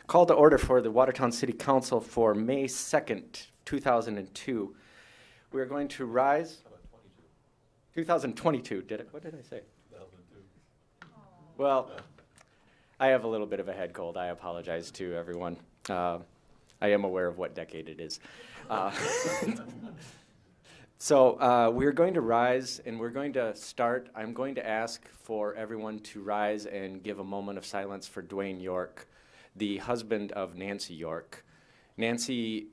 Call to order for the Watertown City Council for May 2nd, 2002. We are going to rise. 2022, did it? What did I say? 2002. Well, I have a little bit of a head cold. I apologize to everyone. I am aware of what decade it is. So we're going to rise, and we're going to start. I'm going to ask for everyone to rise and give a moment of silence for Dwayne York, the husband of Nancy York. Nancy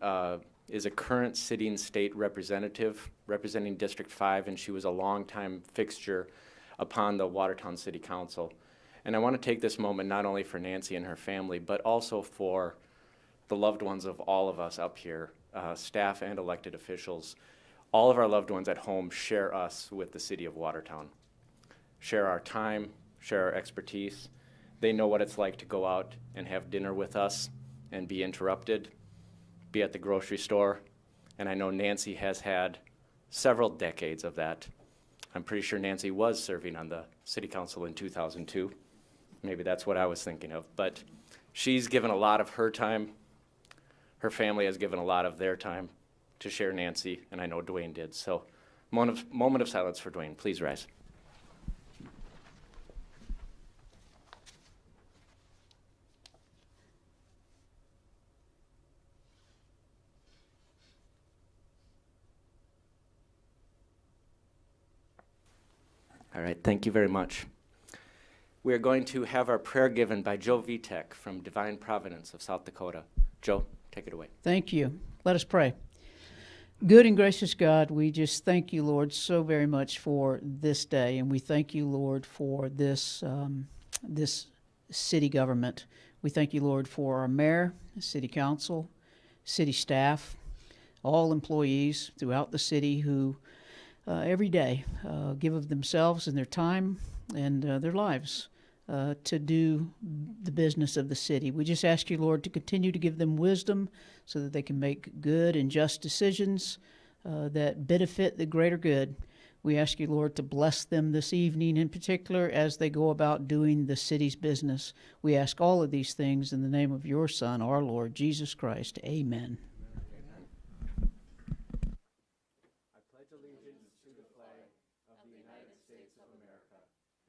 is a current sitting state representative representing District 5, and she was a longtime fixture upon the Watertown City Council. And I want to take this moment not only for Nancy and her family, but also for the loved ones of all of us up here, staff and elected officials. All of our loved ones at home share us with the city of Watertown, share our time, share our expertise. They know what it's like to go out and have dinner with us and be interrupted, be at the grocery store, and I know Nancy has had several decades of that. I'm pretty sure Nancy was serving on the city council in 2002. Maybe that's what I was thinking of, but she's given a lot of her time. Her family has given a lot of their time to share Nancy, and I know Dwayne did. So moment of silence for Dwayne. Please rise. All right, thank you very much. We are going to have our prayer given by Joe Vitek from Divine Providence of South Dakota. Joe, take it away. Thank you. Let us pray. Good and gracious God, we just thank you, Lord, so very much for this day, and we thank you, Lord, for this city government. We thank you, Lord, for our mayor, city council, city staff, all employees throughout the city who every day give of themselves and their time and their lives to do the business of the city. We just ask you, Lord, to continue to give them wisdom so that they can make good and just decisions that benefit the greater good. We ask you, Lord, to bless them this evening in particular as they go about doing the city's business. We ask all of these things in the name of your Son, our Lord, Jesus Christ. Amen.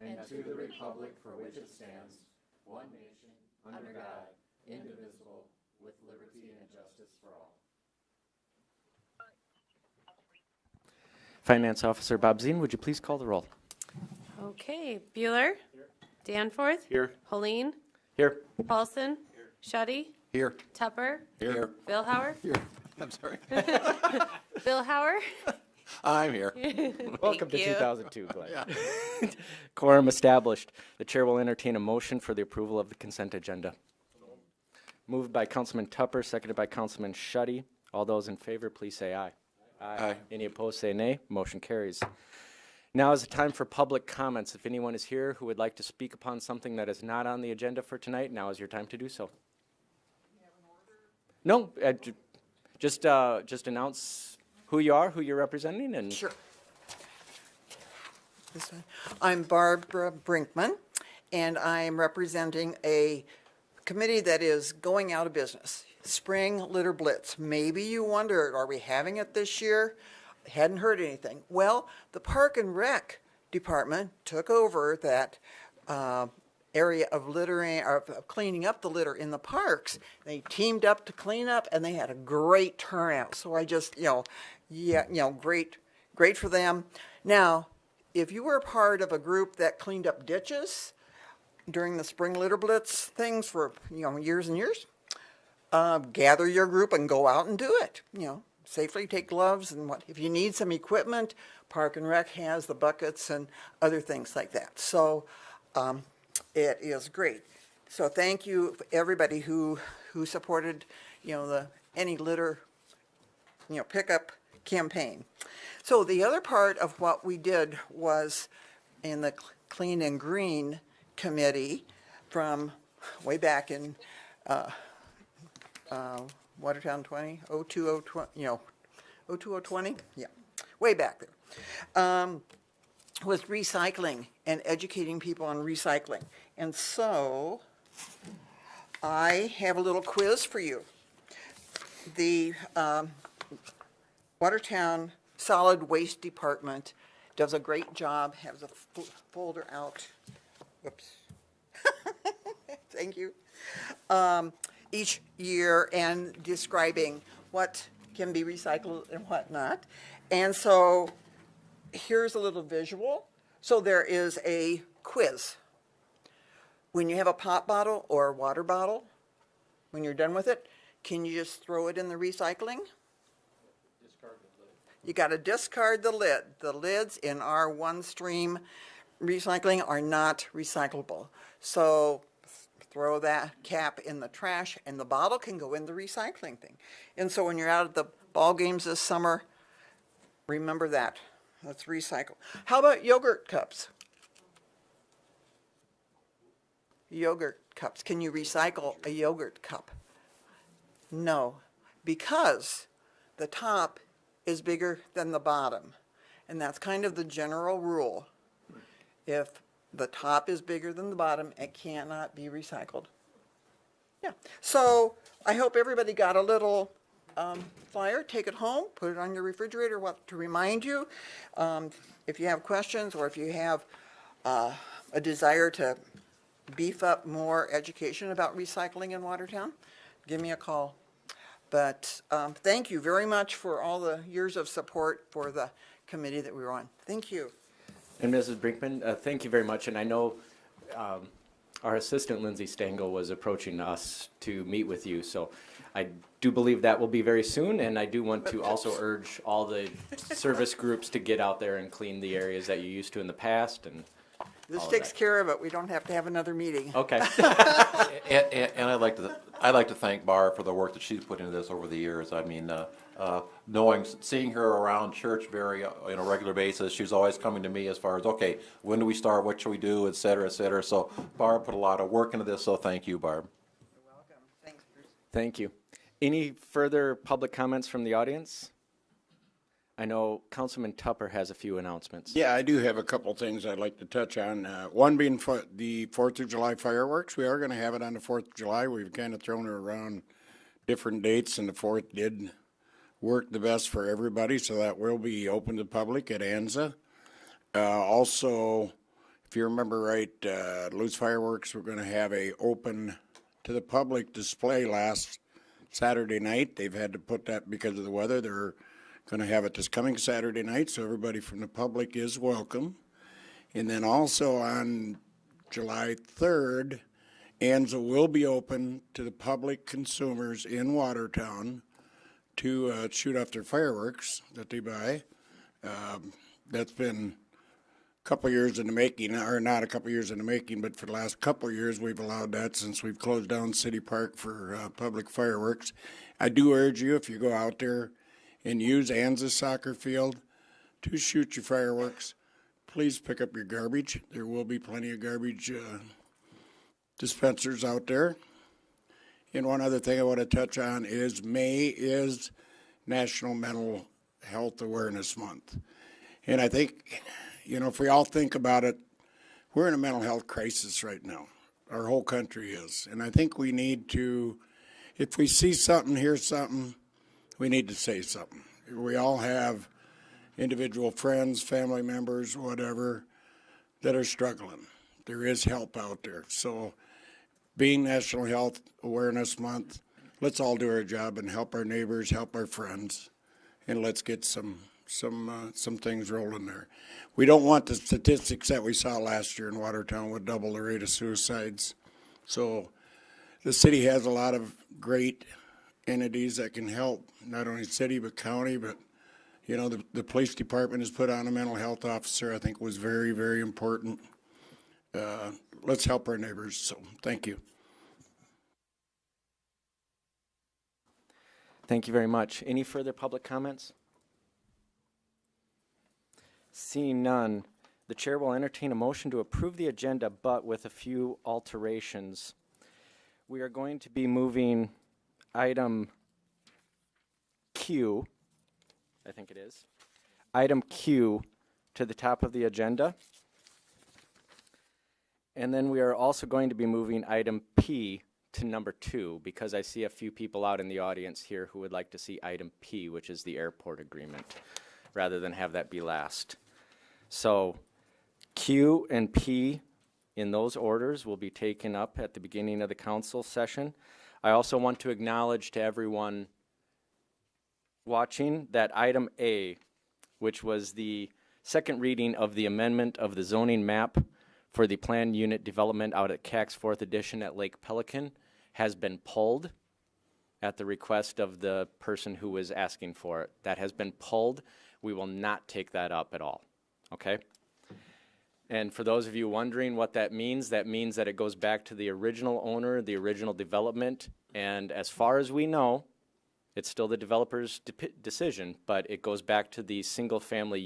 And to the republic for which it stands, one nation, under God, indivisible, with liberty and justice for all. Finance Officer Bob Zine, would you please call the roll? Okay, Bueller. Here. Danforth. Here. Helene. Here. Paulson. Here. Shuddy. Here. Tupper. Here. Billhauer. Here. I'm sorry. Billhauer. I'm here. Welcome to you. 2002, Glenn. Yeah. Quorum established. The chair will entertain a motion for the approval of the consent agenda. Moved by Councilman Tupper, seconded by Councilman Shuddy. All those in favor, please say aye. Aye. Any opposed, say nay. Motion carries. Now is the time for public comments. If anyone is here who would like to speak upon something that is not on the agenda for tonight, now is your time to do so. No, just announce who you are, who you're representing, and Sure. This one. I'm Barbara Brinkman, and I'm representing a committee that is going out of business. Spring Litter Blitz. Maybe you wonder, are we having it this year? Hadn't heard anything. Well, the Park and Rec Department took over that area of littering, or of cleaning up the litter in the parks. They teamed up to clean up, and they had a great turnout. So I just, great for them. Now, if you were a part of a group that cleaned up ditches during the Spring Litter Blitz things for, years and years, gather your group and go out and do it. Safely take gloves and what. If you need some equipment, Park and Rec has the buckets and other things like that. So it is great. So thank you everybody who supported, any litter, pickup campaign. So the other part of what we did was in the Clean and Green Committee from way back in Watertown 2020, yeah, way back there, was recycling and educating people on recycling. And so I have a little quiz for you. The Watertown Solid Waste Department does a great job, has a folder out. Whoops. Thank you. Each year and describing what can be recycled and what not. And so here's a little visual. So there is a quiz. When you have a pop bottle or a water bottle, when you're done with it, can you just throw it in the recycling? Discard the lid. You got to discard the lid. The lids in our one-stream recycling are not recyclable. So throw that cap in the trash, and the bottle can go in the recycling thing. And so when you're out at the ball games this summer, remember that. Let's recycle. How about yogurt cups? Yogurt cups. Can you recycle a yogurt cup? No, because the top is bigger than the bottom. And that's kind of the general rule. If the top is bigger than the bottom, it cannot be recycled. Yeah, so I hope everybody got a little flyer. Take it home, put it on your refrigerator to remind you. If you have questions or if you have a desire to beef up more education about recycling in Watertown, give me a call. But thank you very much for all the years of support for the committee that we were on. Thank you. And Mrs. Brinkman, thank you very much. And I know our assistant, Lindsay Stengel, was approaching us to meet with you. So I do believe that will be very soon. And I do want to also urge all the service groups to get out there and clean the areas that you used to in the past. And This takes care of it. We don't have to have another meeting. okay. And I'd like to thank Barb for the work that she's put into this over the years. I mean, seeing her around church very on a regular basis, she's always coming to me as far as, okay, when do we start? What should we do? Et cetera, et cetera. So Barb put a lot of work into this. So thank you, Barb. You're welcome. Thanks, Bruce. Thank you. Any further public comments from the audience? I know Councilman Tupper has a few announcements. Yeah, I do have a couple things I'd like to touch on. One being the 4th of July fireworks. We are going to have it on the 4th of July. We've kind of thrown it around different dates, and the 4th did work the best for everybody, so that will be open to the public at Anza. Also, if you remember right, Loose Fireworks, we're going to have a open to the public display last Saturday night. They've had to put that because of the weather. They're going to have it this coming Saturday night, so everybody from the public is welcome. And then also on July 3rd, Anza will be open to the public consumers in Watertown to shoot off their fireworks that they buy. That's been a couple years in the making, or not a couple years in the making, but for the last couple of years we've allowed that since we've closed down City Park for public fireworks. I do urge you, if you go out there and use Anza's soccer field to shoot your fireworks, please pick up your garbage. There will be plenty of garbage dispensers out there. And one other thing I want to touch on is May is National Mental Health Awareness Month. And I think, if we all think about it, we're in a mental health crisis right now. Our whole country is. And I think we need to, if we see something, hear something, we need to say something. We all have individual friends, family members, whatever, that are struggling. There is help out there. So being National Health Awareness Month, let's all do our job and help our neighbors, help our friends, and let's get some things rolling there. We don't want the statistics that we saw last year in Watertown would double the rate of suicides. So the city has a lot of great entities that can help, not only city but county, but the police department has put on a mental health officer. I think was very, very important. Let's help our neighbors. So thank you. Thank you very much. Any further public comments? Seeing none, the chair will entertain a motion to approve the agenda, but with a few alterations. We are going to be moving item Q, I think it is, item Q to the top of the agenda. And then we are also going to be moving item P to number 2 because I see a few people out in the audience here who would like to see item P, which is the airport agreement, rather than have that be last. So Q and P in those orders will be taken up at the beginning of the council session. I also want to acknowledge to everyone watching that item A, which was the second reading of the amendment of the zoning map for the planned unit development out at CAC's 4th edition at Lake Pelican, has been pulled at the request of the person who was asking for it. That has been pulled. We will not take that up at all, okay? And for those of you wondering what that means that it goes back to the original owner, the original development, and as far as we know, it's still the developer's decision, but it goes back to the single-family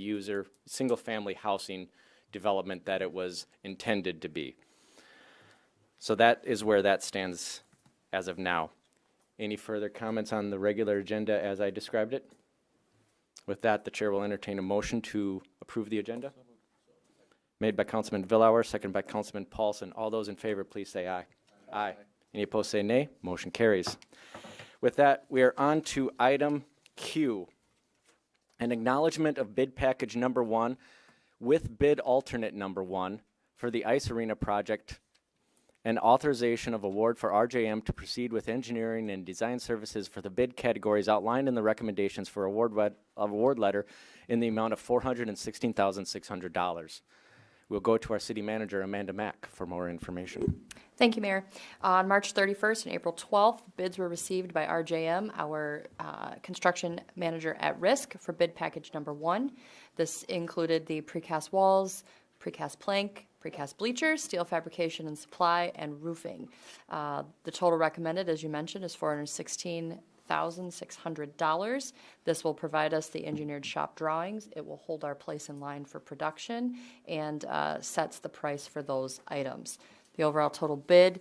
housing development that it was intended to be. So that is where that stands as of now. Any further comments on the regular agenda as I described it? With that, the chair will entertain a motion to approve the agenda. Made by Councilman Villauer, seconded by Councilman Paulson. All those in favor, please say aye. Aye. Any opposed, say nay. Motion carries. With that, we are on to item Q, an acknowledgement of bid package number 1 with bid alternate number 1 for the ice arena project and authorization of award for RJM to proceed with engineering and design services for the bid categories outlined in the recommendations for award letter in the amount of $416,600. We'll go to our city manager, Amanda Mack, for more information. Thank you, Mayor. On March 31st and April 12th, bids were received by RJM, our construction manager at risk, for bid package number 1. This included the precast walls, precast plank, precast bleachers, steel fabrication and supply, and roofing. The total recommended, as you mentioned, is $416,600. This will provide us the engineered shop drawings. It will hold our place in line for production and sets the price for those items. The overall total bid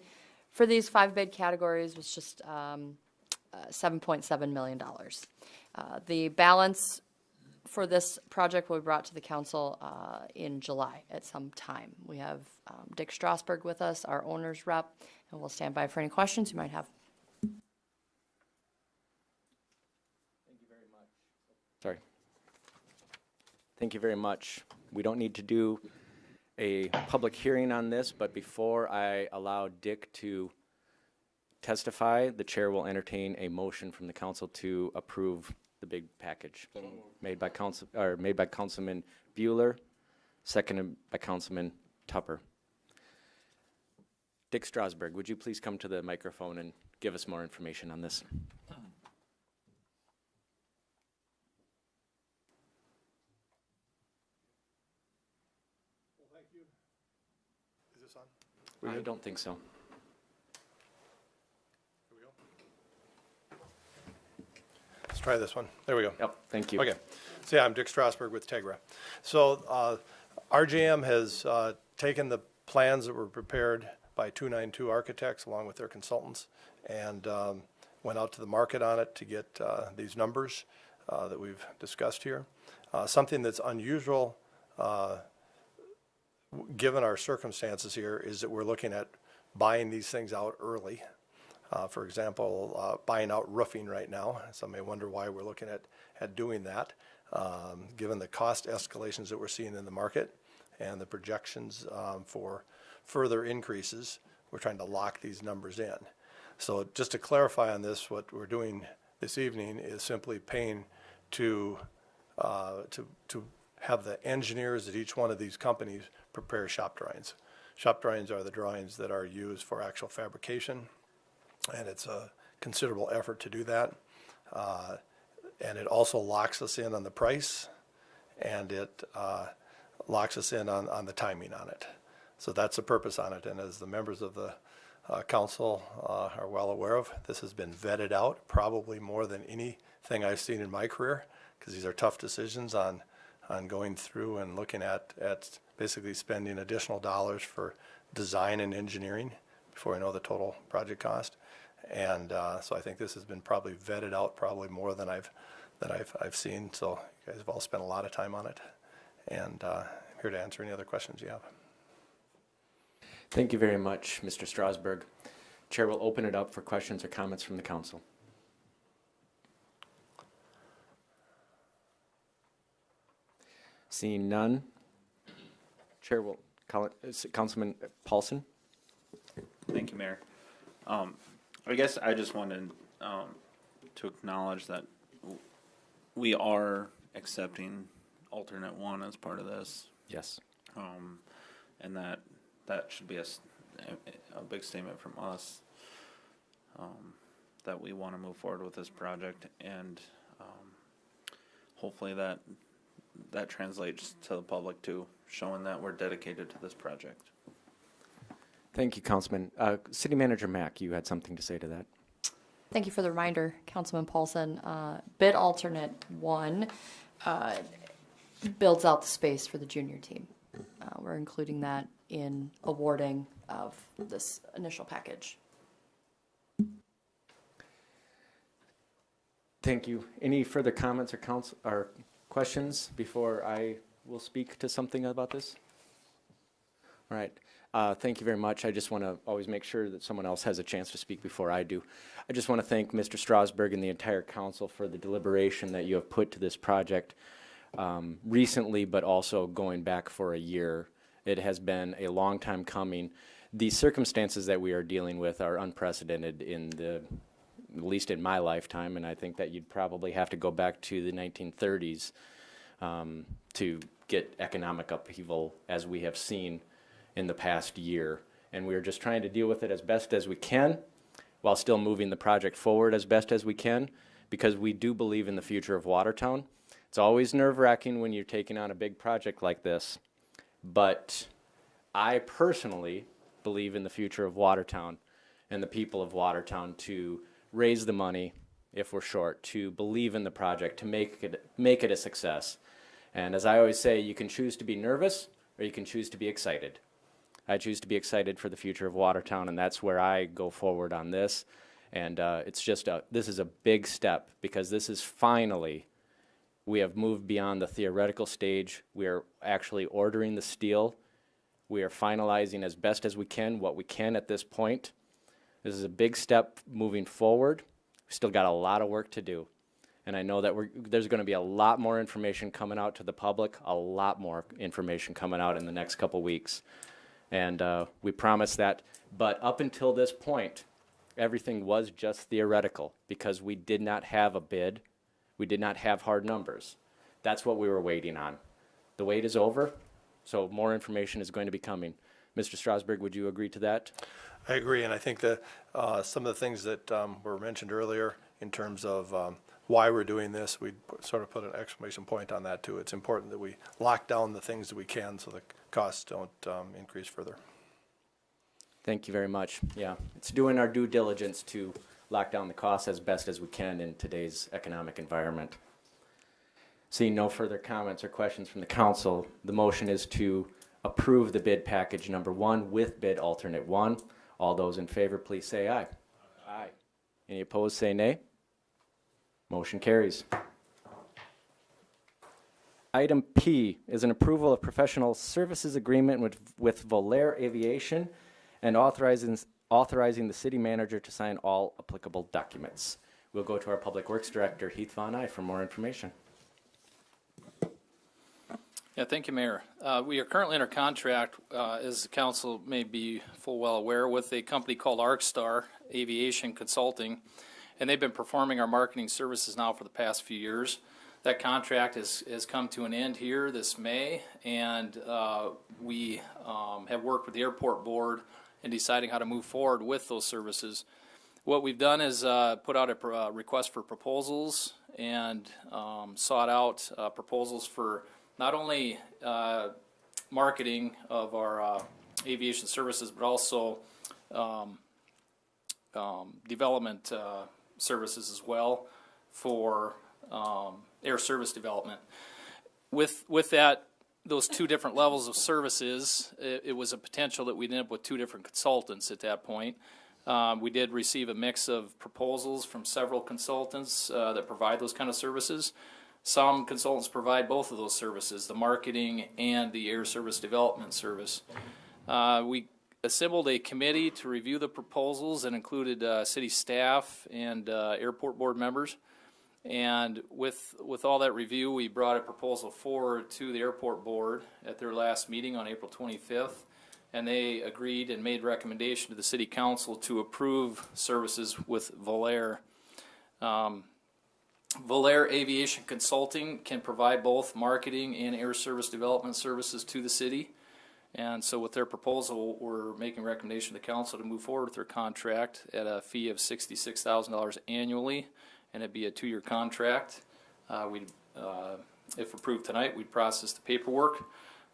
for these 5 bid categories was just $7.7 million. The balance for this project will be brought to the council in July at some time. We have Dick Strasberg with us, our owner's rep, and we'll stand by for any questions you might have. Sorry. Thank you very much. We don't need to do a public hearing on this, but before I allow Dick to testify, the chair will entertain a motion from the council to approve the big package made by Councilman Bueller, seconded by Councilman Tupper. Dick Strasberg, would you please come to the microphone and give us more information on this? I don't think so. Here we go. Let's try this one. There we go. Yep, thank you. Okay. So yeah, I'm Dick Strasberg with Tegra. So RJM has taken the plans that were prepared by 292 Architects along with their consultants and went out to the market on it to get these numbers that we've discussed here. Something that's unusual given our circumstances here is that we're looking at buying these things out early. For example, buying out roofing right now. Some may wonder why we're looking at doing that. Given the cost escalations that we're seeing in the market and the projections for further increases, we're trying to lock these numbers in. So just to clarify on this, what we're doing this evening is simply paying to have the engineers at each one of these companies prepare shop drawings. Shop drawings are the drawings that are used for actual fabrication, and it's a considerable effort to do that. And it also locks us in on the price, and it locks us in on the timing on it. So that's the purpose on it, and as the members of the council are well aware of, this has been vetted out probably more than anything I've seen in my career, because these are tough decisions on going through and looking at basically spending additional dollars for design and engineering before we know the total project cost. And so I think this has been probably vetted out probably more than I've seen. So you guys have all spent a lot of time on it, and I'm here to answer any other questions you have. Thank you very much, Mr. Strasberg. Chair will open it up for questions or comments from the council. Seeing none, Chair will call it, Councilman Paulson. Thank you, Mayor. I guess I just wanted to acknowledge that we are accepting alternate one as part of this, Yes. and that should be a big statement from us that we want to move forward with this project, and hopefully that translates to the public too, showing that we're dedicated to this project. Thank you, Councilman. City Manager Mack, you had something to say to that. Thank you for the reminder, Councilman Paulson. Bid alternate 1 builds out the space for the junior team. We're including that in awarding of this initial package. Thank you. Any further comments or questions before I will speak to something about this? All right. Thank you very much. I just want to always make sure that someone else has a chance to speak before I do. I just want to thank Mr. Strasburg and the entire council for the deliberation that you have put to this project recently, but also going back for a year. It has been a long time coming. The circumstances that we are dealing with are unprecedented at least in my lifetime, and I think that you'd probably have to go back to the 1930s to get economic upheaval as we have seen in the past year. And we're just trying to deal with it as best as we can while still moving the project forward as best as we can, because we do believe in the future of Watertown. It's always nerve-wracking when you're taking on a big project like this, but I personally believe in the future of Watertown and the people of Watertown to raise the money if we're short, to believe in the project, to make it a success. And as I always say, you can choose to be nervous or you can choose to be excited. I choose to be excited for the future of Watertown, and that's where I go forward on this. And it's just this is a big step, because this is finally, we have moved beyond the theoretical stage. We are actually ordering the steel. We are finalizing as best as we can what we can at this point. This is a big step moving forward. We've still got a lot of work to do. And I know that there's going to be a lot more information coming out to the public, a lot more information coming out in the next couple weeks. And we promise that. But up until this point, everything was just theoretical, because we did not have a bid. We did not have hard numbers. That's what we were waiting on. The wait is over, so more information is going to be coming. Mr. Strasburg, would you agree to that? I agree, and I think that some of the things that were mentioned earlier in terms of why we're doing this, we sort of put an exclamation point on that too. It's important that we lock down the things that we can so the costs don't increase further. Thank you very much. Yeah, it's doing our due diligence to lock down the costs as best as we can in today's economic environment. Seeing no further comments or questions from the council, the motion is to approve the bid package number 1 with bid alternate 1. All those in favor, please say aye. Aye. Any opposed, say nay. Motion carries. Item P is an approval of professional services agreement with Volair Aviation and authorizing the city manager to sign all applicable documents. We'll go to our Public Works Director, Heath Von Eye, for more information. Yeah, thank you, Mayor. We are currently under contract, as the council may be full well aware, with a company called ArcStar Aviation Consulting, and they've been performing our marketing services now for the past few years. That contract has come to an end here this May, and we have worked with the airport board in deciding how to move forward with those services. What we've done is put out a request for proposals and sought out proposals for not only marketing of our aviation services, but also development services as well for air service development. With that, those two different levels of services, it was a potential that we'd end up with two different consultants at that point. We did receive a mix of proposals from several consultants that provide those kind of services. Some consultants provide both of those services, the marketing and the air service development service. We assembled a committee to review the proposals and included city staff and airport board members. And with all that review, we brought a proposal forward to the airport board at their last meeting on April 25th. And they agreed and made recommendation to the city council to approve services with Volair. Volair Aviation Consulting can provide both marketing and air service development services to the city. And so with their proposal, we're making a recommendation to the council to move forward with their contract at a fee of $66,000 annually, and it'd be a 2-year contract. If approved tonight, we'd process the paperwork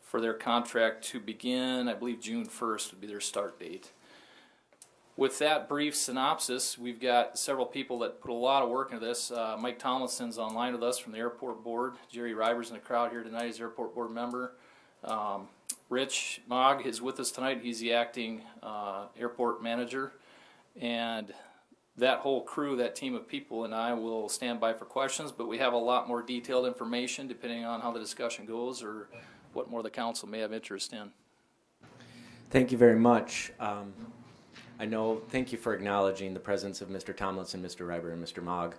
for their contract to begin, I believe June 1st would be their start date. With that brief synopsis, we've got several people that put a lot of work into this. Mike Tomlinson's online with us from the airport board. Jerry Reiber's in the crowd here tonight. He's airport board member. Rich Mogg is with us tonight. He's the acting airport manager. And that whole crew, that team of people, and I will stand by for questions, but we have a lot more detailed information depending on how the discussion goes or what more the council may have interest in. Thank you very much. Thank you for acknowledging the presence of Mr. Tomlinson, Mr. Reiber, and Mr. Mogg.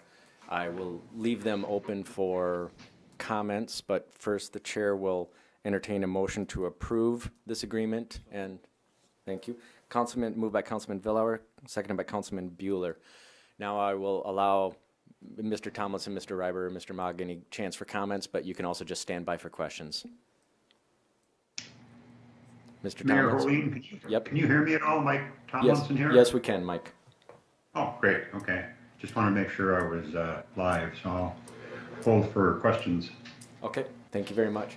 I will leave them open for comments, but first the chair will entertain a motion to approve this agreement. And thank you. Moved by Councilman Villauer, seconded by Councilman Bueller. Now I will allow Mr. Tomlinson, Mr. Reiber, and Mr. Mogg any chance for comments, but you can also just stand by for questions. Mr. Mayor Tomlinson. Hoeen, can you hear me at all? Mike Tomlinson here? Yes, we can, Mike. Oh, great. Okay. Just want to make sure I was live, so I'll hold for questions. Okay, thank you very much.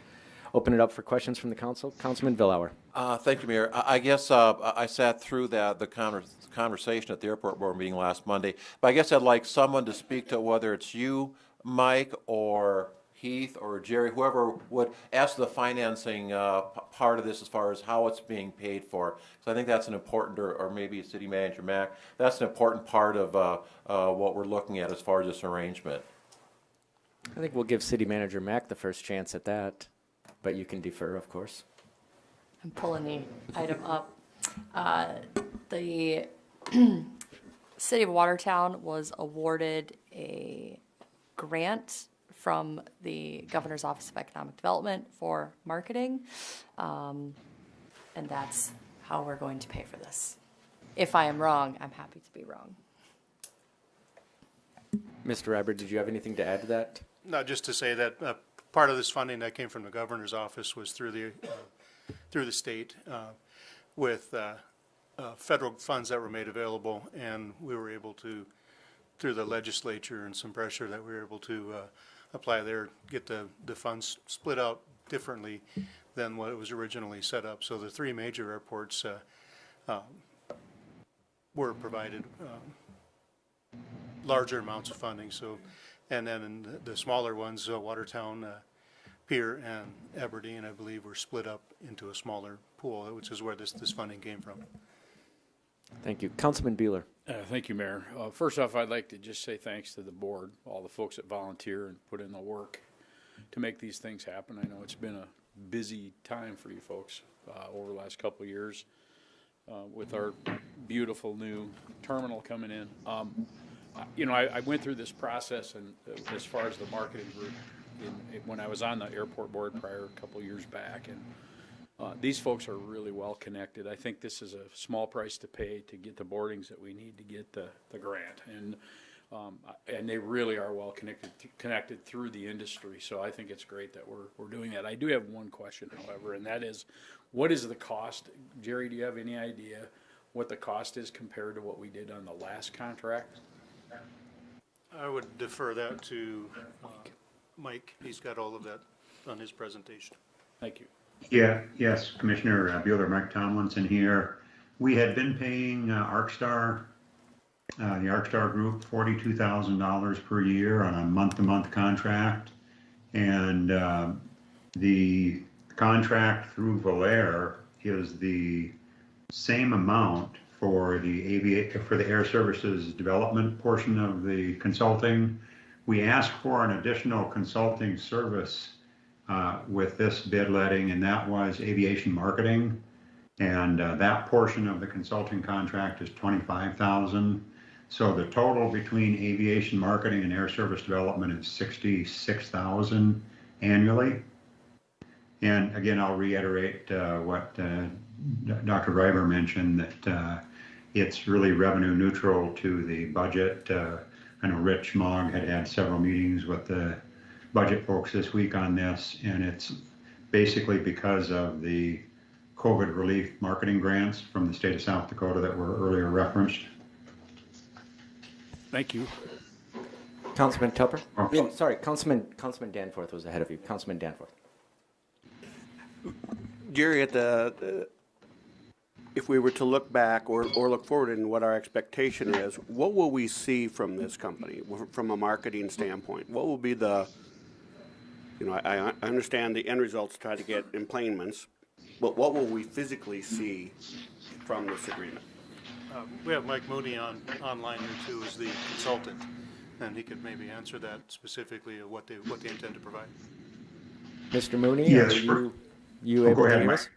Open it up for questions from the council. Councilman Villauer. Thank you, Mayor. I guess I sat through the conversation at the airport board meeting last Monday, but I guess I'd like someone to speak to whether it's you, Mike, or Heath, or Jerry, whoever would ask the financing part of this as far as how it's being paid for. So I think that's an important, or maybe City Manager Mack, that's an important part of what we're looking at as far as this arrangement. I think we'll give City Manager Mack the first chance at that, but you can defer, of course. I'm pulling the item up. The City of Watertown was awarded a grant from the Governor's Office of Economic Development for marketing, and that's how we're going to pay for this. If I am wrong, I'm happy to be wrong. Mr. Reiber, did you have anything to add to that? No, just to say that part of this funding that came from the governor's office was through the state with federal funds that were made available, and we were able to, through the legislature and some pressure, that we were able to apply there, get the funds split out differently than what it was originally set up. So the 3 major airports were provided larger amounts of funding. So, and then in the smaller ones, Watertown, Pier, and Aberdeen, I believe, were split up into a smaller pool, which is where this funding came from. Thank you. Councilman Bueller. Thank you, Mayor. First off, I'd like to just say thanks to the board, all the folks that volunteer and put in the work to make these things happen. I know it's been a busy time for you folks over the last couple of years with our beautiful new terminal coming in. I went through this process, and as far as the marketing group, when I was on the airport board prior a couple of years back, and these folks are really well connected. I think this is a small price to pay to get the boardings that we need to get the grant, and they really are well connected through the industry. So I think it's great that we're doing that. I do have one question, however, and that is, what is the cost? Jerry, do you have any idea what the cost is compared to what we did on the last contract? I would defer that to Mike. He's got all of that on his presentation. Thank you. Yeah, yes, Commissioner Bueller, Mike Tomlinson here. We had been paying ArcStar, the ArcStar Group, $42,000 per year on a month-to-month contract. And the contract through Volair is the same amount for the air services development portion of the consulting. We asked for an additional consulting service with this bid letting, and that was aviation marketing. And that portion of the consulting contract is $25,000. So the total between aviation marketing and air service development is $66,000 annually. And again, I'll reiterate what Dr. Reiber mentioned, that it's really revenue neutral to the budget. I know Rich Mogg had several meetings with the budget folks this week on this, and it's basically because of the COVID relief marketing grants from the state of South Dakota that were earlier referenced. Thank you. Councilman Tupper? Oh. Sorry, Councilman Danforth was ahead of you. Councilman Danforth. Jerry, if we were to look back or look forward in what our expectation is, what will we see from this company from a marketing standpoint? What will be the, I understand the end results try to get employments, but what will we physically see from this agreement? We have Mike Mooney online here too as the consultant, and he could maybe answer that specifically of what they intend to provide. Mr. Mooney, yes, are you able to hear us?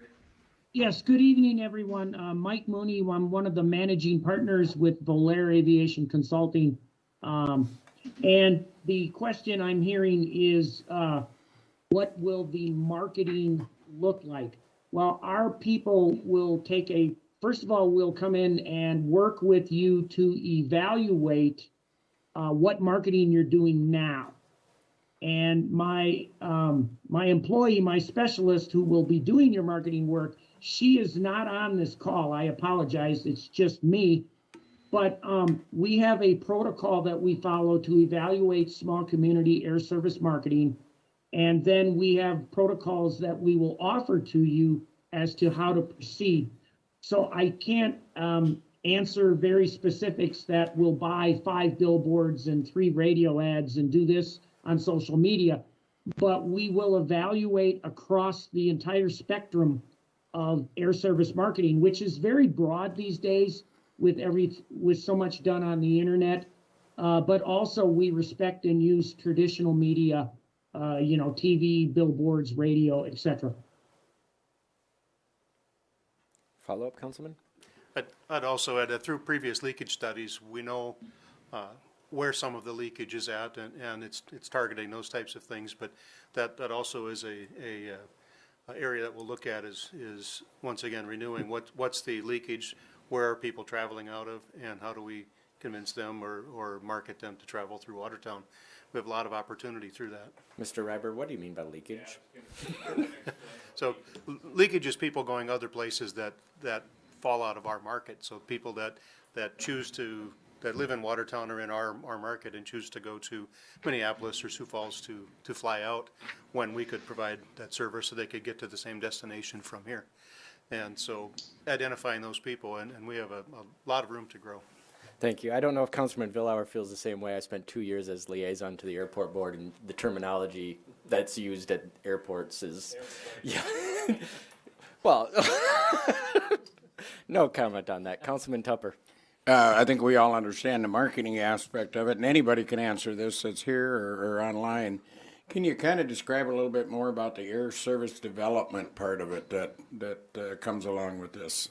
Yes, good evening, everyone. Mike Mooney, I'm one of the managing partners with Volair Aviation Consulting. And the question I'm hearing is, what will the marketing look like? Well, our people will first of all, we'll come in and work with you to evaluate what marketing you're doing now. And my employee, my specialist who will be doing your marketing work, she is not on this call. I apologize. It's just me. But we have a protocol that we follow to evaluate small community air service marketing. And then we have protocols that we will offer to you as to how to proceed. So I can't answer very specifics that we'll buy 5 billboards and 3 radio ads and do this on social media, but we will evaluate across the entire spectrum of air service marketing, which is very broad these days with so much done on the internet. But also we respect and use traditional media, TV, billboards, radio, etc. Follow up, Councilman? I'd also add that through previous leakage studies, we know where some of the leakage is at, and it's targeting those types of things. But that also is a area that we'll look at is once again renewing what's the leakage, where are people traveling out of, and how do we convince them or market them to travel through Watertown. We have a lot of opportunity through that. Mr. Reiber, what do you mean by leakage? So leakage is people going other places that fall out of our market. So people that live in Watertown or in our market and choose to go to Minneapolis or Sioux Falls to fly out when we could provide that service so they could get to the same destination from here. And so identifying those people, and we have a lot of room to grow. Thank you. I don't know if Councilman Villauer feels the same way. I spent 2 years as liaison to the airport board, and the terminology that's used at airports is, yeah. Well, no comment on that. Councilman Tupper. I think we all understand the marketing aspect of it, and anybody can answer this that's here or online. Can you kind of describe a little bit more about the air service development part of it that comes along with this?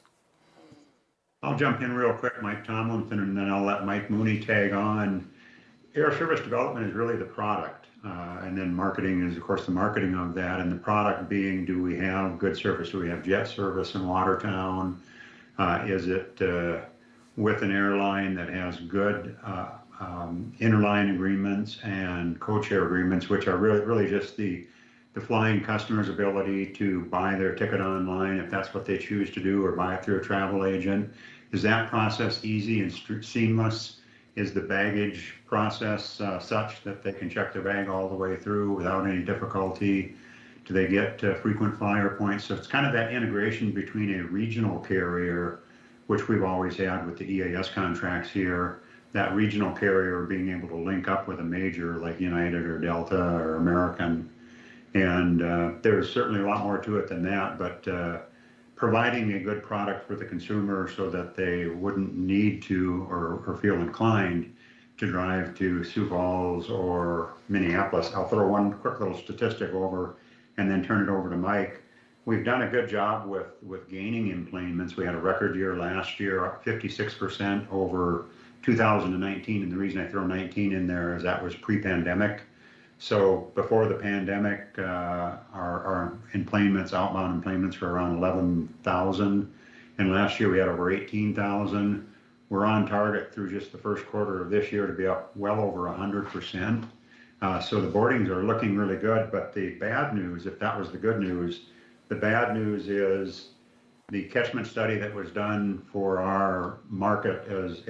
I'll jump in real quick, Mike Tomlinson, and then I'll let Mike Mooney tag on. Air service development is really the product, and then marketing is, of course, the marketing of that, and the product being, do we have good service? Do we have jet service in Watertown? Is it with an airline that has good interline agreements and co-chair agreements, which are really just the flying customer's ability to buy their ticket online if that's what they choose to do, or buy it through a travel agent. Is that process easy and seamless? Is the baggage process such that they can check their bag all the way through without any difficulty? Do they get frequent flyer points? So it's kind of that integration between a regional carrier, which we've always had with the EAS contracts here, that regional carrier being able to link up with a major like United or Delta or American. And there's certainly a lot more to it than that, but providing a good product for the consumer so that they wouldn't need to or feel inclined to drive to Sioux Falls or Minneapolis. I'll throw one quick little statistic over and then turn it over to Mike. we've done a good job with gaining employments. We had a record year last year, up 56% over 2019. And the reason I throw 19 in there is that was pre-pandemic. So before the pandemic, our employments, outbound employments were around 11,000. And last year we had over 18,000. We're on target through just the first quarter of this year to be up well over 100%. So the boardings are looking really good, but the bad news, if that was the good news, the bad news is the catchment study that was done for our market, as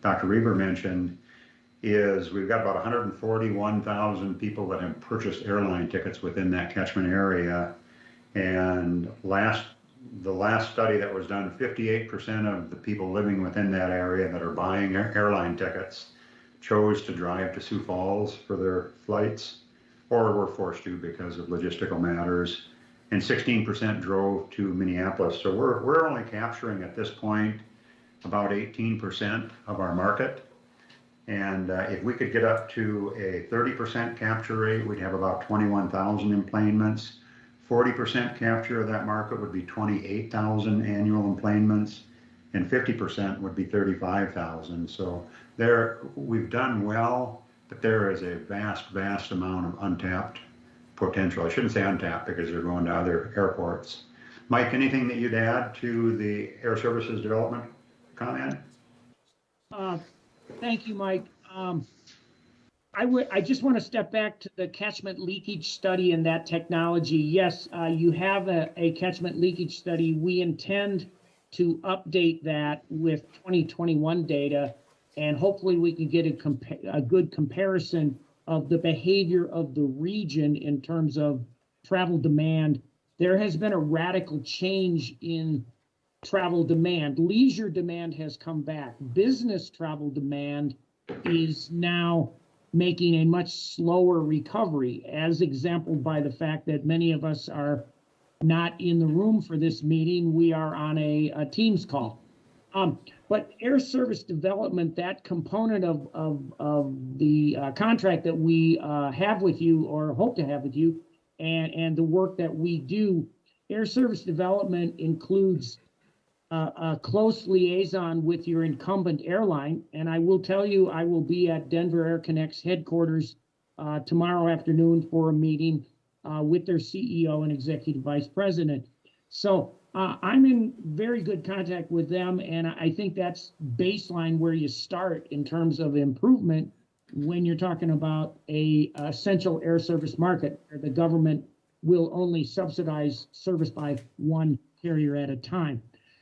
Dr. Reber mentioned, is we've got about 141,000 people that have purchased airline tickets within that catchment area. And the last study that was done, 58% of the people living within that area that are buying airline tickets chose to drive to Sioux Falls for their flights, or were forced to because of logistical matters. And 16% drove to Minneapolis. So we're only capturing at this point about 18% of our market. And if we could get up to a 30% capture rate, we'd have about 21,000 employments. 40% capture of that market would be 28,000 annual employments, and 50% would be 35,000. So we've done well, but there is a vast amount of untapped potential. I shouldn't say untapped because they're going to other airports. Mike, anything that you'd add to the Air Services Development comment? Thank you, Mike. I just want to step back to the catchment leakage study and that technology. Yes, you have a catchment leakage study. We intend to update that with 2021 data, and hopefully we can get a good comparison of the behavior of the region in terms of travel demand. There has been a radical change in travel demand. Leisure demand has come back. Business travel demand is now making a much slower recovery, as exemplified by the fact that many of us are not in the room for this meeting. We are on a Teams call. But air service development, that component of the contract that we have with you or hope to have with you, and the work that we do, air service development includes a close liaison with your incumbent airline. And I will tell you, I will be at Denver Air Connect's headquarters tomorrow afternoon for a meeting with their CEO and executive vice president. So I'm in very good contact with them, and I think that's baseline where you start in terms of improvement when you're talking about a essential air service market where the government will only subsidize service by one carrier at a time.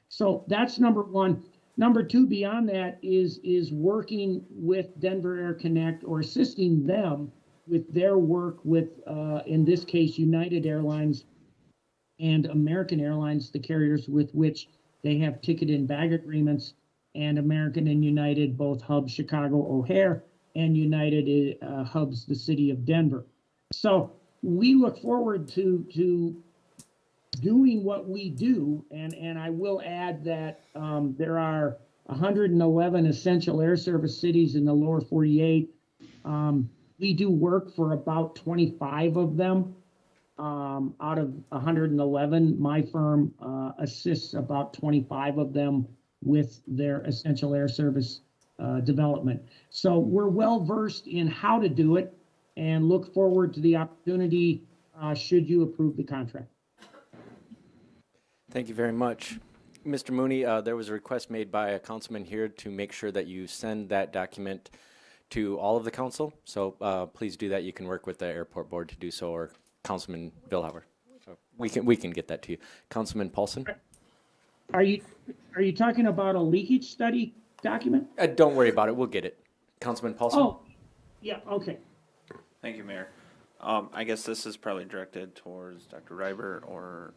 So that's number one. Number two, beyond that, is working with Denver Air Connect or assisting them with their work with, in this case, United Airlines and American Airlines, the carriers with which they have ticket and bag agreements, and American and United both hub Chicago O'Hare, and United hubs the city of Denver. So we look forward to doing what we do, and I will add that there are 111 essential air service cities in the lower 48. We do work for about 25 of them. Out of 111, my firm assists about 25 of them with their essential air service development. So we're well versed in how to do it and look forward to the opportunity should you approve the contract. Thank you very much. Mr. Mooney, there was a request made by a councilman here to make sure that you send that document to all of the council. So please do that. You can work with the airport board to do so, or Councilman Billhauer. So we can get that to you. Councilman Paulson? Are you talking about a leakage study document? Don't worry about it. We'll get it. Councilman Paulson? Oh, yeah, okay. Thank you, Mayor. I guess this is probably directed towards Dr. Reiber or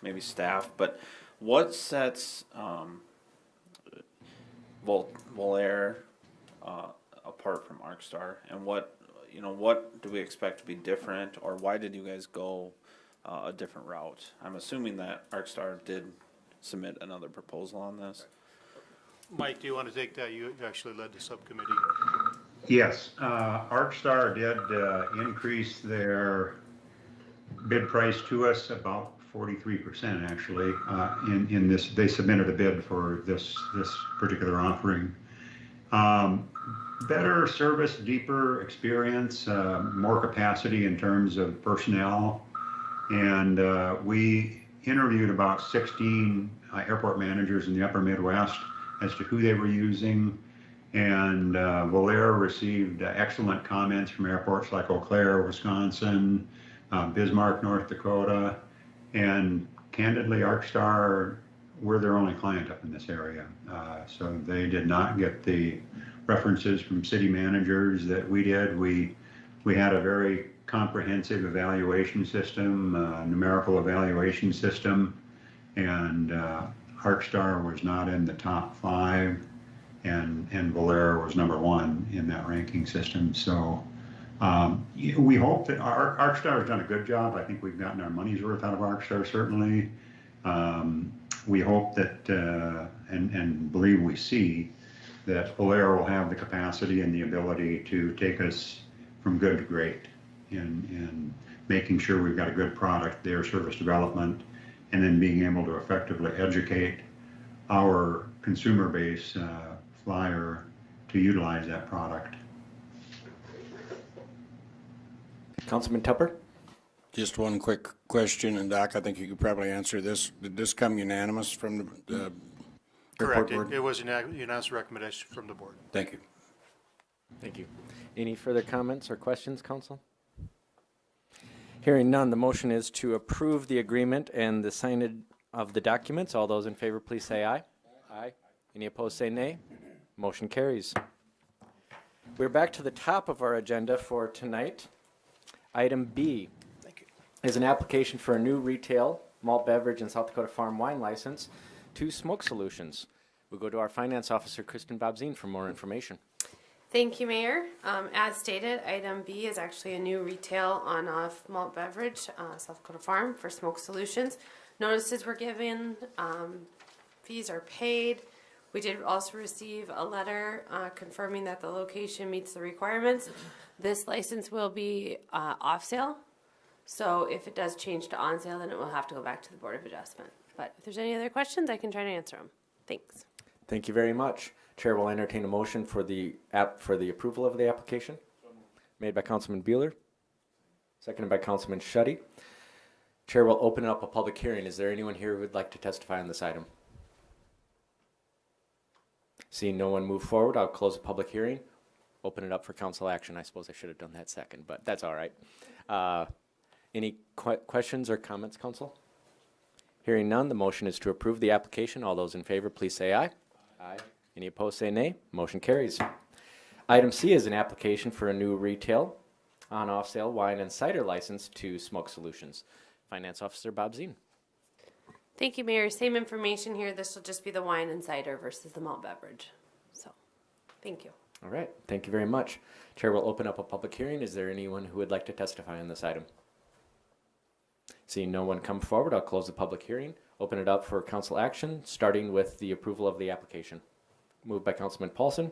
maybe staff, but what sets Volair apart from ArcStar, and what do we expect to be different, or why did you guys go a different route? I'm assuming that ArcStar did submit another proposal on this. Mike, do you want to take that? You actually led the subcommittee. Yes, ArcStar did increase their bid price to us, about 43% actually, in this. They submitted a bid for this particular offering. Better service, deeper experience, more capacity in terms of personnel. And we interviewed about 16 airport managers in the upper Midwest as to who they were using. And Volair received excellent comments from airports like Eau Claire, Wisconsin, Bismarck, North Dakota. And candidly, ArcStar, we're their only client up in this area. So they did not get the references from city managers that we did. We had a very comprehensive evaluation system, numerical evaluation system, and ArcStar was not in the top 5, and Volair was number 1 in that ranking system. So we hope that ArcStar has done a good job. I think we've gotten our money's worth out of ArcStar, certainly. We hope that, and believe we see, that Volair will have the capacity and the ability to take us from good to great in making sure we've got a good product, their service development, and then being able to effectively educate our consumer base flyer to utilize that product. Councilman Tupper? Just one quick question, and Doc, I think you could probably answer this. Did this come unanimous from the Correct. board? It was unanimous recommendation from the board. Thank you. Thank you. Any further comments or questions, council? Hearing none, the motion is to approve the agreement and the signage of the documents. All those in favor, please say aye. Aye. Any opposed, say nay. Motion carries. We're back to the top of our agenda for tonight. Item B is an application for a new retail malt beverage and South Dakota farm wine license to Smoke Solutions. We'll go to our finance officer, Kristen Bobzien, for more information. Thank you, Mayor. As stated, item B is actually a new retail on-off malt beverage, South Dakota Farm for Smoke Solutions. Notices were given, fees are paid. We did also receive a letter confirming that the location meets the requirements. This license will be off sale, so if it does change to on sale, then it will have to go back to the Board of Adjustment. But if there's any other questions, I can try to answer them. Thanks. Thank you very much. Chair will entertain a motion for the approval of the application. Made by Councilman Bueller, seconded by Councilman Schutte. Chair will open up a public hearing. Is there anyone here who would like to testify on this item? Seeing no one move forward, I'll close the public hearing. Open it up for council action. I suppose I should have done that second, but that's all right. Any questions or comments, council? Hearing none, the motion is to approve the application. All those in favor, please say aye. Aye. Any opposed, say nay. Motion carries. Item C is an application for a new retail on-off sale wine and cider license to Smoke Solutions. Finance Officer Bobzien. Thank you, Mayor. Same information here. This will just be the wine and cider versus the malt beverage. So, thank you. All right. Thank you very much. Chair will open up a public hearing. Is there anyone who would like to testify on this item? Seeing no one come forward, I'll close the public hearing. Open it up for council action, starting with the approval of the application. Moved by Councilman Paulson,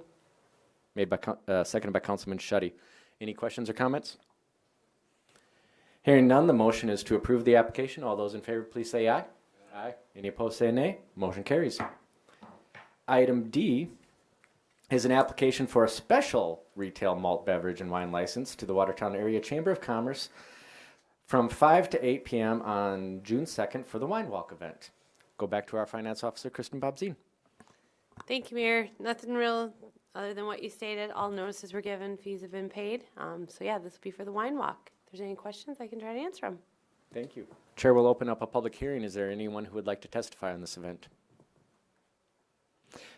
seconded by Councilman Schutte. Any questions or comments? Hearing none, the motion is to approve the application. All those in favor, please say aye. Aye. Any opposed, say nay. Motion carries. Item D is an application for a special retail malt beverage and wine license to the Watertown Area Chamber of Commerce from 5 to 8 p.m. on June 2nd for the Wine Walk event. Go back to our finance officer, Kristen Bobzien. Thank you, Mayor. Nothing real other than what you stated. All notices were given, fees have been paid. So yeah, this will be for the wine walk. If there's any questions, I can try to answer them. Thank you. Chair will open up a public hearing. Is there anyone who would like to testify on this event?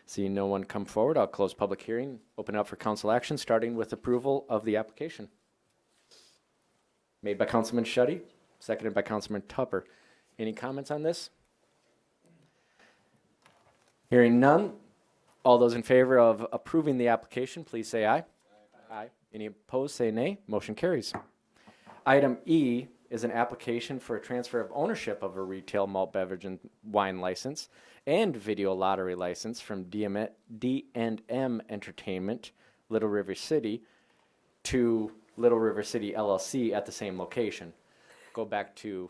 Seeing no one come forward, I'll close public hearing. Open up for council action, starting with approval of the application. Made by Councilman Schutte, seconded by Councilman Tupper. Any comments on this? Hearing none, all those in favor of approving the application, please say aye. Aye. Any opposed, say nay. Motion carries. Item E is an application for a transfer of ownership of a retail malt beverage and wine license and video lottery license from D&M Entertainment, Little River City, to Little River City LLC at the same location. go back to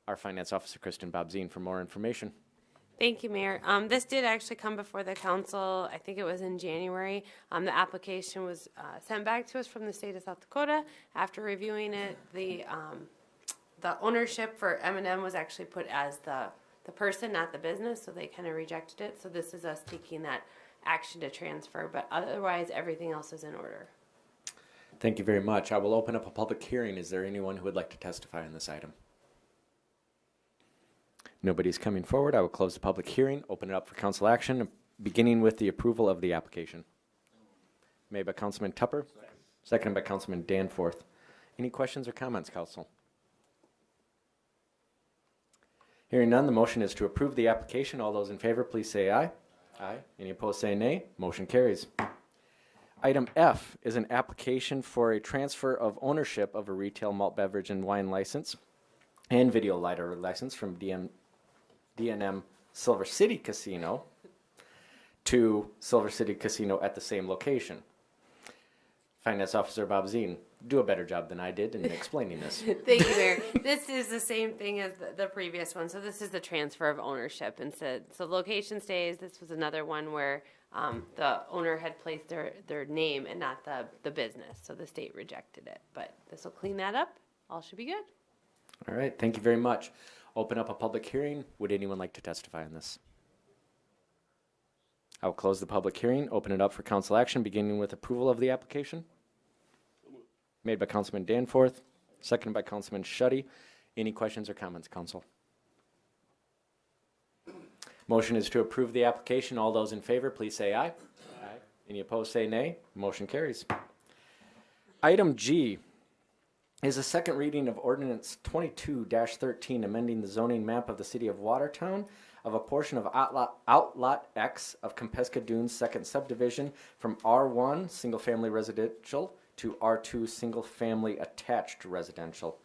our Finance Officer, Kristen Bobzine, for more information. Thank you, Mayor. This did actually come before the council. I think it was in January. The application was sent back to us from the state of South Dakota. After reviewing it, the ownership for M&M was actually put as the person, not the business, so they kind of rejected it. So this is us taking that action to transfer, but otherwise everything else is in order. Thank you very much. I will open up a public hearing. Is there anyone who would like to testify on this item? Nobody's coming forward. I will close the public hearing, open it up for council action, beginning with the approval of the application. Made by Councilman Tupper, seconded by Councilman Danforth. Any questions or comments, council? Hearing none, the motion is to approve the application. All those in favor, please say aye. Aye. Any opposed, say nay. Motion carries. Item F is an application for a transfer of ownership of a retail malt beverage and wine license and video lighter license from D&M Silver City Casino to Silver City Casino at the same location. Finance Officer Bobzine, do a better job than I did in explaining this. Thank you, Mayor. This is the same thing as the previous one. So this is the transfer of ownership. And so location stays. This was another one where the owner had placed their name and not the business. So the state rejected it. But this will clean that up. All should be good. All right, thank you very much. Open up a public hearing. Would anyone like to testify on this? I will close the public hearing, open it up for council action, beginning with approval of the application. Made by Councilman Danforth, seconded by Councilman Schutte. Any questions or comments, council? Motion is to approve the application. All those in favor, please say aye. Aye. Any opposed, say nay. Motion carries. Item G is a second reading of Ordinance 22-13, amending the zoning map of the city of Watertown of a portion of Outlot X of Compesca Dunes second subdivision from R1 single-family residential to R2 single-family attached residential.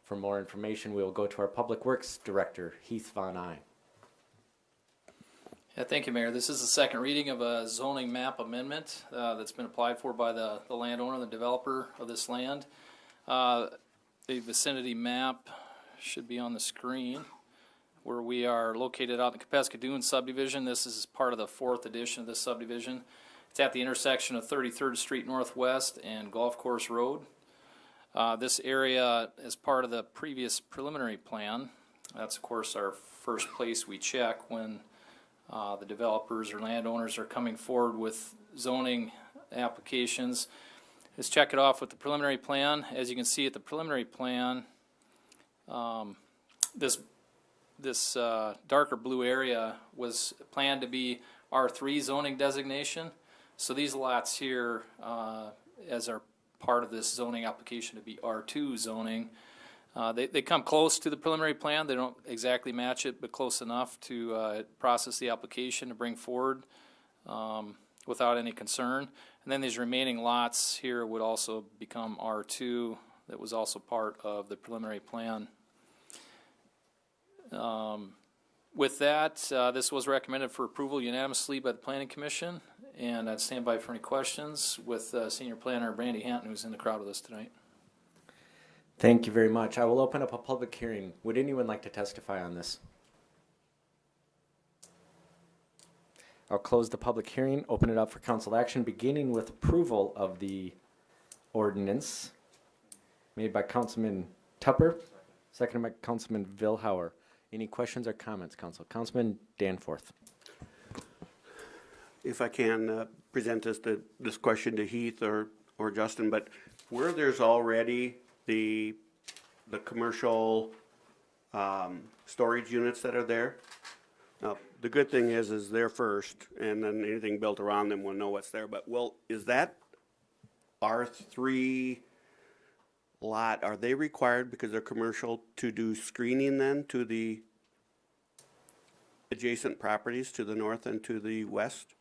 For more information, we will go to our Public Works Director, Heath Von Eye. Yeah, thank you, Mayor. This is the second reading of a zoning map amendment that's been applied for by the landowner, the developer of this land. The vicinity map should be on the screen where we are located out in the Compesca Dunes subdivision. This is part of the fourth edition of this subdivision. It's at the intersection of 33rd Street Northwest and Golf Course Road. This area is part of the previous preliminary plan. That's, of course, our first place we check when the developers or landowners are coming forward with zoning applications. Let's check it off with the preliminary plan. As you can see at the preliminary plan, this darker blue area was planned to be R3 zoning designation. So these lots here, as are part of this zoning application, to be R2 zoning. They come close to the preliminary plan. They don't exactly match it, but close enough to process the application to bring forward without any concern. And then these remaining lots here would also become R2. That was also part of the preliminary plan. With that, this was recommended for approval unanimously by the Planning Commission, and I'd stand by for any questions with Senior Planner Brandy Hanton, who's in the crowd with us tonight. Thank you very much. I will open up a public hearing. Would anyone like to testify on this? I'll close the public hearing, open it up for council action, beginning with approval of the ordinance made by Councilman Tupper, seconded by Councilman Vilhauer. Any questions or comments, council? Councilman Danforth. If I can present this question to Heath or Justin, but where there's already the commercial storage units that are there. Now, the good thing is they're first, and then anything built around them will know what's there. But is that R3 lot? Are they required because they're commercial to do screening then to the adjacent properties to the north and to the west?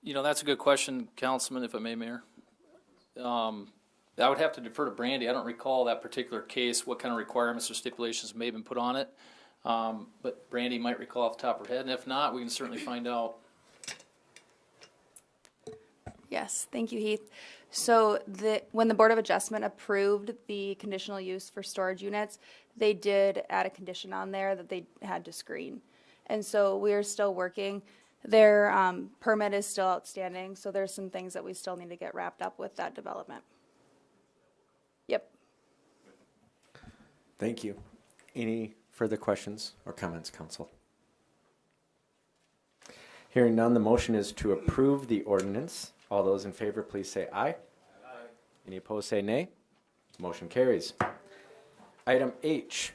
You know, that's a good question, Councilman, if I may, Mayor. I would have to defer to Brandy. I don't recall that particular case, what kind of requirements or stipulations may have been put on it. But Brandy might recall off the top of her head, and if not, we can certainly find out. Yes, thank you, Heath. So when the Board of Adjustment approved the conditional use for storage units, they did add a condition on there that they had to screen. And so we are still working. Their permit is still outstanding, so there's some things that we still need to get wrapped up with that development. Yep. Thank you. Any further questions or comments, council? Hearing none, the motion is to approve the ordinance. All those in favor, please say aye. Aye. Any opposed, say nay. Motion carries. Item H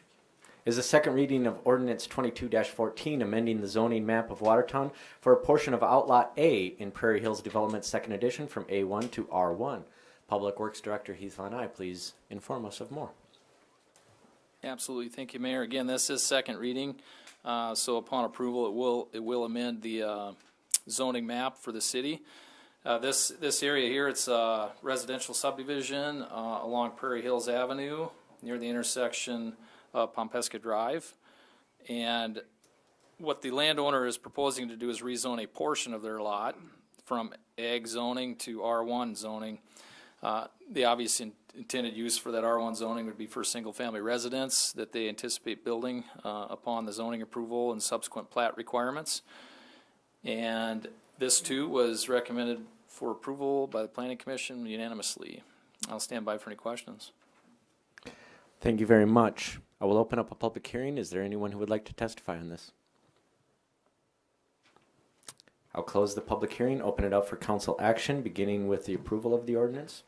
is a second reading of Ordinance 22-14, amending the zoning map of Watertown for a portion of Outlot A in Prairie Hills Development Second Edition from A1 to R1. Public Works Director Heath Von Eye, please inform us of more. Absolutely. Thank you, Mayor. Again, this is second reading. So upon approval, it will amend the zoning map for the city. This area here, it's a residential subdivision along Prairie Hills Avenue near the intersection of Pompesca Drive. And what the landowner is proposing to do is rezone a portion of their lot from ag zoning to R1 zoning. The obvious intended use for that R1 zoning would be for single-family residence that they anticipate building upon the zoning approval and subsequent plat requirements. And this too was recommended for approval by the Planning Commission unanimously. I'll stand by for any questions. Thank you very much. I will open up a public hearing. Is there anyone who would like to testify on this? I'll close the public hearing, open it up for council action, beginning with the approval of the ordinance.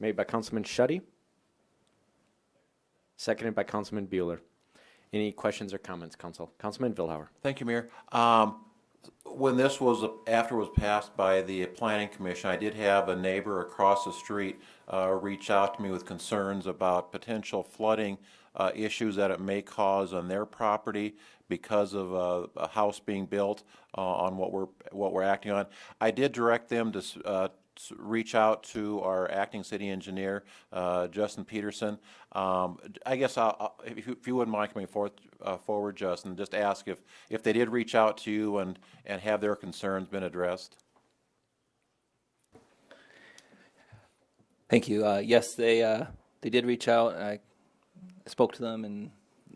Made by Councilman Schutte. Seconded by Councilman Bueller. Any questions or comments, council? Councilman Vilhauer. Thank you, Mayor. When this was, after it was passed by the Planning Commission, I did have a neighbor across the street reach out to me with concerns about potential flooding issues that it may cause on their property because of a house being built on what we're acting on. I did direct them to reach out to our acting city engineer, Justin Peterson. I guess if you wouldn't mind coming forward, Justin, just ask if they did reach out to you and have their concerns been addressed. Thank you. Yes, they did reach out. I spoke to them, and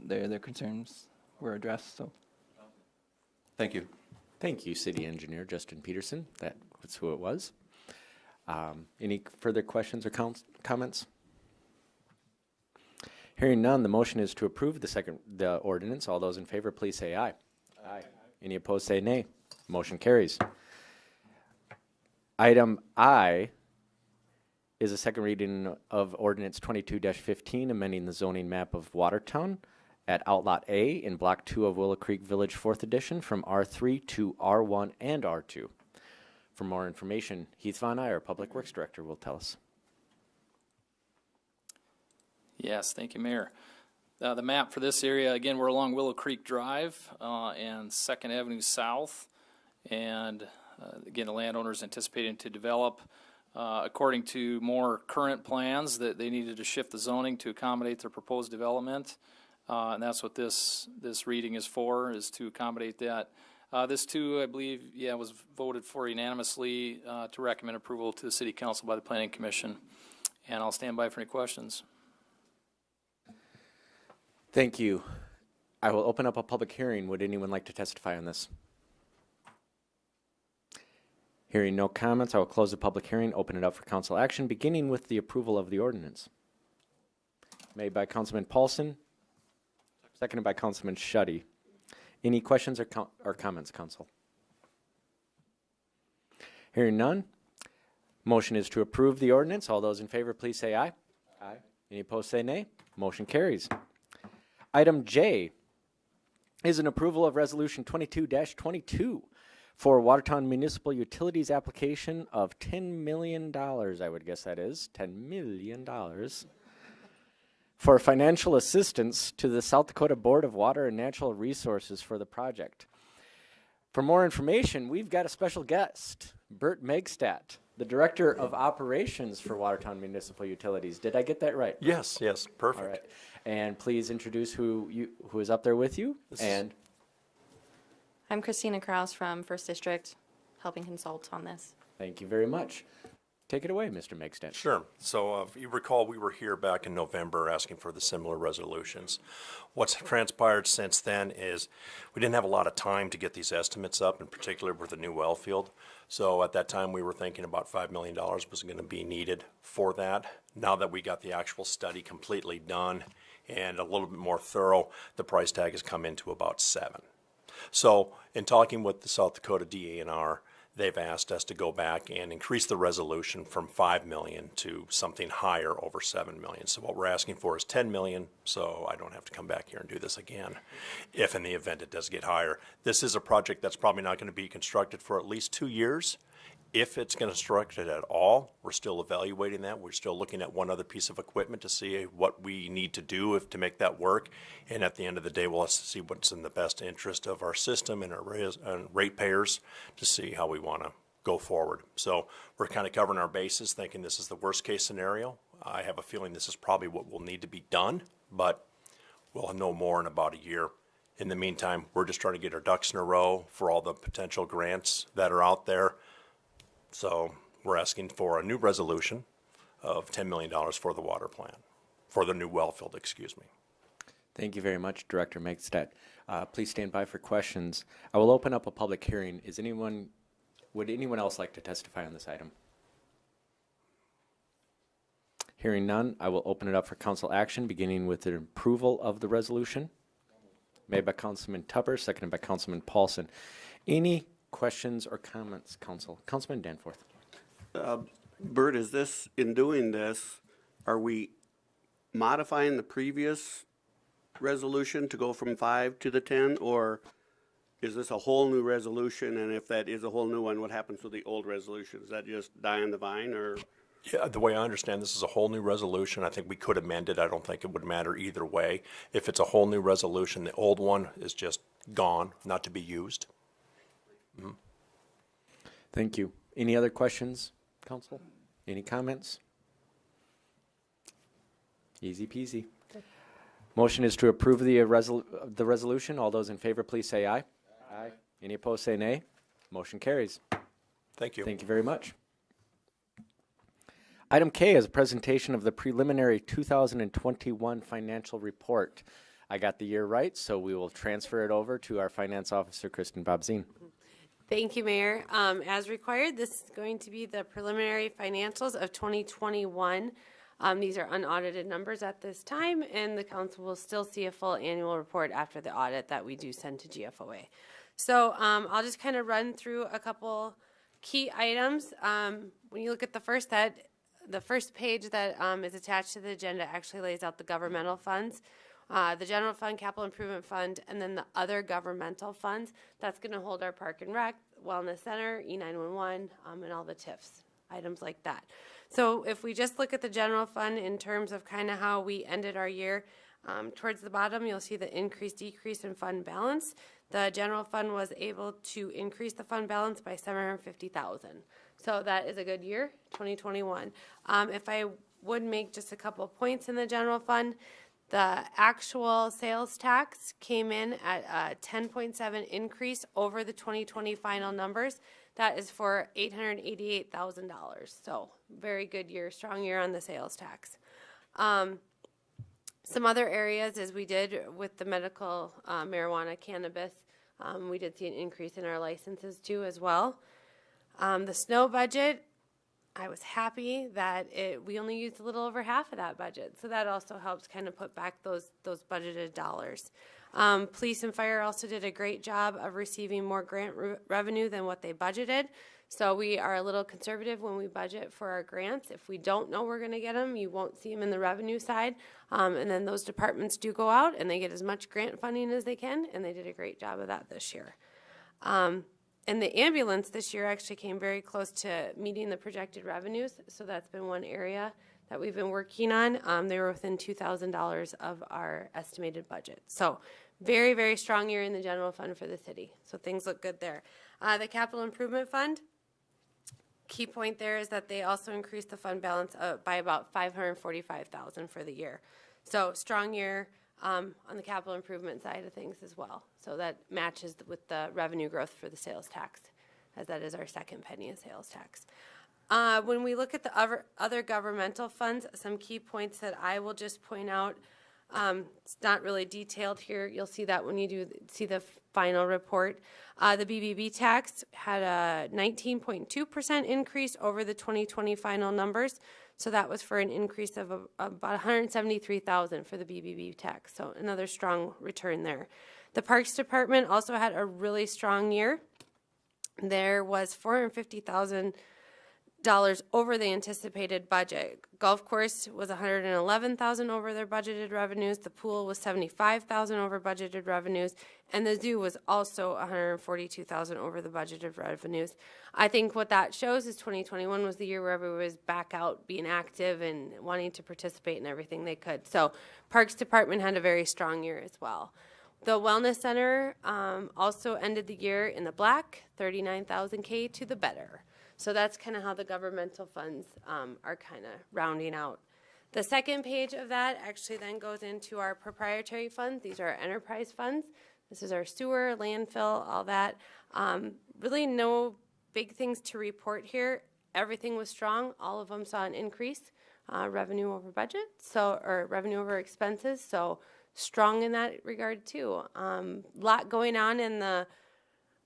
their concerns were addressed. So, thank you. Thank you, City Engineer Justin Peterson. That was who it was. Any further questions or comments? Hearing none, the motion is to approve the ordinance. All those in favor, please say aye. Aye. Any opposed, say nay. Motion carries. Item I is a second reading of Ordinance 22-15, amending the zoning map of Watertown at Outlot A in Block 2 of Willow Creek Village 4th Edition from R3 to R1 and R2. For more information, Heath Von Eye, our Public Works Director, will tell us. Yes, thank you, Mayor. The map for this area, again, we're along Willow Creek Drive and 2nd Avenue South. And again, the landowner is anticipating to develop according to more current plans that they needed to shift the zoning to accommodate their proposed development. And that's what this reading is for, is to accommodate that. This too, I believe, was voted for unanimously to recommend approval to the City Council by the Planning Commission. And I'll stand by for any questions. Thank you. I will open up a public hearing. Would anyone like to testify on this? Hearing no comments, I will close the public hearing, open it up for council action, beginning with the approval of the ordinance. Made by Councilman Paulson, seconded by Councilman Schutte. Any questions or comments, council? Hearing none, motion is to approve the ordinance. All those in favor, please say aye. Aye. Any opposed, say nay. Motion carries. Item J is an approval of Resolution 22-22 for Watertown Municipal Utilities application of $10 million, I would guess that is, $10 million, for financial assistance to the South Dakota Board of Water and Natural Resources for the project. For more information, we've got a special guest, Bert Megstadt, the Director of Operations for Watertown Municipal Utilities. Did I get that right? Yes, perfect. All right. And please introduce who is up there with you. I'm Christina Krause from 1st District, helping consult on this. Thank you very much. Take it away, Mr. Megstedt. Sure. So if you recall, we were here back in November asking for the similar resolutions. What's transpired since then is we didn't have a lot of time to get these estimates up, in particular with the new well field. So at that time, we were thinking about $5 million was going to be needed for that. Now that we got the actual study completely done and a little bit more thorough, the price tag has come into about $7 million. So in talking with the South Dakota DANR, they've asked us to go back and increase the resolution from 5 million to something higher, over 7 million. So what we're asking for is 10 million, so I don't have to come back here and do this again if in the event it does get higher. This is a project that's probably not going to be constructed for at least 2 years. If it's constructed at all, we're still evaluating that. We're still looking at one other piece of equipment to see what we need to do to make that work. And at the end of the day, we'll have to see what's in the best interest of our system and our ratepayers to see how we want to go forward. So we're kind of covering our bases, thinking this is the worst case scenario. I have a feeling this is probably what will need to be done, but we'll know more in about a year. In the meantime, we're just trying to get our ducks in a row for all the potential grants that are out there. So we're asking for a new resolution of $10 million for the water plant, for the new well field, excuse me. Thank you very much, Director Megstedt. Please stand by for questions. I will open up a public hearing. Would anyone else like to testify on this item? Hearing none, I will open it up for council action, beginning with the approval of the resolution. Made by Councilman Tupper, seconded by Councilman Paulson. Any questions or comments, Council? Councilman Danforth. Bert, is this, in doing this, are we modifying the previous resolution to go from 5 to the 10, or is this a whole new resolution? And if that is a whole new one, what happens to the old resolution? Is that just die on the vine, or? Yeah, the way I understand this is a whole new resolution. I think we could amend it. I don't think it would matter either way. If it's a whole new resolution, the old one is just gone, not to be used. Mm-hmm. Thank you. Any other questions, Council? Any comments? Easy peasy. Motion is to approve the resolution. All those in favor, please say aye. Aye. Any opposed, say nay. Motion carries. Thank you. Thank you very much. Item K is a presentation of the preliminary 2021 financial report. I got the year right, so we will transfer it over to our Finance Officer, Kristen Bobzien. Thank you, Mayor. As required, this is going to be the preliminary financials of 2021. These are unaudited numbers at this time, and the council will still see a full annual report after the audit that we do send to GFOA. So I'll just kind of run through a couple key items. When you look at the first page that is attached to the agenda actually lays out the governmental funds. The general fund, capital improvement fund, and then the other governmental funds. That's going to hold our park and rec, wellness center, E911, and all the TIFs, items like that. So if we just look at the general fund in terms of kind of how we ended our year, towards the bottom you'll see the decrease in fund balance. The general fund was able to increase the fund balance by $750,000. So that is a good year, 2021. If I would make just a couple of points in the general fund, the actual sales tax came in at a 10.7 increase over the 2020 final numbers. That is for $888,000. So very good year, strong year on the sales tax. Some other areas, as we did with the medical marijuana, cannabis, we did see an increase in our licenses too as well. The snow budget, I was happy that we only used a little over half of that budget. So that also helps kind of put back those budgeted dollars. Police and fire also did a great job of receiving more grant revenue than what they budgeted. So we are a little conservative when we budget for our grants. If we don't know we're going to get them, you won't see them in the revenue side. And then those departments do go out and they get as much grant funding as they can, and they did a great job of that this year. And the ambulance this year actually came very close to meeting the projected revenues. So that's been one area that we've been working on. They were within $2,000 of our estimated budget. So very, very strong year in the general fund for the city. So things look good there. The capital improvement fund, key point there is that they also increased the fund balance by about $545,000 for the year. So strong year on the capital improvement side of things as well. So that matches with the revenue growth for the sales tax, as that is our second penny of sales tax. When we look at the other governmental funds, some key points that I will just point out. It's not really detailed here. You'll see that when you see the final report. The BBB tax had a 19.2% increase over the 2020 final numbers. So that was for an increase of about $173,000 for the BBB tax. So another strong return there. The Parks Department also had a really strong year. There was $450,000 over the anticipated budget. Golf course was $111,000 over their budgeted revenues. The pool was $75,000 over budgeted revenues, and the zoo was also $142,000 over the budgeted revenues. I think what that shows is 2021 was the year where everyone was back out being active and wanting to participate in everything they could. So Parks Department had a very strong year as well. The Wellness Center also ended the year in the black, $39,000 to the better. So that's kind of how the governmental funds are kind of rounding out. The second page of that actually then goes into our proprietary funds. These are our enterprise funds. This is our sewer, landfill, all that. Really no big things to report here. Everything was strong. All of them saw an increase, revenue over budget, or revenue over expenses. So strong in that regard too. Lot going on in the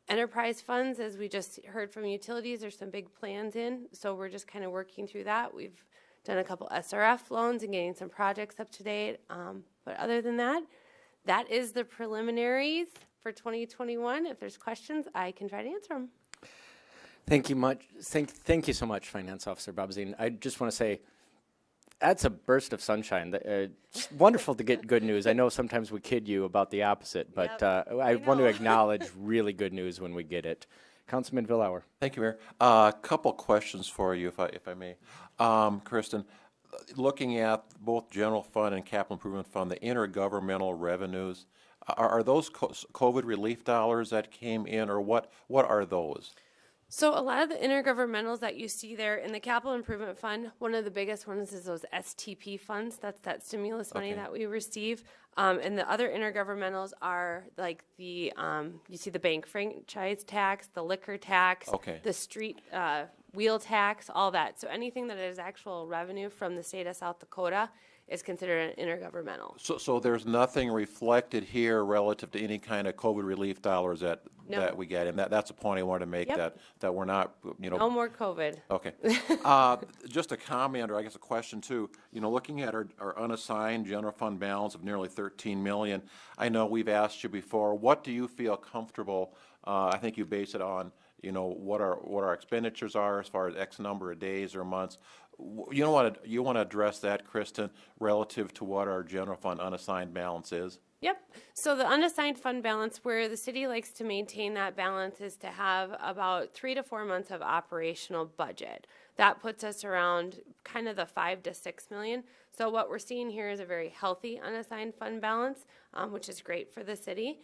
enterprise funds, as we just heard from utilities. There's some big plans in, so we're just kind of working through that. We've done a couple SRF loans and getting some projects up to date. But other than that, that is the preliminaries for 2021. If there's questions, I can try to answer them. Thank you much. Thank you so much, Finance Officer Bobzine. I just want to say, that's a burst of sunshine. It's wonderful to get good news. I know sometimes we kid you about the opposite, but Yep, I want to acknowledge really good news when we get it. Councilman Villauer. Thank you, Mayor. A couple questions for you, if I may. Kristen, looking at both general fund and capital improvement fund, the intergovernmental revenues, are those COVID relief dollars that came in, or what are those? So a lot of the intergovernmentals that you see there in the capital improvement fund, one of the biggest ones is those STP funds. That's that stimulus money that we receive. And the other intergovernmentals are like the, you see the bank franchise tax, the liquor tax, the street wheel tax, all that. So anything that is actual revenue from the state of South Dakota is considered an intergovernmental. So there's nothing reflected here relative to any kind of COVID relief dollars that we get, and that's a point I wanted to make, that we're not, No more COVID. Okay. Just a comment, or I guess a question too. Looking at our unassigned general fund balance of nearly 13 million, I know we've asked you before, what do you feel comfortable? I think you base it on, what our expenditures are as far as X number of days or months. You want to address that, Kristen, relative to what our general fund unassigned balance is? Yep. So the unassigned fund balance, where the city likes to maintain that balance, is to have about 3 to 4 months of operational budget. That puts us around kind of the 5 to 6 million. So what we're seeing here is a very healthy unassigned fund balance, which is great for the city.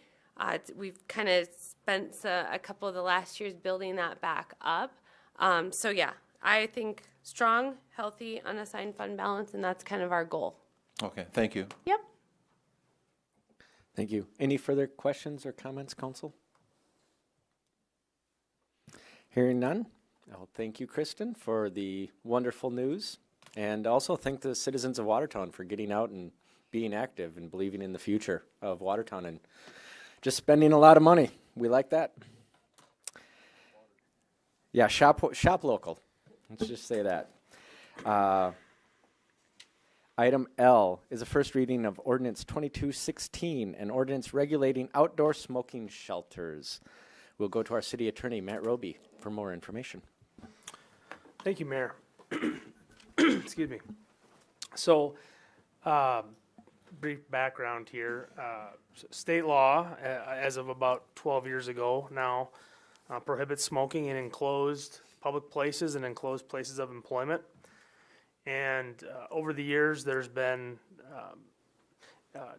We've kind of spent a couple of the last years building that back up. So yeah, I think strong, healthy, unassigned fund balance, and that's kind of our goal. Okay, thank you. Yep. Thank you. Any further questions or comments, Council? Hearing none, I'll thank you, Kristen, for the wonderful news, and also thank the citizens of Watertown for getting out and being active and believing in the future of Watertown and just spending a lot of money. We like that. Yeah, shop local. Let's just say that. Item L is a first reading of Ordinance 2216, an ordinance regulating outdoor smoking shelters. We'll go to our city attorney, Matt Roby, for more information. Thank you, Mayor. Excuse me. So, brief background here. State law, as of about 12 years ago now, prohibits smoking in enclosed public places and enclosed places of employment. And over the years, there's been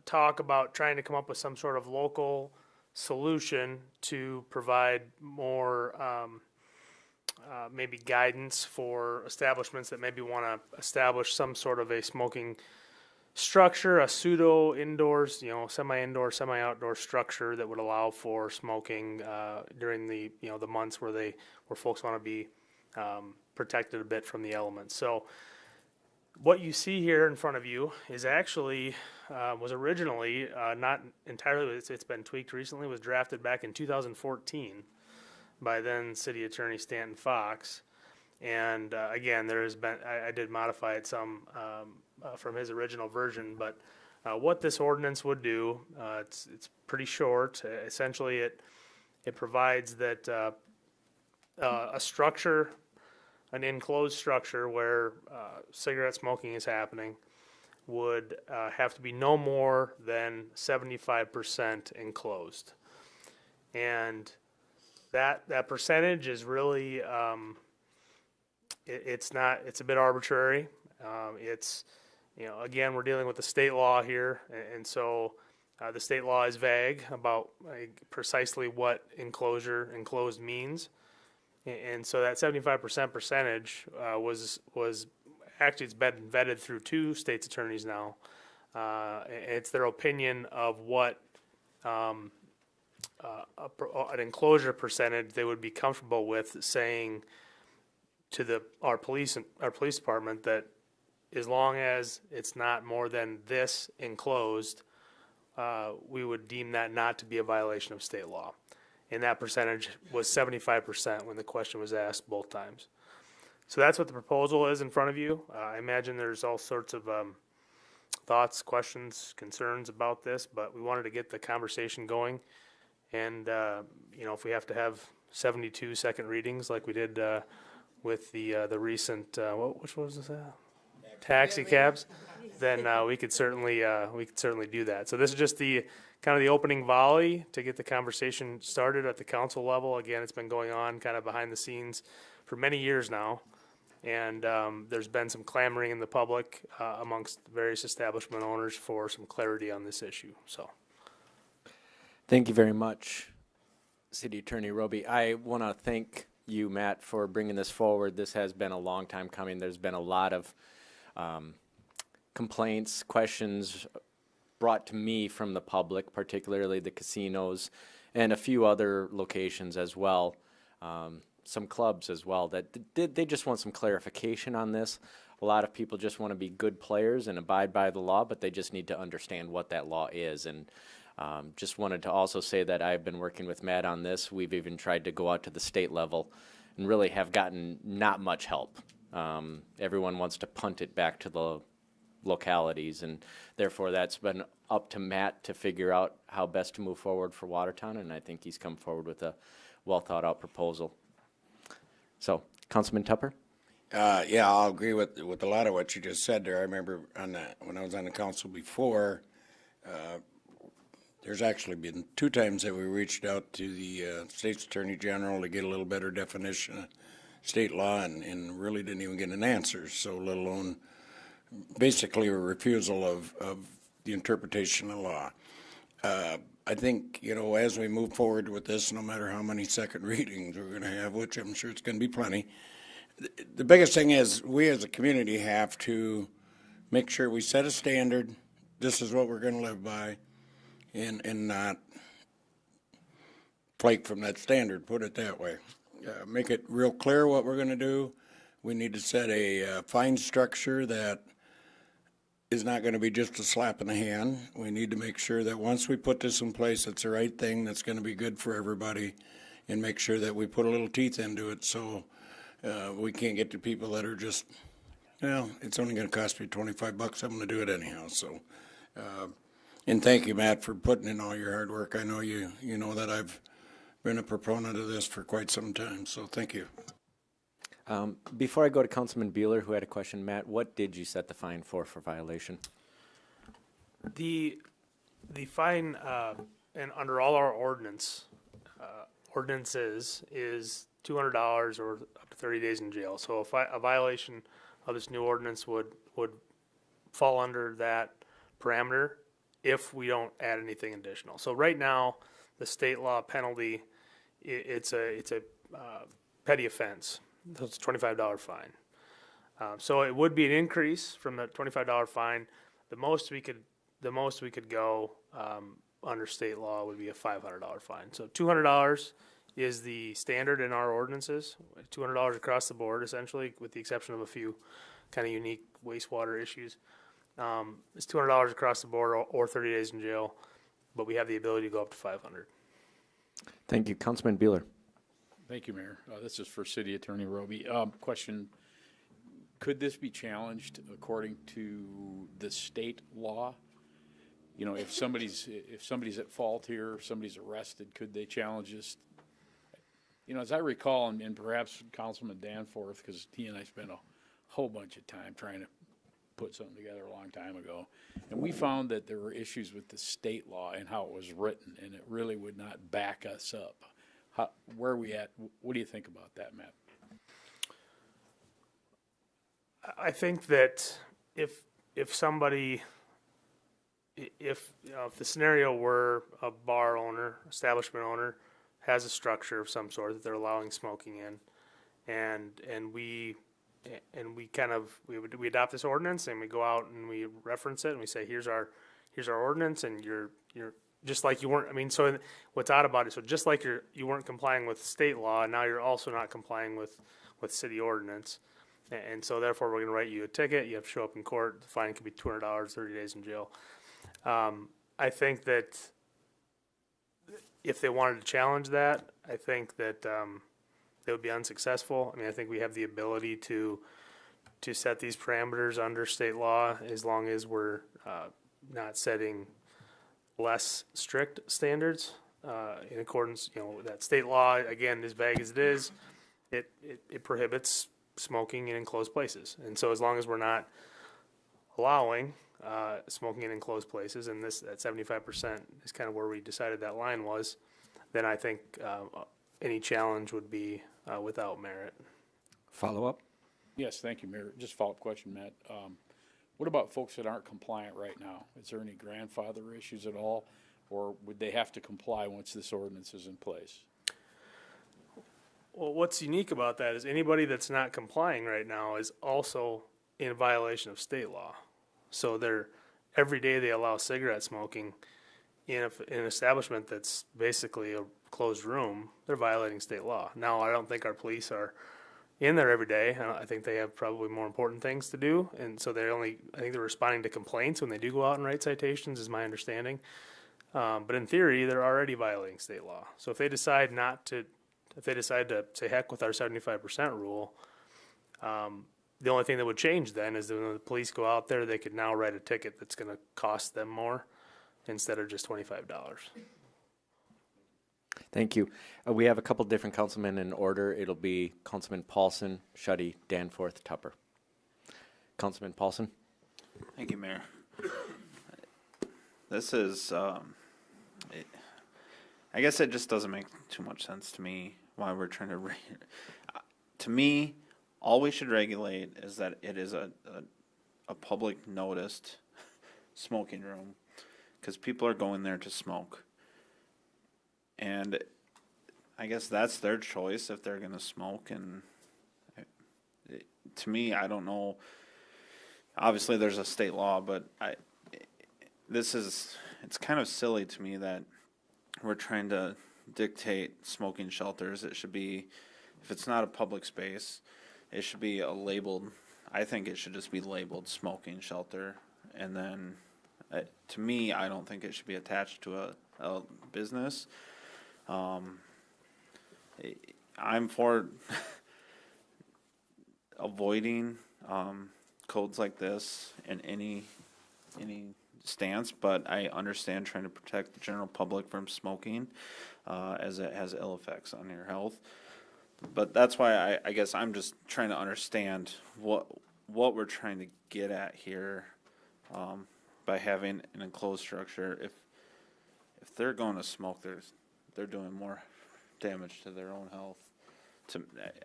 talk about trying to come up with some sort of local solution to provide more maybe guidance for establishments that maybe want to establish some sort of a smoking structure, a pseudo indoors, semi-indoor, semi-outdoor structure that would allow for smoking during the the months where folks want to be protected a bit from the elements. So what you see here in front of you is actually, was originally, not entirely, it's been tweaked recently, was drafted back in 2014 by then City Attorney Stanton Fox. And again, there has been, I did modify it some from his original version, but what this ordinance would do, it's pretty short. Essentially, it provides that a structure, an enclosed structure where cigarette smoking is happening, would have to be no more than 75% enclosed. And that percentage is really, it's a bit arbitrary. It's, again, we're dealing with the state law here, and so the state law is vague about precisely what enclosed means. And so that 75% percentage was actually, it's been vetted through two state's attorneys now. It's their opinion of what an enclosure percentage they would be comfortable with saying to our police department that as long as it's not more than this enclosed, we would deem that not to be a violation of state law. And that percentage was 75% when the question was asked both times. So that's what the proposal is in front of you. I imagine there's all sorts of thoughts, questions, concerns about this, but we wanted to get the conversation going. And, if we have to have 72 second readings like we did with the recent, which was this? Taxi cabs, then we could certainly do that. So this is just the kind of the opening volley to get the conversation started at the council level. Again, it's been going on kind of behind the scenes for many years now, and there's been some clamoring in the public amongst various establishment owners for some clarity on this issue. So, thank you very much, City Attorney Roby. I want to thank you, Matt, for bringing this forward. This has been a long time coming. There's been a lot of complaints, questions brought to me from the public, particularly the casinos and a few other locations as well, some clubs as well, that they just want some clarification on this. A lot of people just want to be good players and abide by the law, but they just need to understand what that law is. And just wanted to also say that I've been working with Matt on this. We've even tried to go out to the state level and really have gotten not much help. Everyone wants to punt it back to the localities, and therefore that's been up to Matt to figure out how best to move forward for Watertown, and I think he's come forward with a well thought out proposal. So, Councilman Tupper? Yeah, I'll agree with a lot of what you just said there. I remember when I was on the council before, there's actually been 2 times that we reached out to the State's Attorney General to get a little better definition of state law, and really didn't even get an answer, so let alone basically a refusal of the interpretation of law. I think, as we move forward with this, no matter how many second readings we're going to have, which I'm sure it's going to be plenty, the biggest thing is we as a community have to make sure we set a standard. This is what we're going to live by, and not flake from that standard, put it that way. Make it real clear what we're going to do. We need to set a fine structure that is not going to be just a slap in the hand. We need to make sure that once we put this in place, it's the right thing that's going to be good for everybody, and make sure that we put a little teeth into it so we can't get to people that are just, it's only going to cost me $25. I'm going to do it anyhow. So, and thank you, Matt, for putting in all your hard work. I know you know that I've been a proponent of this for quite some time, so thank you. Before I go to Councilman Beeler, who had a question, Matt, what did you set the fine for violation? The fine, and under all our ordinances, is $200 or up to 30 days in jail. So a violation of this new ordinance would fall under that parameter if we don't add anything additional. So right now, the state law penalty, it's a petty offense. So it's a $25 fine. So it would be an increase from the $25 fine. The most we could go under state law would be a $500 fine. So $200 is the standard in our ordinances, $200 across the board, essentially, with the exception of a few kind of unique wastewater issues. It's $200 across the board or 30 days in jail, but we have the ability to go up to 500. Thank you. Councilman Bueller. Thank you, Mayor. This is for City Attorney Roby. Question, could this be challenged according to the state law? You know, if somebody's at fault here, if somebody's arrested, could they challenge this? You know, as I recall, and perhaps Councilman Danforth, because he and I spent a whole bunch of time trying to put something together a long time ago, and we found that there were issues with the state law and how it was written, and it really would not back us up. Where are we at? What do you think about that, Matt? I think that if somebody, if the scenario were a bar owner, establishment owner, has a structure of some sort that they're allowing smoking in, and we adopt this ordinance and we go out and we reference it and we say here's our ordinance, and you're just like you weren't. I mean, so what's odd about it? So just like you weren't complying with state law, now you're also not complying with city ordinance, and so therefore we're going to write you a ticket. You have to show up in court. The fine could be $200, 30 days in jail. I think that if they wanted to challenge that, I think that they would be unsuccessful. I mean, I think we have the ability to set these parameters under state law as long as we're not setting less strict standards in accordance. You know, that state law, again, as vague as it is, it prohibits smoking in enclosed places. And so as long as we're not allowing smoking in enclosed places, and this at 75% is kind of where we decided that line was, then I think any challenge would be without merit. Follow up? Yes, thank you, Mayor. Just a follow-up question, Matt. What about folks that aren't compliant right now? Is there any grandfather issues at all, or would they have to comply once this ordinance is in place? Well, what's unique about that is anybody that's not complying right now is also in violation of state law. So every day they allow cigarette smoking in an establishment that's basically a closed room. They're violating state law. Now, I don't think our police are in there every day. I think they have probably more important things to do, and so I think they're responding to complaints when they do go out and write citations, is my understanding. But in theory, they're already violating state law. So if they decide to say heck with our 75% rule, the only thing that would change then is that when the police go out there, they could now write a ticket that's going to cost them more instead of just $25. Thank you. We have a couple different councilmen in order. It'll be Councilman Paulson, Shuddy, Danforth, Tupper. Councilman Paulson. Thank you, Mayor. This is, I guess it just doesn't make too much sense to me why we're trying to, to me, all we should regulate is that it is a public noticed smoking room, because people are going there to smoke. And I guess that's their choice if they're going to smoke. And to me, I don't know. Obviously, there's a state law, but it's kind of silly to me that we're trying to dictate smoking shelters. It should be, if it's not a public space, it should be I think it should just be labeled smoking shelter. And then, to me, I don't think it should be attached to a business. I'm for avoiding codes like this in any stance, but I understand trying to protect the general public from smoking, as it has ill effects on your health. But that's why I guess I'm just trying to understand what we're trying to get at here, by having an enclosed structure. If they're going to smoke, they're doing more damage to their own health.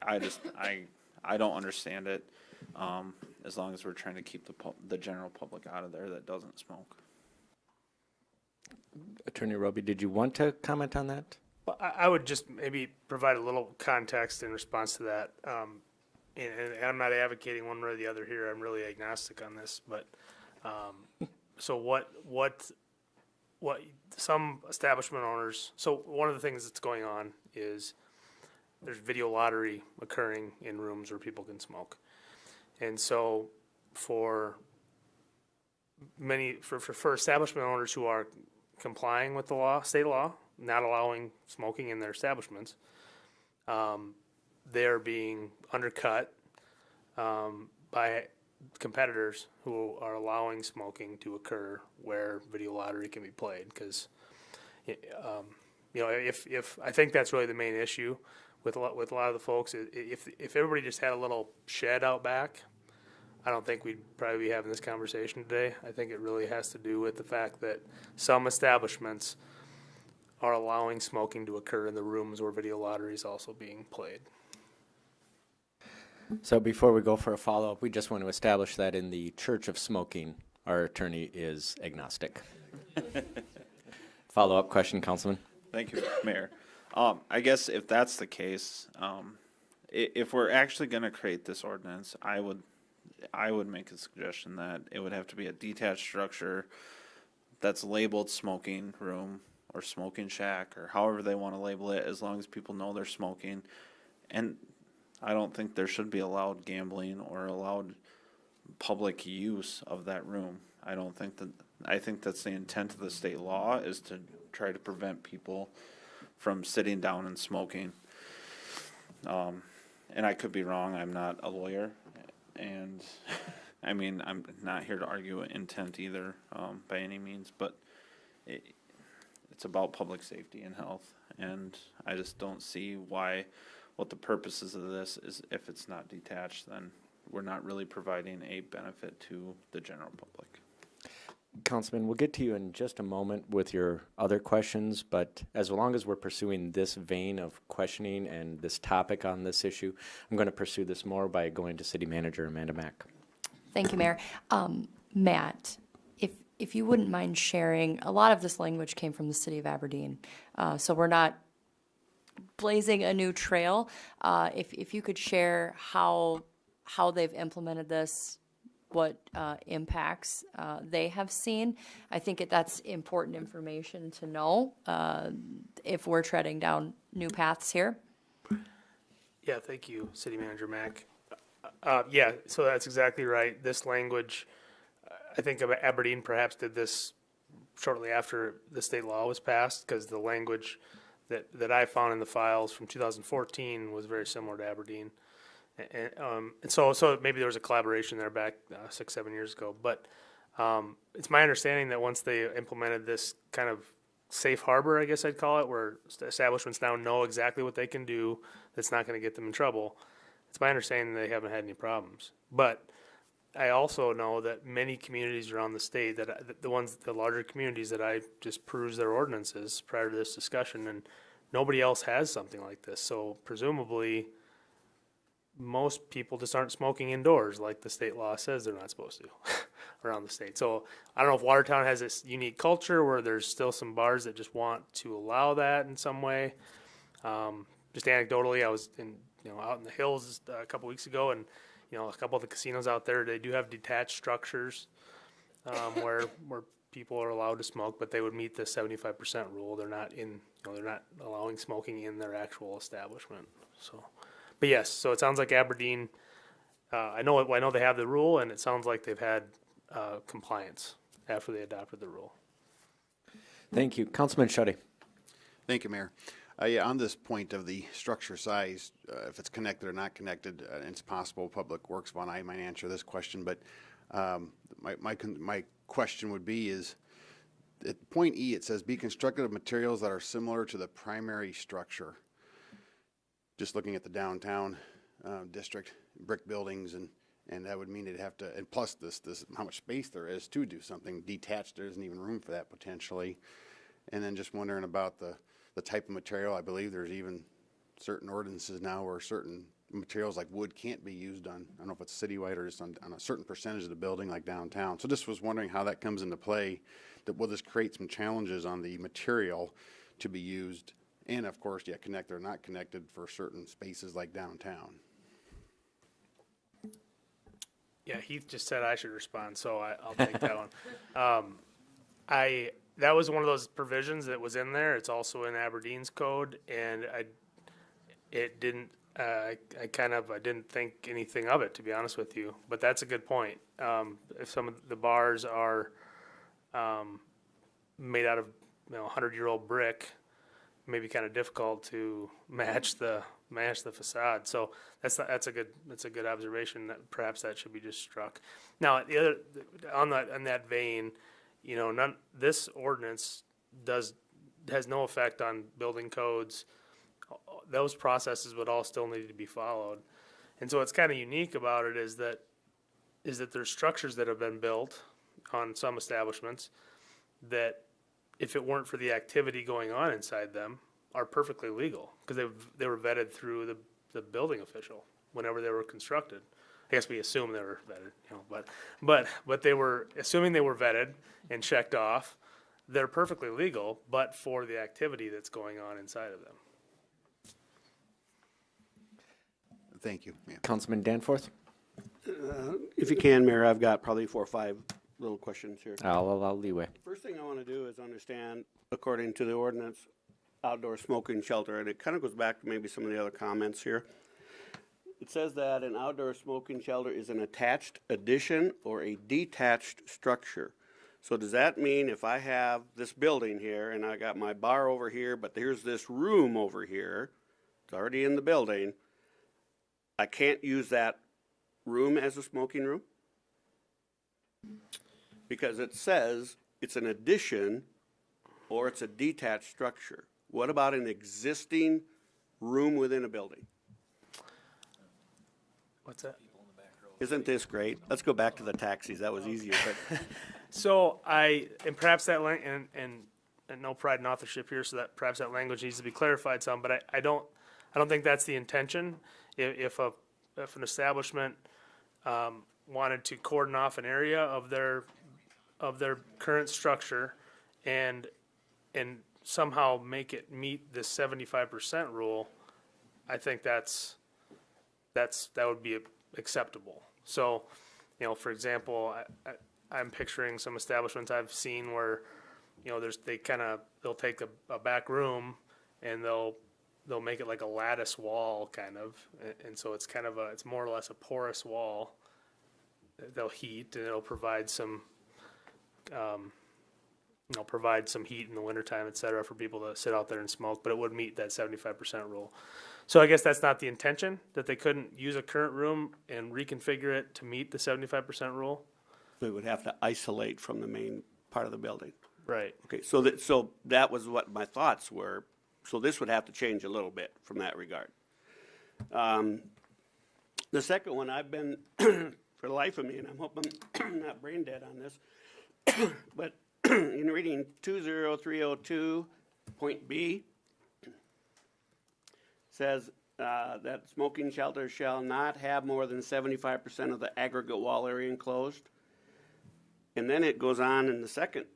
I don't understand it. As long as we're trying to keep the general public out of there that doesn't smoke. Attorney Roby, did you want to comment on that? Well, I would just maybe provide a little context in response to that. And I'm not advocating one way or the other here. I'm really agnostic on this. But so what what some establishment owners, so one of the things that's going on is there's video lottery occurring in rooms where people can smoke. And so for establishment owners who are complying with the law, state law, not allowing smoking in their establishments, they're being undercut by competitors who are allowing smoking to occur where video lottery can be played. Because, if I think that's really the main issue with a lot of the folks. If everybody just had a little shed out back, I don't think we'd probably be having this conversation today. I think it really has to do with the fact that some establishments are allowing smoking to occur in the rooms where video lottery is also being played. So before we go for a follow-up, we just want to establish that in the Church of Smoking, our attorney is agnostic. Follow-up question, Councilman? Thank you, Mayor. I guess if that's the case, if we're actually going to create this ordinance, I would make a suggestion that it would have to be a detached structure that's labeled smoking room or smoking shack or however they want to label it, as long as people know they're smoking. And I don't think there should be allowed gambling or allowed public use of that room. I think that's the intent of the state law, is to try to prevent people from sitting down and smoking. And I could be wrong. I'm not a lawyer. And I mean, I'm not here to argue intent either, by any means, but it's about public safety and health. And I just don't see what the purposes of this is. If it's not detached, then we're not really providing a benefit to the general public. Councilman, we'll get to you in just a moment with your other questions, but as long as we're pursuing this vein of questioning and this topic on this issue, I'm going to pursue this more by going to City Manager Amanda Mack. Thank you, Mayor. Matt, if you wouldn't mind sharing, a lot of this language came from the City of Aberdeen, so we're not blazing a new trail. If you could share how they've implemented this, what impacts they have seen, I think that's important information to know if we're treading down new paths here. Yeah, thank you, City Manager Mack. Yeah, so that's exactly right. This language, I think Aberdeen perhaps did this shortly after the state law was passed, because the language that I found in the files from 2014 was very similar to Aberdeen. And so maybe there was a collaboration there back 6-7 years ago. But it's my understanding that once they implemented this kind of safe harbor, I guess I'd call it, where establishments now know exactly what they can do that's not going to get them in trouble, it's my understanding they haven't had any problems. But I also know that many communities around the state, the larger communities that I just perused their ordinances prior to this discussion, and nobody else has something like this. So presumably most people just aren't smoking indoors like the state law says they're not supposed to around the state. So I don't know if Watertown has this unique culture where there's still some bars that just want to allow that in some way. Just anecdotally, I was out in the hills a couple weeks ago, and a couple of the casinos out there, they do have detached structures where people are allowed to smoke, but they would meet the 75% rule. They're not they're not allowing smoking in their actual establishment. So. But yes, so it sounds like Aberdeen, I know they have the rule, and it sounds like they've had compliance after they adopted the rule. Thank you. Councilman Schutte. Thank you, Mayor. Yeah, on this point of the structure size, if it's connected or not connected, it's possible Public Works might answer this question, but my question would be is, at point E, it says, be constructed of materials that are similar to the primary structure. Just looking at the downtown district, brick buildings, and that would mean it'd have to, and plus this how much space there is to do something detached. There isn't even room for that potentially. And then just wondering about the type of material. I believe there's even certain ordinances now where certain materials like wood can't be used on, I don't know if it's citywide or just on a certain percentage of the building like downtown. So just was wondering how that comes into play, that will this create some challenges on the material to be used. And of course, yeah, connected or not connected for certain spaces like downtown. Yeah, Heath just said I should respond, so I'll take that one. that was one of those provisions that was in there. It's also in Aberdeen's code, and I didn't think anything of it, to be honest with you. But that's a good point. If some of the bars are made out of 100-year-old brick, it may be kind of difficult to match the facade. So that's a good observation. That perhaps that should be just struck. Now, on that vein, this ordinance has no effect on building codes. Those processes would all still need to be followed. And so what's kind of unique about it is that there's structures that have been built on some establishments that, if it weren't for the activity going on inside them, are perfectly legal because they were vetted through the building official whenever they were constructed. I guess we assume they were vetted, but they were assuming they were vetted and checked off. They're perfectly legal, but for the activity that's going on inside of them. Thank you. Yeah. Councilman Danforth? If you can, Mayor, I've got probably 4 or 5 little questions here. I'll allow leeway. First thing I want to do is understand, according to the ordinance, outdoor smoking shelter, and it kind of goes back to maybe some of the other comments here. It says that an outdoor smoking shelter is an attached addition or a detached structure. So does that mean if I have this building here and I got my bar over here, but here's this room over here, it's already in the building, I can't use that room as a smoking room? Because it says it's an addition or it's a detached structure. What about an existing room within a building? What's that? Isn't this great? Let's go back to the taxis. That was easier. But So and perhaps that and no pride in authorship here, so that perhaps that language needs to be clarified some. But I don't think that's the intention. If an establishment wanted to cordon off an area of their current structure and somehow make it meet the 75% rule, I think that would be acceptable. So, for example, I'm picturing some establishments I've seen where, they'll take a back room and they'll make it like a lattice wall kind of, and so it's it's more or less a porous wall. They'll heat and it'll provide some heat in the wintertime, et cetera, for people to sit out there and smoke, but it would meet that 75% rule. So I guess that's not the intention, that they couldn't use a current room and reconfigure it to meet the 75% rule? they would have to isolate from the main part of the building. Right. Okay, so that was what my thoughts were. So this would have to change a little bit from that regard. The second one, I've been, for the life of me, and I'm hoping I'm not brain dead on this, but in reading 20302.B, says that smoking shelters shall not have more than 75% of the aggregate wall area enclosed. And then it goes on in the second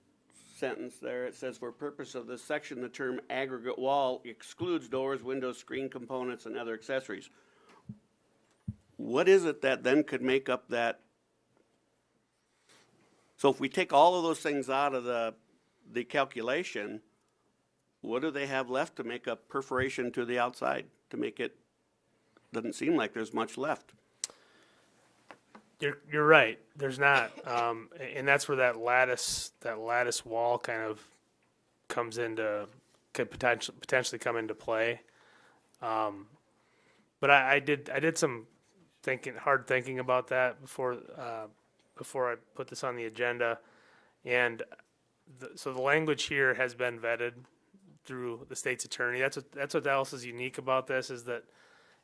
sentence there, it says, for purpose of this section, the term aggregate wall excludes doors, windows, screen components, and other accessories. What is it that then could make up that? So if we take all of those things out of the calculation, what do they have left to make a perforation to the outside to make it? Doesn't seem like there's much left. You're right. There's not, and that's where that lattice wall kind of comes into, could potentially come into play. But I did some hard thinking about that before I put this on the agenda, and so the language here has been vetted through the state's attorney. That's what else is unique about this, is that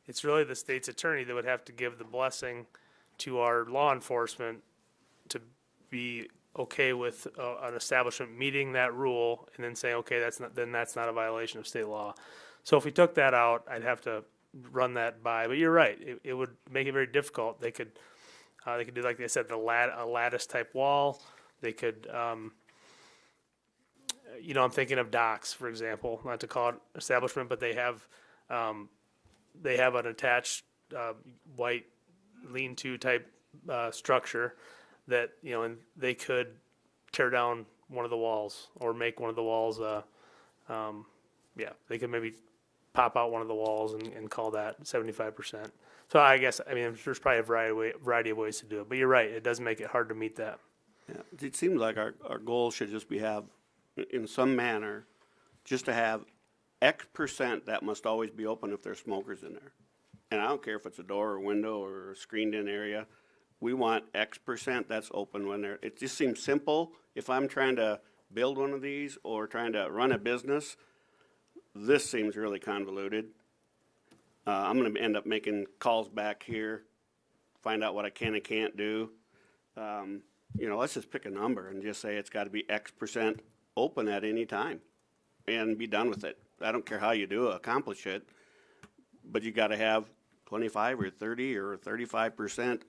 it's really the state's attorney that would have to give the blessing to our law enforcement to be okay with an establishment meeting that rule, and then say, okay, that's not a violation of state law. So if we took that out, I'd have to run that by. But you're right; it would make it very difficult. They could do, like they said, a lattice type wall. They could, I'm thinking of docks, for example, not to call it establishment, but they have an attached white lean-to type structure that, and they could tear down one of the walls or make one of the walls, yeah, they could maybe pop out one of the walls and call that 75%. So I guess, I mean, there's probably a variety of ways to do it, but you're right, it does make it hard to meet that. Yeah, it seems like our goal should just be have, in some manner, just to have X percent that must always be open if there's smokers in there. And I don't care if it's a door or window or a screened in area. We want X percent that's open when there. It just seems simple. If I'm trying to build one of these or trying to run a business, this seems really convoluted. I'm going to end up making calls back here, find out what I can and can't do. You know, let's just pick a number and just say it's got to be X percent open at any time and be done with it. I don't care how you do accomplish it, but you got to have 25 or 30 or 35%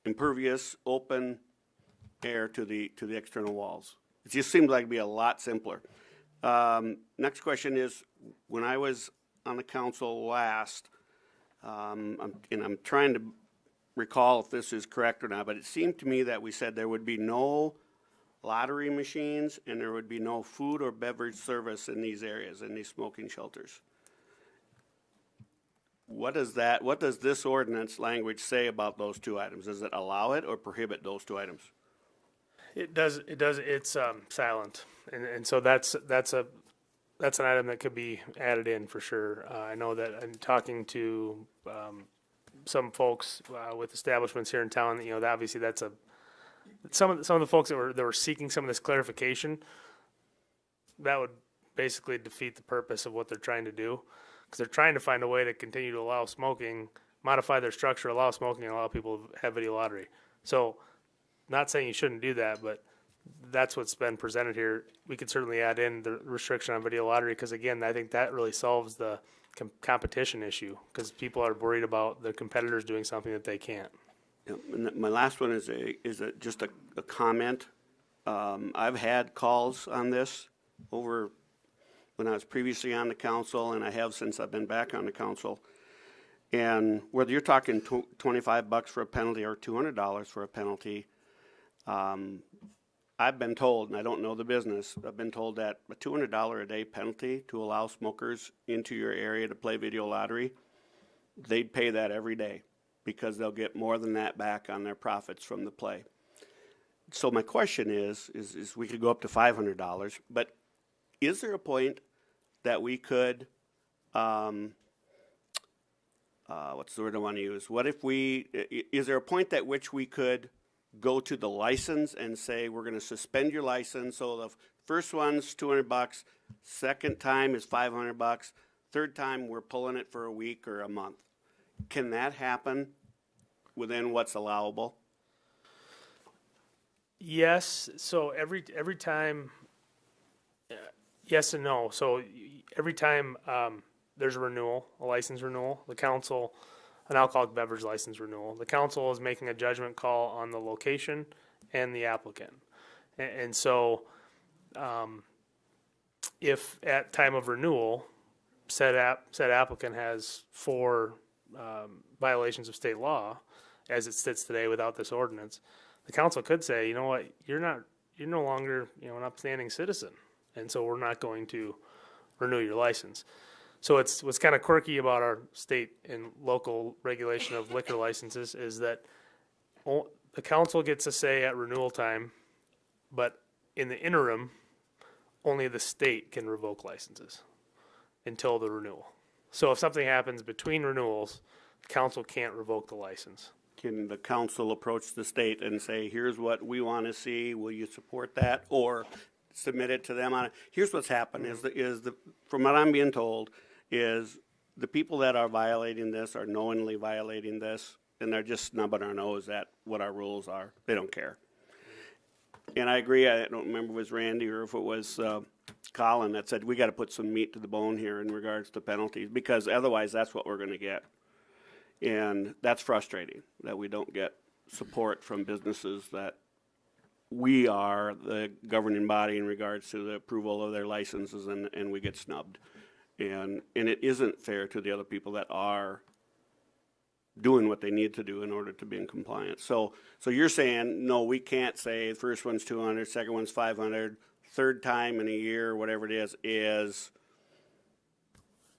impervious open air to the external walls. It just seems like it'd be a lot simpler. Next question is, when I was on the council last, I'm trying to recall if this is correct or not, but it seemed to me that we said there would be no lottery machines and there would be no food or beverage service in these areas, in these smoking shelters. What does this ordinance language say about those two items? Does it allow it or prohibit those two items? It does. It's silent, and so that's an item that could be added in for sure. I know that I'm talking to some folks with establishments here in town. You know, obviously that's some of the folks that were seeking some of this clarification. That would basically defeat the purpose of what they're trying to do, because they're trying to find a way to continue to allow smoking, modify their structure, allow smoking, and allow people to have video lottery. So, not saying you shouldn't do that, but that's what's been presented here. We could certainly add in the restriction on video lottery, because again, I think that really solves the competition issue, because people are worried about their competitors doing something that they can't. Yeah, and my last one is just a comment. I've had calls on this over when I was previously on the council, and I have since I've been back on the council. And whether you're talking $25 for a penalty or $200 for a penalty, I've been told, and I don't know the business, I've been told that a $200 a day penalty to allow smokers into your area to play video lottery, they'd pay that every day because they'll get more than that back on their profits from the play. So my question is we could go up to $500, but is there a point that we could, what's the word I want to use? What if is there a point at which we could go to the license and say we're going to suspend your license, so the first one's $200, second time is $500, third time we're pulling it for a week or a month? Can that happen within what's allowable? Yes. So every time, yes and no. So every time there's a renewal, a license renewal, the council, an alcoholic beverage license renewal, the council is making a judgment call on the location and the applicant. And so if at time of renewal, said applicant has 4 violations of state law, as it sits today without this ordinance, the council could say, you know what, you're no longer, an upstanding citizen, and so we're not going to renew your license. So what's kind of quirky about our state and local regulation of liquor licenses is that the council gets a say at renewal time, but in the interim, only the state can revoke licenses until the renewal. So if something happens between renewals, the council can't revoke the license. Can the council approach the state and say, here's what we want to see, will you support that? Or submit it to them on it? Here's what's happened, from what I'm being told, is the people that are violating this are knowingly violating this, and they're just snubbing our nose at what our rules are. They don't care. And I agree, I don't remember if it was Randy or if it was Colin that said we got to put some meat to the bone here in regards to penalties, because otherwise that's what we're going to get. And that's frustrating that we don't get support from businesses that we are the governing body in regards to the approval of their licenses, and we get snubbed. And it isn't fair to the other people that are doing what they need to do in order to be in compliance. So you're saying, no, we can't say the first one's 200, second one's 500, third time in a year, whatever it is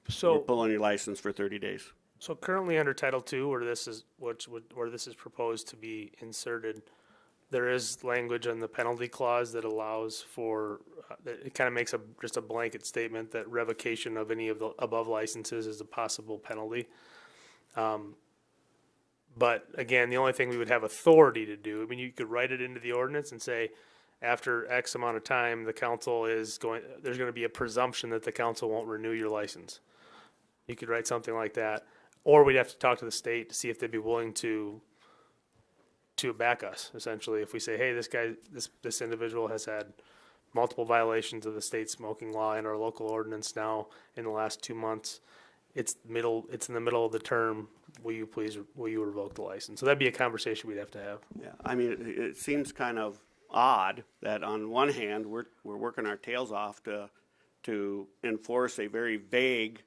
So we're pulling your license for 30 days. So currently under Title II, where this is where this is proposed to be inserted, there is language on the penalty clause that allows for it kind of makes just a blanket statement that revocation of any of the above licenses is a possible penalty. But again, the only thing we would have authority to do, I mean, you could write it into the ordinance and say, after X amount of time, the council there's going to be a presumption that the council won't renew your license. You could write something like that. Or we'd have to talk to the state to see if they'd be willing to back us, essentially. If we say, hey, this individual has had multiple violations of the state smoking law in our local ordinance now in the last 2 months, it's in the middle of the term, will you revoke the license? So that'd be a conversation we'd have to have. Yeah, I mean, it seems kind of odd that on one hand, we're working our tails off to enforce a very vague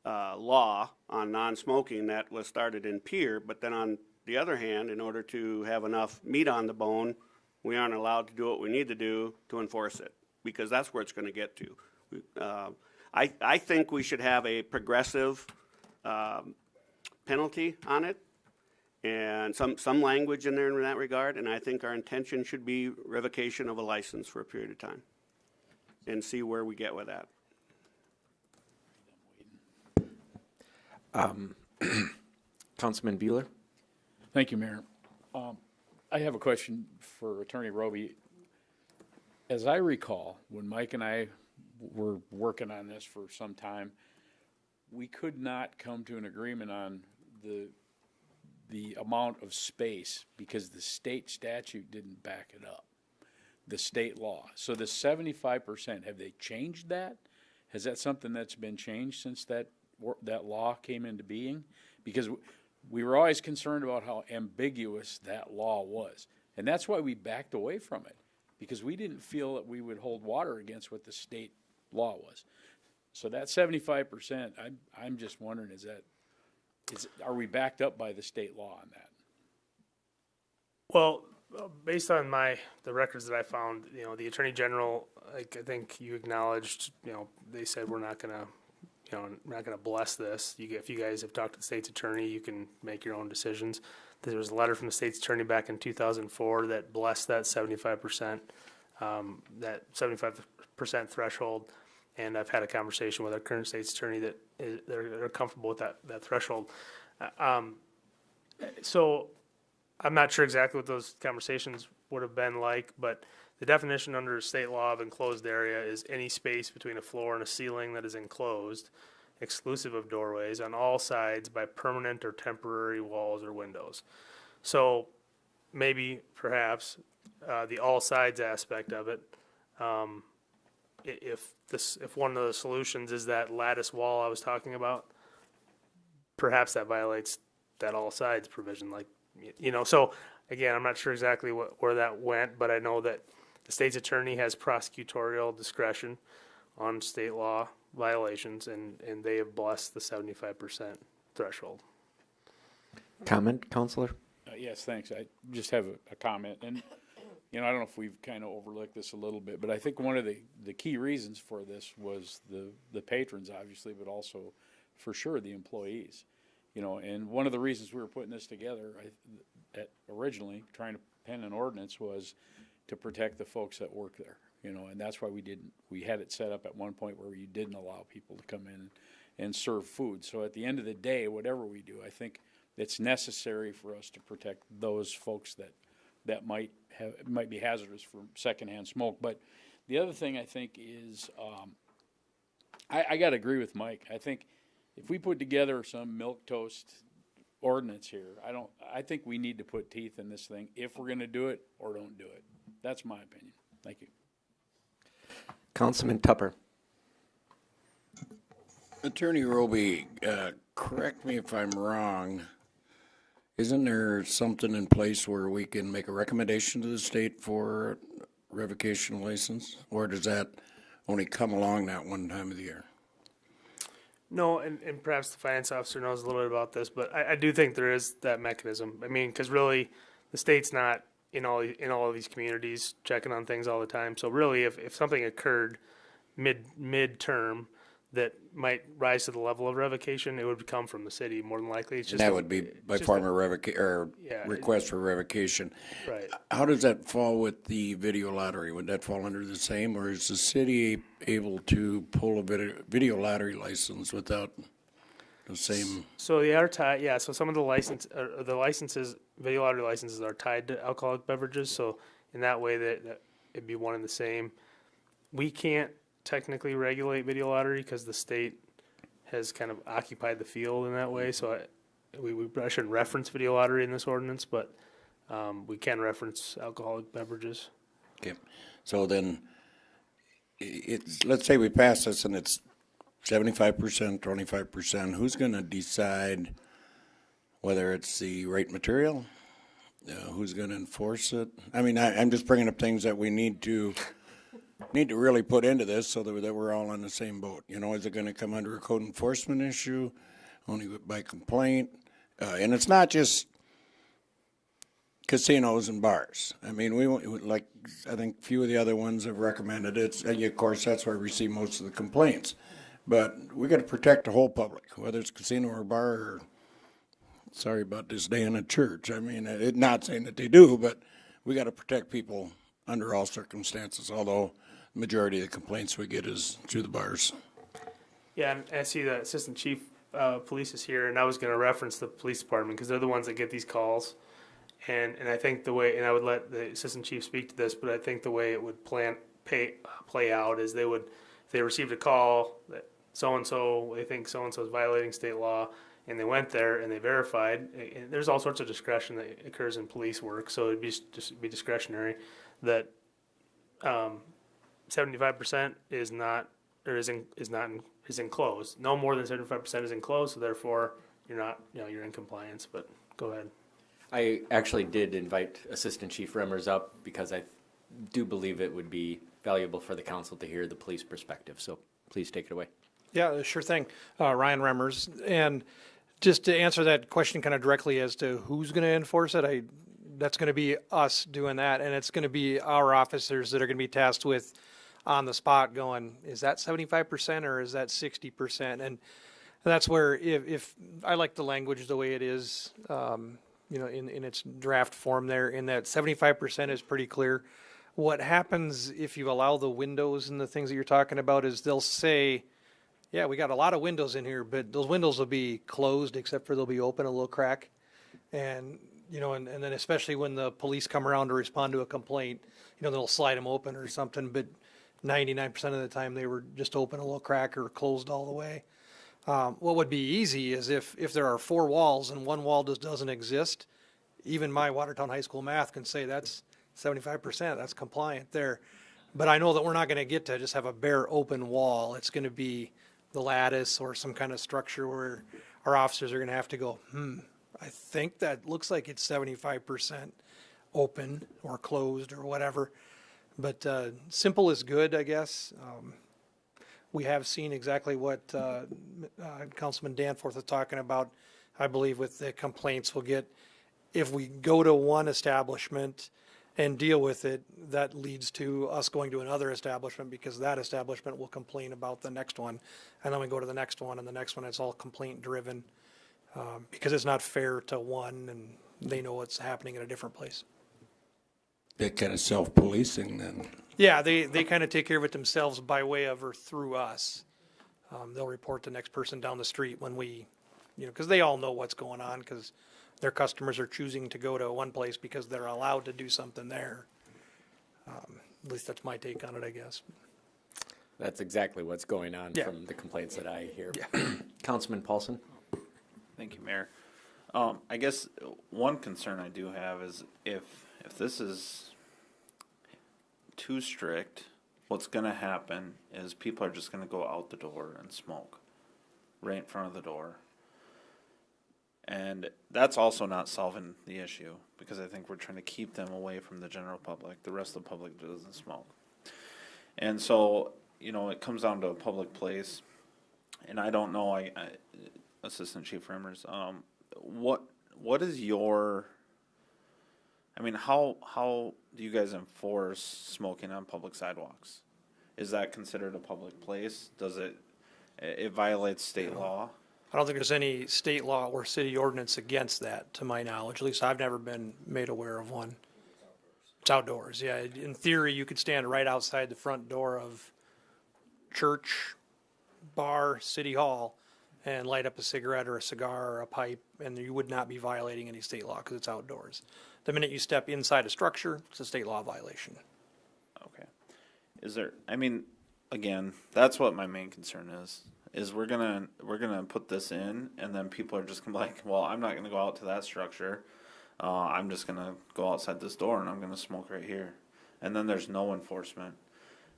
law on non-smoking that was started in Pier, but then on the other hand, in order to have enough meat on the bone, we aren't allowed to do what we need to do to enforce it, because that's where it's going to get to. I think we should have a progressive penalty on it, and some language in there in that regard, and I think our intention should be revocation of a license for a period of time, and see where we get with that. Councilman Bueller. Thank you, Mayor. I have a question for Attorney Roby. As I recall, when Mike and I were working on this for some time, we could not come to an agreement on the amount of space because the state statute didn't back it up, the state law. So the 75%, have they changed that? Has that something that's been changed since that law came into being? Because we were always concerned about how ambiguous that law was. And that's why we backed away from it, because we didn't feel that we would hold water against what the state law was. So that 75%, I'm just wondering, are we backed up by the state law on that? Well, based on the records that I found, the Attorney General, I think you acknowledged, they said we're not gonna bless this. If you guys have talked to the state's attorney, you can make your own decisions. There was a letter from the state's attorney back in 2004 that blessed that 75%, that 75% threshold. And I've had a conversation with our current state's attorney that they're comfortable with that threshold. So I'm not sure exactly what those conversations would have been like, but the definition under state law of enclosed area is any space between a floor and a ceiling that is enclosed, exclusive of doorways, on all sides by permanent or temporary walls or windows. So maybe, perhaps, the all sides aspect of it, if one of the solutions is that lattice wall I was talking about, perhaps that violates that all sides provision. So again, I'm not sure exactly where that went, but I know that the state's attorney has prosecutorial discretion on state law violations, and they have blessed the 75% threshold. Comment, Counselor? Yes, thanks. I just have a comment. And, I don't know if we've kind of overlooked this a little bit, but I think one of the key reasons for this was the patrons, obviously, but also, for sure, the employees. And one of the reasons we were putting this together originally, trying to pen an ordinance, was to protect the folks that work there, and that's why we had it set up at one point where you didn't allow people to come in and serve food. So at the end of the day, whatever we do, I think it's necessary for us to protect those folks that might be hazardous from secondhand smoke. But the other thing I think is, I got to agree with Mike. I think if we put together some milquetoast ordinance here, I think we need to put teeth in this thing if we're going to do it or don't do it. That's my opinion. Thank you. Councilman Tupper. Attorney Roby, correct me if I'm wrong. Isn't there something in place where we can make a recommendation to the state for revocation license? Or does that only come along that one time of the year? No, and perhaps the finance officer knows a little bit about this, but I do think there is that mechanism. I mean, because really, the state's not in all of these communities checking on things all the time. So really, if something occurred mid-term that might rise to the level of revocation, it would come from the city more than likely. It's just That would be by form of request for revocation. Right. How does that fall with the video lottery? Would that fall under the same, or is the city able to pull a video lottery license without the same? So they are tied. Yeah. So some of the licenses, video lottery licenses, are tied to alcoholic beverages. So in that way, that it'd be one and the same. We can't technically regulate video lottery because the state has kind of occupied the field in that way. So we probably shouldn't reference video lottery in this ordinance, but we can reference alcoholic beverages. Okay. So then, let's say we pass this and it's 75%, 25%. Who's going to decide whether it's the right material? Who's going to enforce it? I mean, I'm just bringing up things that we need to really put into this so that we're all on the same boat. You know, is it going to come under a code enforcement issue, only by complaint? And it's not just casinos and bars. I mean, like I think few of the other ones have recommended it. And of course, that's where we see most of the complaints. But we got to protect the whole public, whether it's casino or bar. Or, sorry about this day in a church. I mean, not saying that they do, but we got to protect people under all circumstances. Although the majority of the complaints we get is through the bars. Yeah, and I see the assistant chief police is here, and I was going to reference the police department because they're the ones that get these calls. And I think the way, and I would let the assistant chief speak to this, but I think the way it would play out is if they received a call that so-and-so, they think so-and-so is violating state law, and they went there and they verified, and there's all sorts of discretion that occurs in police work, so it'd be discretionary, that 75% is enclosed. No more than 75% is enclosed, so therefore you're in compliance. But go ahead. I actually did invite Assistant Chief Remmers up because I do believe it would be valuable for the council to hear the police perspective. So please take it away. Yeah, sure thing. Ryan Remmers. And just to answer that question kind of directly as to who's going to enforce it, that's going to be us doing that. And it's going to be our officers that are going to be tasked with on the spot going, is that 75% or is that 60%? And that's where if I like the language the way it is, in its draft form there, in that 75% is pretty clear. What happens if you allow the windows and the things that you're talking about is they'll say, yeah, we got a lot of windows in here, but those windows will be closed except for they'll be open a little crack. And, and then especially when the police come around to respond to a complaint, they'll slide them open or something, but 99% of the time they were just open a little crack or closed all the way. What would be easy is if there are 4 walls and one wall just doesn't exist, even my Watertown High School math can say that's 75%, that's compliant there. But I know that we're not going to get to just have a bare open wall. It's going to be the lattice or some kind of structure where our officers are going to have to go, I think that looks like it's 75% open or closed or whatever. But simple is good, I guess. We have seen exactly what Councilman Danforth is talking about, I believe, with the complaints we'll get. If we go to one establishment and deal with it, that leads to us going to another establishment because that establishment will complain about the next one. And then we go to the next one, and the next one, it's all complaint driven because it's not fair to one, and they know what's happening in a different place. They're kind of self-policing then. Yeah, they kind of take care of it themselves by way of or through us. They'll report the next person down the street when we, because they all know what's going on because their customers are choosing to go to one place because they're allowed to do something there. At least that's my take on it, I guess. That's exactly what's going on from the complaints that I hear. Yeah. Councilman Paulson. Thank you, Mayor. I guess one concern I do have is if this is too strict, what's going to happen is people are just going to go out the door and smoke right in front of the door. And that's also not solving the issue because I think we're trying to keep them away from the general public. The rest of the public doesn't smoke. And so, it comes down to a public place. and I don't know, Assistant Chief Remmers, what is your, I mean, how do you guys enforce smoking on public sidewalks? Is that considered a public place? Does it violates state law? I don't think there's any state law or city ordinance against that, to my knowledge. At least I've never been made aware of one. It's outdoors, yeah. In theory, you could stand right outside the front door of church, bar, city hall, and light up a cigarette or a cigar or a pipe, and you would not be violating any state law because it's outdoors. The minute you step inside a structure, it's a state law violation. Okay. Is there, I mean, again, that's what my main concern is we're gonna put this in, and then people are just gonna be like, well, I'm not gonna go out to that structure. I'm just gonna go outside this door and I'm gonna smoke right here. And then there's no enforcement.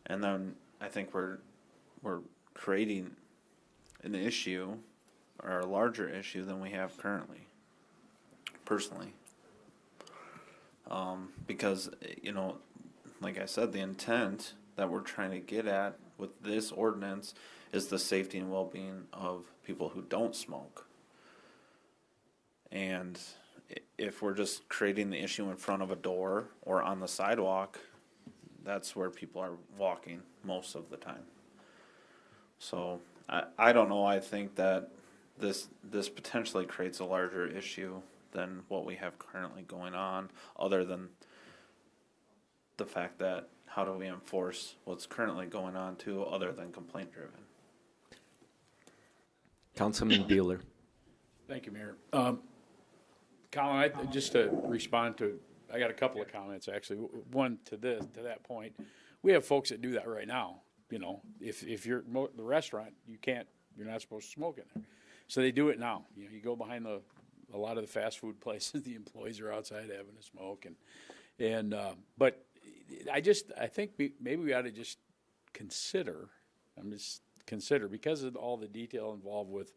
And then I think we're creating an issue, or a larger issue than we have currently, personally. Because, you know, like I said, the intent that we're trying to get at with this ordinance is the safety and well-being of people who don't smoke. And if we're just creating the issue in front of a door or on the sidewalk, that's where people are walking most of the time. So I don't know. I think that this potentially creates a larger issue than what we have currently going on, other than the fact that how do we enforce what's currently going on too, other than complaint driven. Councilman Bueller. Thank you, Mayor. Colin, just to respond to, I got a couple of comments actually. One to that point, we have folks that do that right now. You know, if you're the restaurant, you're not supposed to smoke in there, so they do it now. You know, you go behind a lot of the fast food places, the employees are outside having a smoke, but I think maybe we ought to just consider. Because of all the detail involved with,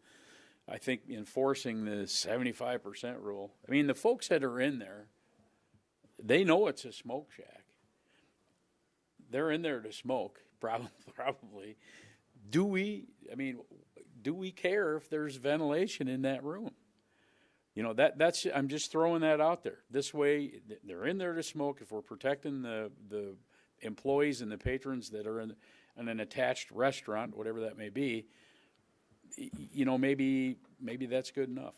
I think, enforcing the 75% rule. I mean, the folks that are in there, they know it's a smoke shack. They're in there to smoke, probably. Do we care if there's ventilation in that room? You know, that's I'm just throwing that out there. This way, they're in there to smoke. If we're protecting the employees and the patrons that are in an attached restaurant, whatever that may be, you know, maybe that's good enough.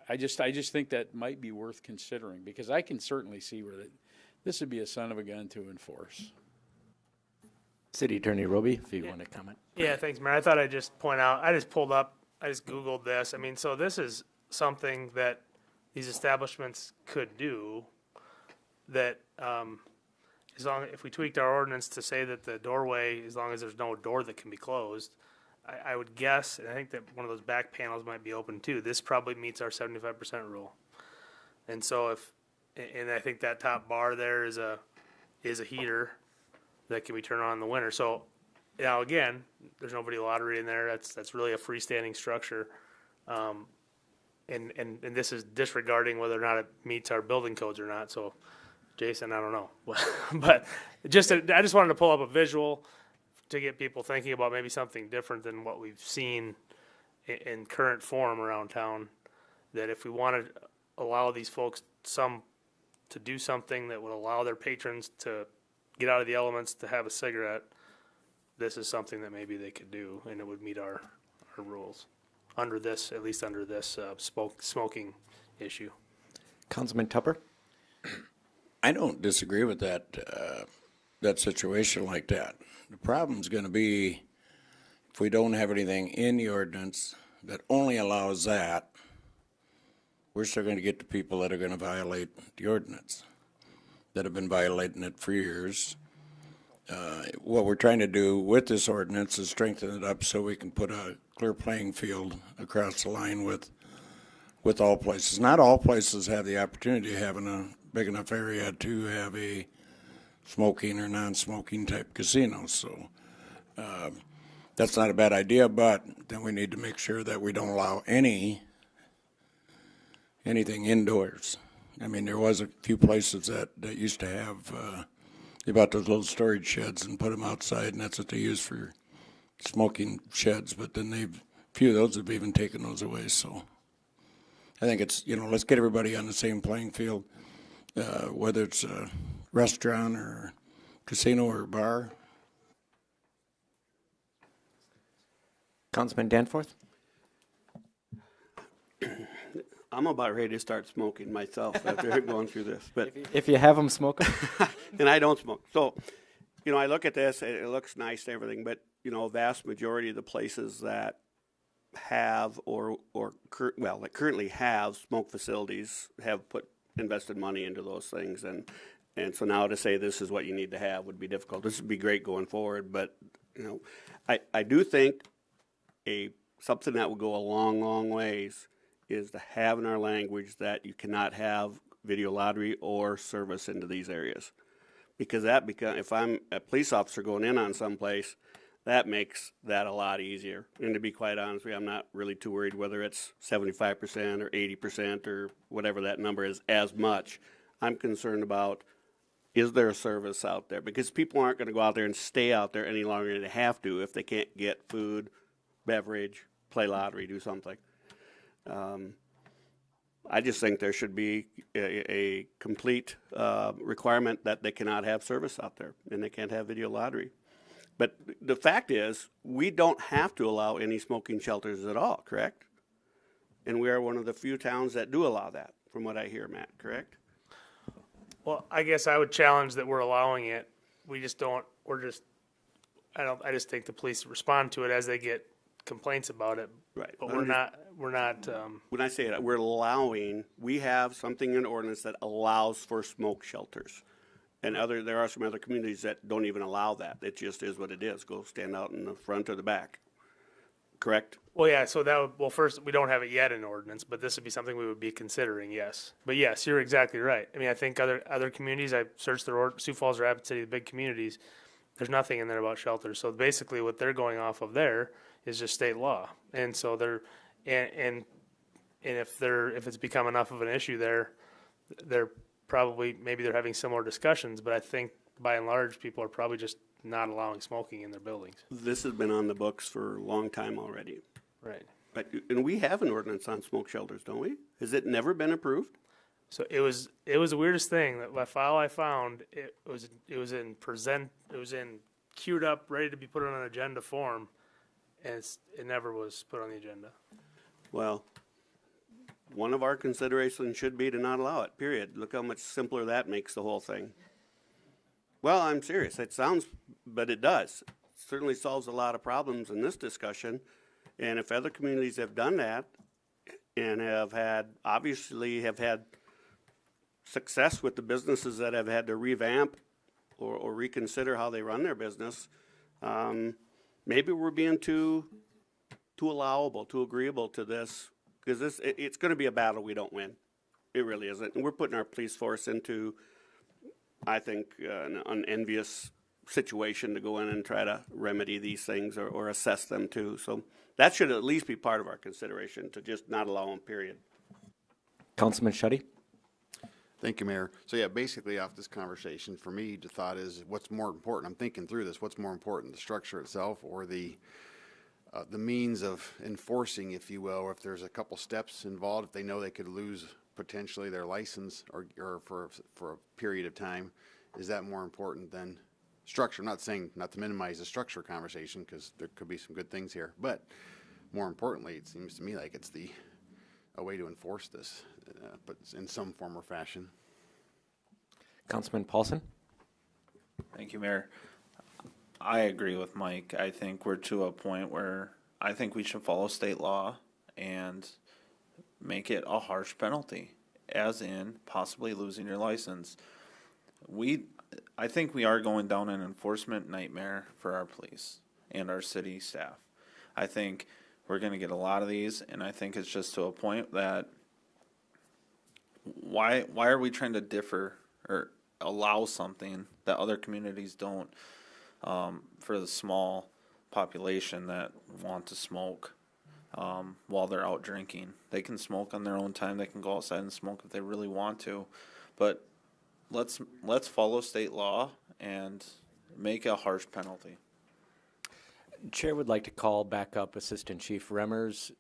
I just think that might be worth considering, because I can certainly see where this would be a son of a gun to enforce. City Attorney Roby, if you want to comment. Yeah, thanks, Mayor. I thought I'd just point out, I just Googled this. I mean, so this is something that these establishments could do that, if we tweaked our ordinance to say that the doorway, as long as there's no door that can be closed, I would guess, and I think that one of those back panels might be open too. This probably meets our 75% rule. And so and I think that top bar there is a heater that can be turned on in the winter. So now again, there's nobody lottery in there. That's really a freestanding structure. And this is disregarding whether or not it meets our building codes or not. So Jason, I don't know, but I just wanted to pull up a visual to get people thinking about maybe something different than what we've seen in current form around town. That if we want to allow these folks to do something that would allow their patrons to get out of the elements to have a cigarette, this is something that maybe they could do, and it would meet our rules under this, at least under this smoking issue. Councilman Tupper. I don't disagree with that situation like that. The problem's going to be if we don't have anything in the ordinance that only allows that, we're still going to get the people that are going to violate the ordinance, that have been violating it for years. What we're trying to do with this ordinance is strengthen it up so we can put a clear playing field across the line with all places. Not all places have the opportunity of having a big enough area to have a smoking or non-smoking type casino. So that's not a bad idea, but then we need to make sure that we don't allow anything indoors. I mean, there was a few places that used to have they bought those little storage sheds and put them outside, and that's what they use for smoking sheds, but then a few of those have even taken those away, so. I think it's, let's get everybody on the same playing field, whether it's a restaurant or casino or bar. Councilman Danforth? I'm about ready to start smoking myself after going through this. But if you have them, smoke them. And I don't smoke. So, I look at this, it looks nice and everything, but, vast majority of the places that have that currently have smoke facilities have invested money into those things. And so now to say this is what you need to have would be difficult. This would be great going forward, but, I do think something that would go a long, long ways is to have in our language that you cannot have video lottery or service into these areas. Because if I'm a police officer going in on someplace, that makes that a lot easier. And to be quite honest with you, I'm not really too worried whether it's 75% or 80% or whatever that number is as much. I'm concerned about, is there a service out there? Because people aren't going to go out there and stay out there any longer than they have to if they can't get food, beverage, play lottery, do something. I just think there should be a complete requirement that they cannot have service out there and they can't have video lottery. But the fact is, we don't have to allow any smoking shelters at all, correct? And we are one of the few towns that do allow that, from what I hear, Matt, correct? Well, I guess I would challenge that we're allowing it. We just don't, I just think the police respond to it as they get complaints about it. Right. But we're not. When I say that, we have something in ordinance that allows for smoke shelters. And there are some other communities that don't even allow that. It just is what it is. Go stand out in the front or the back. Correct? Well, yeah, so first, we don't have it yet in ordinance, but this would be something we would be considering, yes. But yes, you're exactly right. I mean, I think other communities, I searched Sioux Falls, Rapid City, the big communities, there's nothing in there about shelters. So basically what they're going off of there is just state law. And so and if it's become enough of an issue they're probably, maybe they're having similar discussions, but I think by and large, people are probably just not allowing smoking in their buildings. This has been on the books for a long time already. Right. And we have an ordinance on smoke shelters, don't we? Has it never been approved? So it was the weirdest thing. That the file I found, it was in queued up, ready to be put on an agenda form, and it never was put on the agenda. Well, one of our considerations should be to not allow it, period. Look how much simpler that makes the whole thing. Well, I'm serious. It sounds, but it does. It certainly solves a lot of problems in this discussion. And if other communities have done that and have had success with the businesses that have had to revamp or reconsider how they run their business, maybe we're being too allowable, too agreeable to this, because it's going to be a battle we don't win. It really isn't. And we're putting our police force into, I think, an unenvious situation to go in and try to remedy these things or assess them too. So that should at least be part of our consideration, to just not allow them, period. Councilman Schutte? Thank you, Mayor. So yeah, basically off this conversation, for me, the thought is, what's more important? I'm thinking through this. What's more important, the structure itself or the means of enforcing, if you will, or if there's a couple steps involved, if they know they could lose potentially their license or for a period of time, is that more important than structure? I'm not saying not to minimize the structure conversation, because there could be some good things here, but more importantly, it seems to me like it's a way to enforce this, but in some form or fashion. Councilman Paulson? Thank you, Mayor. I agree with Mike. I think we're to a point where I think we should follow state law and make it a harsh penalty, as in possibly losing your license. I think we are going down an enforcement nightmare for our police and our city staff. I think we're going to get a lot of these, and I think it's just to a point that why are we trying to differ or allow something that other communities don't, for the small population that want to smoke while they're out drinking. They can smoke on their own time. They can go outside and smoke if they really want to, but let's follow state law and make a harsh penalty. Chair would like to call back up Assistant Chief Remmers.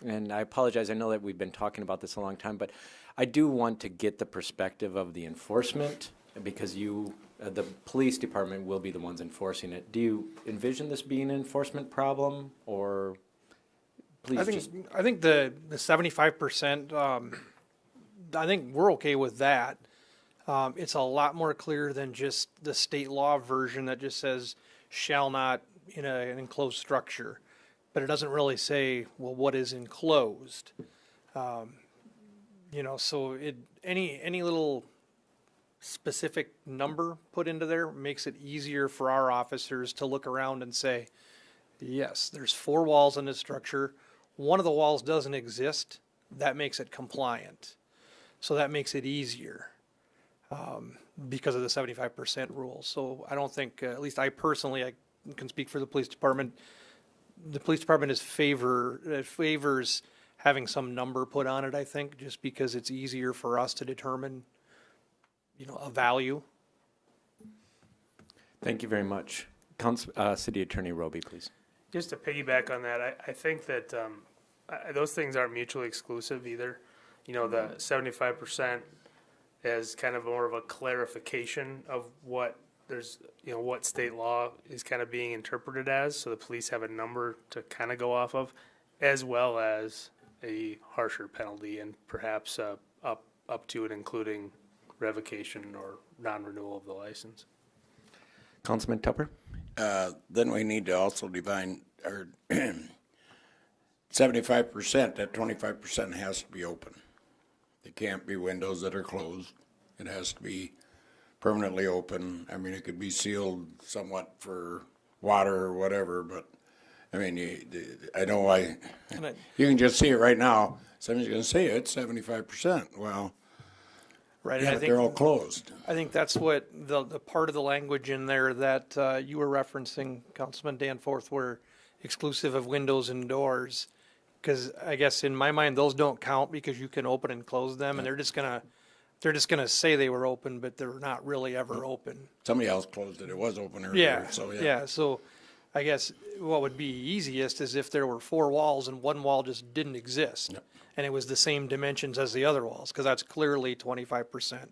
And I apologize, I know that we've been talking about this a long time, but I do want to get the perspective of the enforcement because you, the police department will be the ones enforcing it. Do you envision this being an enforcement problem or please I think the 75%, I think we're okay with that. It's a lot more clear than just the state law version that just says shall not in an enclosed structure. But it doesn't really say, well, what is enclosed? You know, so any little specific number put into there makes it easier for our officers to look around and say, yes, there's 4 walls in this structure. One of the walls doesn't exist. That makes it compliant. So that makes it easier because of the 75% rule. So I don't think, at least I personally, I can speak for the police department. The police department favors having some number put on it, I think, just because it's easier for us to determine, you know, a value. Thank you very much. City Attorney Roby, please. Just to piggyback on that, I think that those things aren't mutually exclusive either. You know, the 75% is kind of more of a clarification of what there's, you know, what state law is kind of being interpreted as. So the police have a number to kind of go off of, as well as a harsher penalty and perhaps up to and including revocation or non-renewal of the license. Councilman Tupper? Then we need to also define our 75%, that 25% has to be open. It can't be windows that are closed. It has to be permanently open. I mean, it could be sealed somewhat for water or whatever, but I mean, I know you can just see it right now. Somebody's going to say it's 75%. Well, right, yeah, I think they're all closed. I think that's what the part of the language in there that you were referencing, Councilman Danforth, were exclusive of windows and doors. Because I guess in my mind, those don't count because you can open and close them, and they're just gonna say they were open, but they're not really ever open. Somebody else closed it. It was open earlier. Yeah. So yeah. So I guess what would be easiest is if there were 4 walls and one wall just didn't exist, and it was the same dimensions as the other walls, because that's clearly 25%.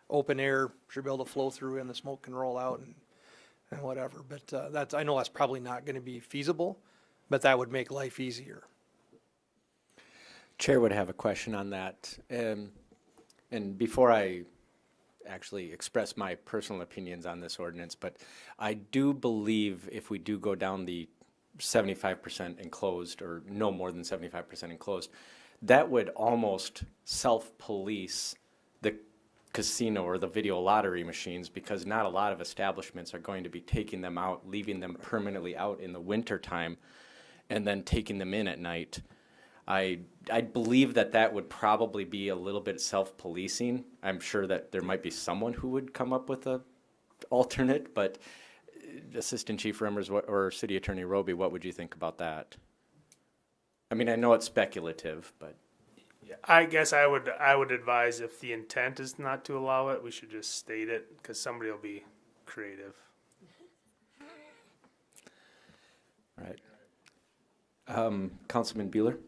Open air should be able to flow through, and the smoke can roll out and whatever. But I know that's probably not going to be feasible, but that would make life easier. Chair would have a question on that. And before I actually express my personal opinions on this ordinance, but I do believe if we do go down the 75% enclosed or no more than 75% enclosed, that would almost self-police the casino or the video lottery machines because not a lot of establishments are going to be taking them out, leaving them permanently out in the winter time, and then taking them in at night. I believe that would probably be a little bit self-policing. I'm sure that there might be someone who would come up with a alternate, but Assistant Chief Remmers or City Attorney Roby, what would you think about that? I mean, I know it's speculative, but I guess I would advise if the intent is not to allow it, we should just state it because somebody will be creative. Right. Councilman Bueller?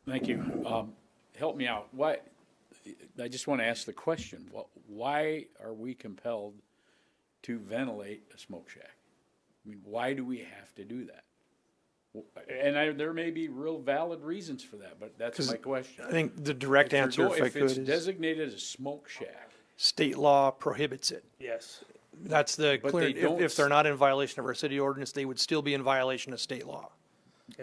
Thank you. Help me out. Why? I just want to ask the question. Why are we compelled to ventilate a smoke shack? I mean, why do we have to do that? And there may be real valid reasons for that, but that's my question. I think the direct answer, if it's designated as a smoke shack, state law prohibits it. Yes. That's the clear. If they're not in violation of our city ordinance, they would still be in violation of state law.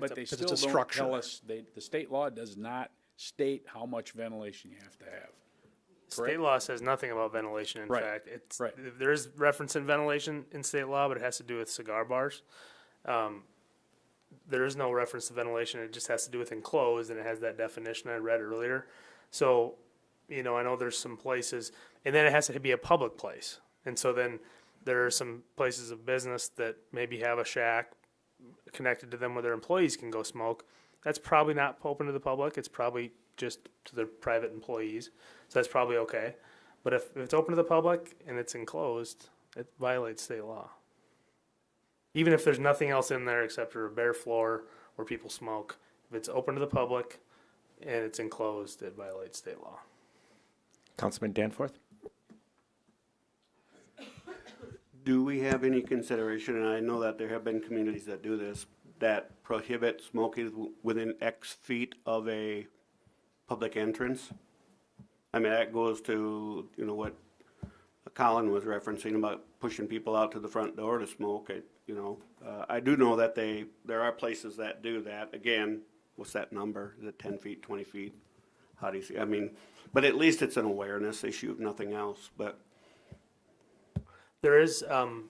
But they still don't tell us, the state law does not state how much ventilation you have to have. State law says nothing about ventilation. In fact, there is reference in ventilation in state law, but it has to do with cigar bars. There is no reference to ventilation. It just has to do with enclosed, and it has that definition I read earlier. So, you know, I know there's some places, and then it has to be a public place. And so then there are some places of business that maybe have a shack connected to them where their employees can go smoke. That's probably not open to the public. It's probably just to their private employees. So that's probably okay. But if it's open to the public and it's enclosed, it violates state law. even if there's nothing else in there except for a bare floor where people smoke, if it's open to the public and it's enclosed, it violates state law. Councilman Danforth? Do we have any consideration, and I know that there have been communities that do this, that prohibit smoking within X feet of a public entrance? I mean, that goes to, you know, what Colin was referencing about pushing people out to the front door to smoke. I do know that there are places that do that. Again, what's that number? Is it 10 feet, 20 feet? How do you see? I mean, but at least it's an awareness issue, if nothing else. But there is, well,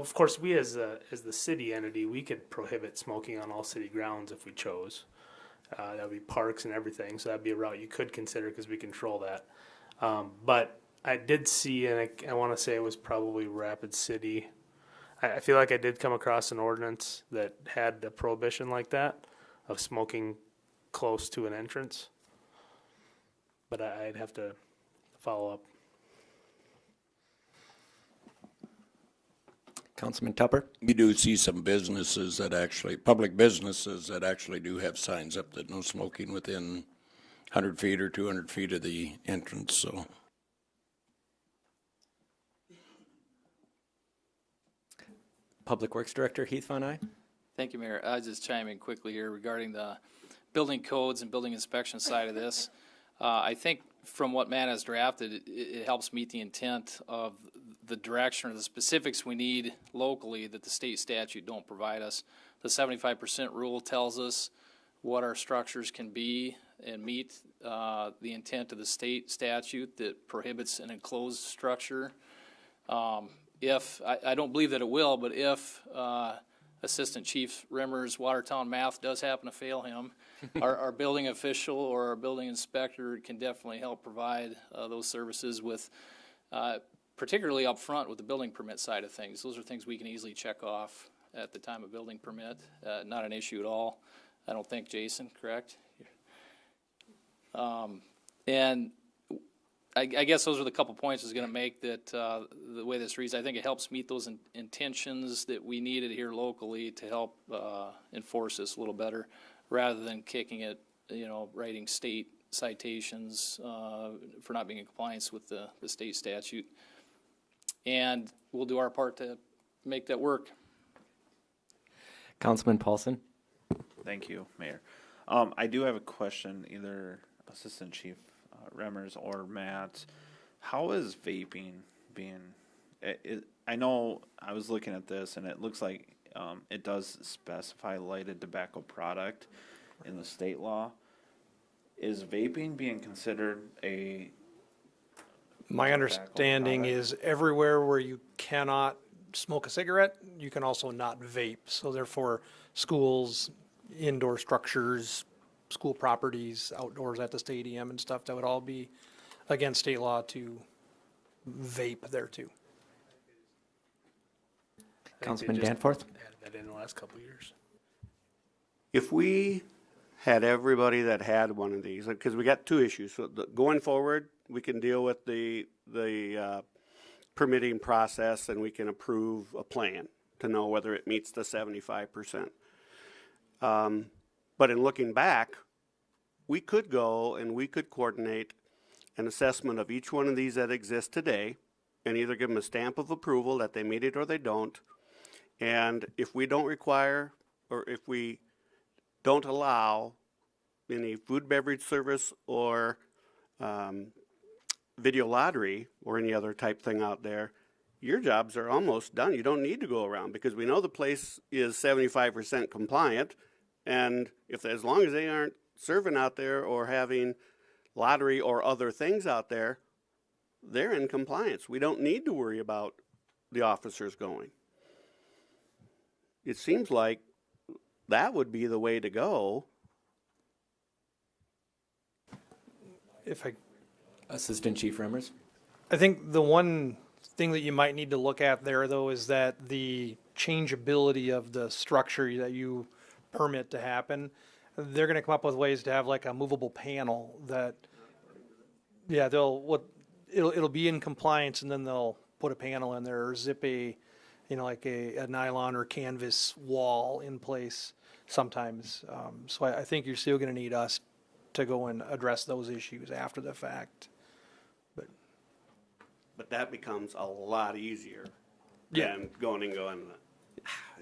of course, we as the city entity, we could prohibit smoking on all city grounds if we chose. That would be parks and everything, so that'd be a route you could consider because we control that. But I did see, and I want to say it was probably Rapid City. I feel like I did come across an ordinance that had a prohibition like that of smoking close to an entrance. But I'd have to follow up. Councilman Tupper? You do see some businesses that actually, public businesses that actually do have signs up that no smoking within 100 feet or 200 feet of the entrance, so. Public Works Director Heath Von Eye? Thank you, Mayor. I'll just chime in quickly here regarding the building codes and building inspection side of this. I think from what Matt has drafted, it helps meet the intent of the direction or the specifics we need locally that the state statute don't provide us. The 75% rule tells us what our structures can be and meet the intent of the state statute that prohibits an enclosed structure. If I don't believe that it will, but if Assistant Chief Rimmer's Watertown math does happen to fail him, our building official or our building inspector can definitely help provide those services with, particularly up front with the building permit side of things. Those are things we can easily check off at the time of building permit. Not an issue at all. I don't think, Jason, correct? And I guess those are the couple points I was going to make that the way this reads, I think it helps meet those intentions that we needed here locally to help enforce this a little better rather than kicking it, writing state citations for not being in compliance with the state statute. And we'll do our part to make that work. Councilman Paulson? Thank you, Mayor. I do have a question, either Assistant Chief Remmers or Matt. How is vaping being? I know I was looking at this, and it looks like it does specify lighted tobacco product in the state law. Is vaping being considered a? My understanding is everywhere where you cannot smoke a cigarette, you can also not vape. So therefore, schools, indoor structures, school properties, outdoors at the stadium and stuff, that would all be against state law to vape there too. Councilman Danforth? Added that in the last couple of years. if we had everybody that had one of these, because we got two issues. So going forward, we can deal with the permitting process, and we can approve a plan to know whether it meets the 75%. But in looking back, we could go and we could coordinate an assessment of each one of these that exist today and either give them a stamp of approval that they meet it or they don't. And if we don't require, or if we don't allow any food beverage service or video lottery or any other type thing out there, your jobs are almost done. You don't need to go around because we know the place is 75% compliant. And if, as long as they aren't serving out there or having lottery or other things out there, they're in compliance. We don't need to worry about the officers going. It seems like that would be the way to go. If I, Assistant Chief Remmers? I think the one thing that you might need to look at there, though, is that the changeability of the structure that you permit to happen. They're going to come up with ways to have like a movable panel that, it'll be in compliance, and then they'll put a panel in there or zip a like a nylon or canvas wall in place sometimes. So I think you're still going to need us to go and address those issues after the fact. But that becomes a lot easier Yeah. than going and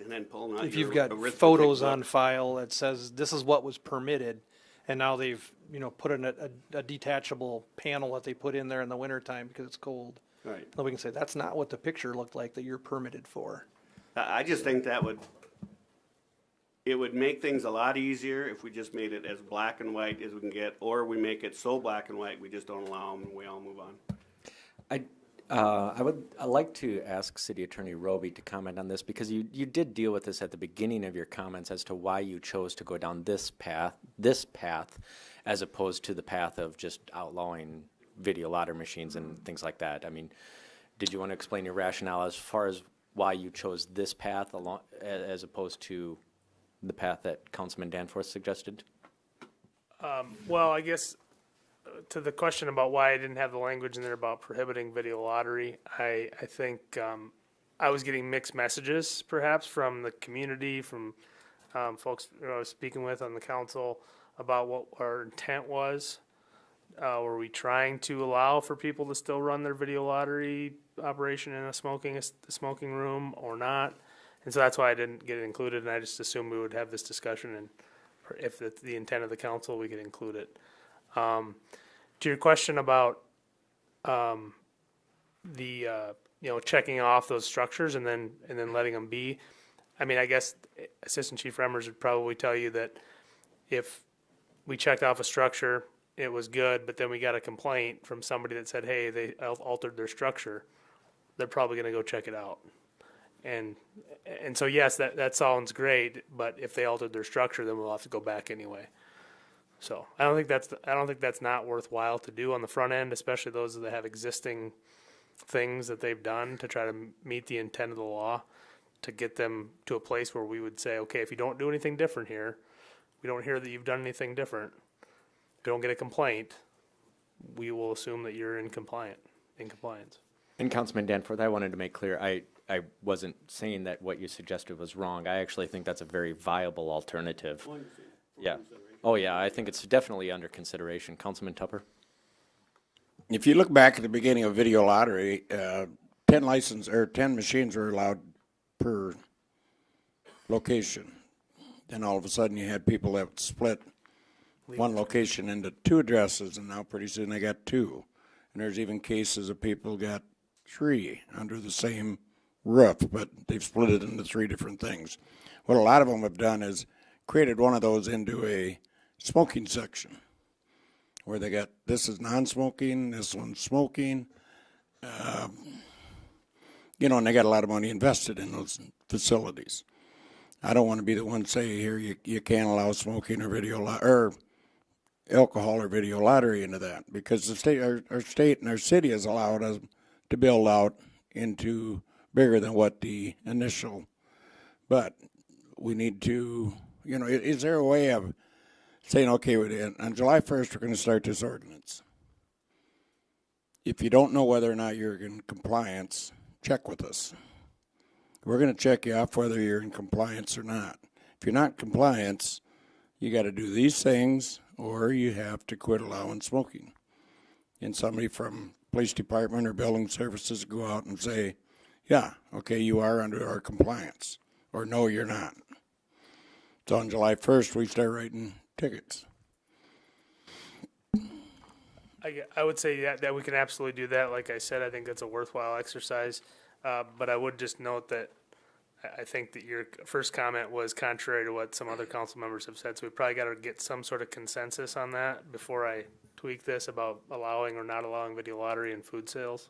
then pulling out If your you've got arithmetic photos book. on file that says this is what was permitted, and now they've, put in a detachable panel that they put in there in the wintertime because it's cold. Right. Then we can say, that's not what the picture looked like that you're permitted for. I just think it would make things a lot easier if we just made it as black and white as we can get, or we make it so black and white we just don't allow them and we all move on. I'd like to ask City Attorney Roby to comment on this, because you did deal with this at the beginning of your comments as to why you chose to go down this path, as opposed to the path of just outlawing video lottery machines and things like that. I mean, did you want to explain your rationale as far as why you chose this path along, as opposed to the path that Councilman Danforth suggested? Well, I guess to the question about why I didn't have the language in there about prohibiting video lottery, I think I was getting mixed messages perhaps from the community, from folks I was speaking with on the council about what our intent was. Were we trying to allow for people to still run their video lottery operation in a smoking room or not? And so that's why I didn't get it included, and I just assumed we would have this discussion, and if it's the intent of the council, we could include it. To your question about checking off those structures and then letting them be, I mean, I guess Assistant Chief Remmers would probably tell you that if we checked off a structure, it was good, but then we got a complaint from somebody that said, hey, they altered their structure, they're probably going to go check it out. And so yes, that sounds great, but if they altered their structure, then we'll have to go back anyway. So I don't think that's not worthwhile to do on the front end, especially those that have existing things that they've done to try to meet the intent of the law, to get them to a place where we would say, okay, if you don't do anything different here, we don't hear that you've done anything different, if you don't get a complaint, we will assume that you're in compliance. And Councilman Danforth, I wanted to make clear, I wasn't saying that what you suggested was wrong. I actually think that's a very viable alternative. Yeah. Oh, yeah, I think it's definitely under consideration. Councilman Tupper? If you look back at the beginning of video lottery, 10 machines were allowed per location. Then all of a sudden you had people that split one location into 2 addresses, and now pretty soon they got 2. And there's even cases of people got 3 under the same roof, but they've split it into 3 different things. What a lot of them have done is created one of those into a smoking section, where they got, this is non-smoking, this one's smoking, and they got a lot of money invested in those facilities. I don't want to be the one say here you can't allow smoking or or alcohol or video lottery into that, because the state, our state and our city has allowed us to build out into bigger than what the initial, but we need to, is there a way of saying, okay, on July 1st, we're going to start this ordinance. If you don't know whether or not you're in compliance, check with us. We're going to check you off whether you're in compliance or not. If you're not in compliance, you got to do these things, or you have to quit allowing smoking. And somebody from police department or building services go out and say, yeah, okay, you are under our compliance, or no, you're not. So on July 1st, we start writing tickets. I would say that we can absolutely do that. Like I said, I think that's a worthwhile exercise. But I would just note that I think that your first comment was contrary to what some other council members have said. So we probably got to get some sort of consensus on that before I tweak this about allowing or not allowing video lottery and food sales.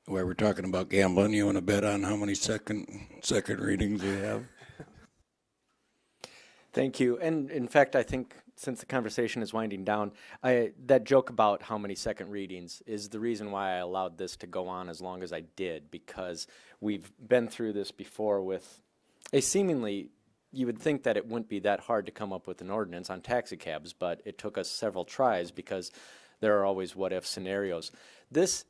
Where we're talking about gambling, you want to bet on how many second readings we have? Thank you. And in fact, I think since the conversation is winding down, that joke about how many second readings is the reason why I allowed this to go on as long as I did, because we've been through this before with a seemingly, you would think that it wouldn't be that hard to come up with an ordinance on taxi cabs, but it took us several tries because there are always what-if scenarios. This,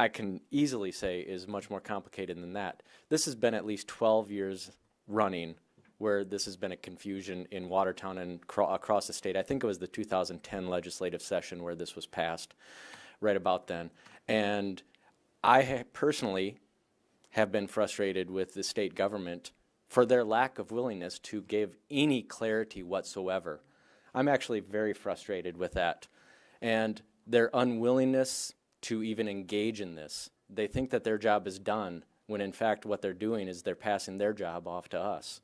I can easily say is much more complicated than that. This has been at least 12 years running where this has been a confusion in Watertown and across the state. I think it was the 2010 legislative session where this was passed right about then. And I personally have been frustrated with the state government for their lack of willingness to give any clarity whatsoever. I'm actually very frustrated with that. And their unwillingness to even engage in this. They think that their job is done, when in fact what they're doing is they're passing their job off to us.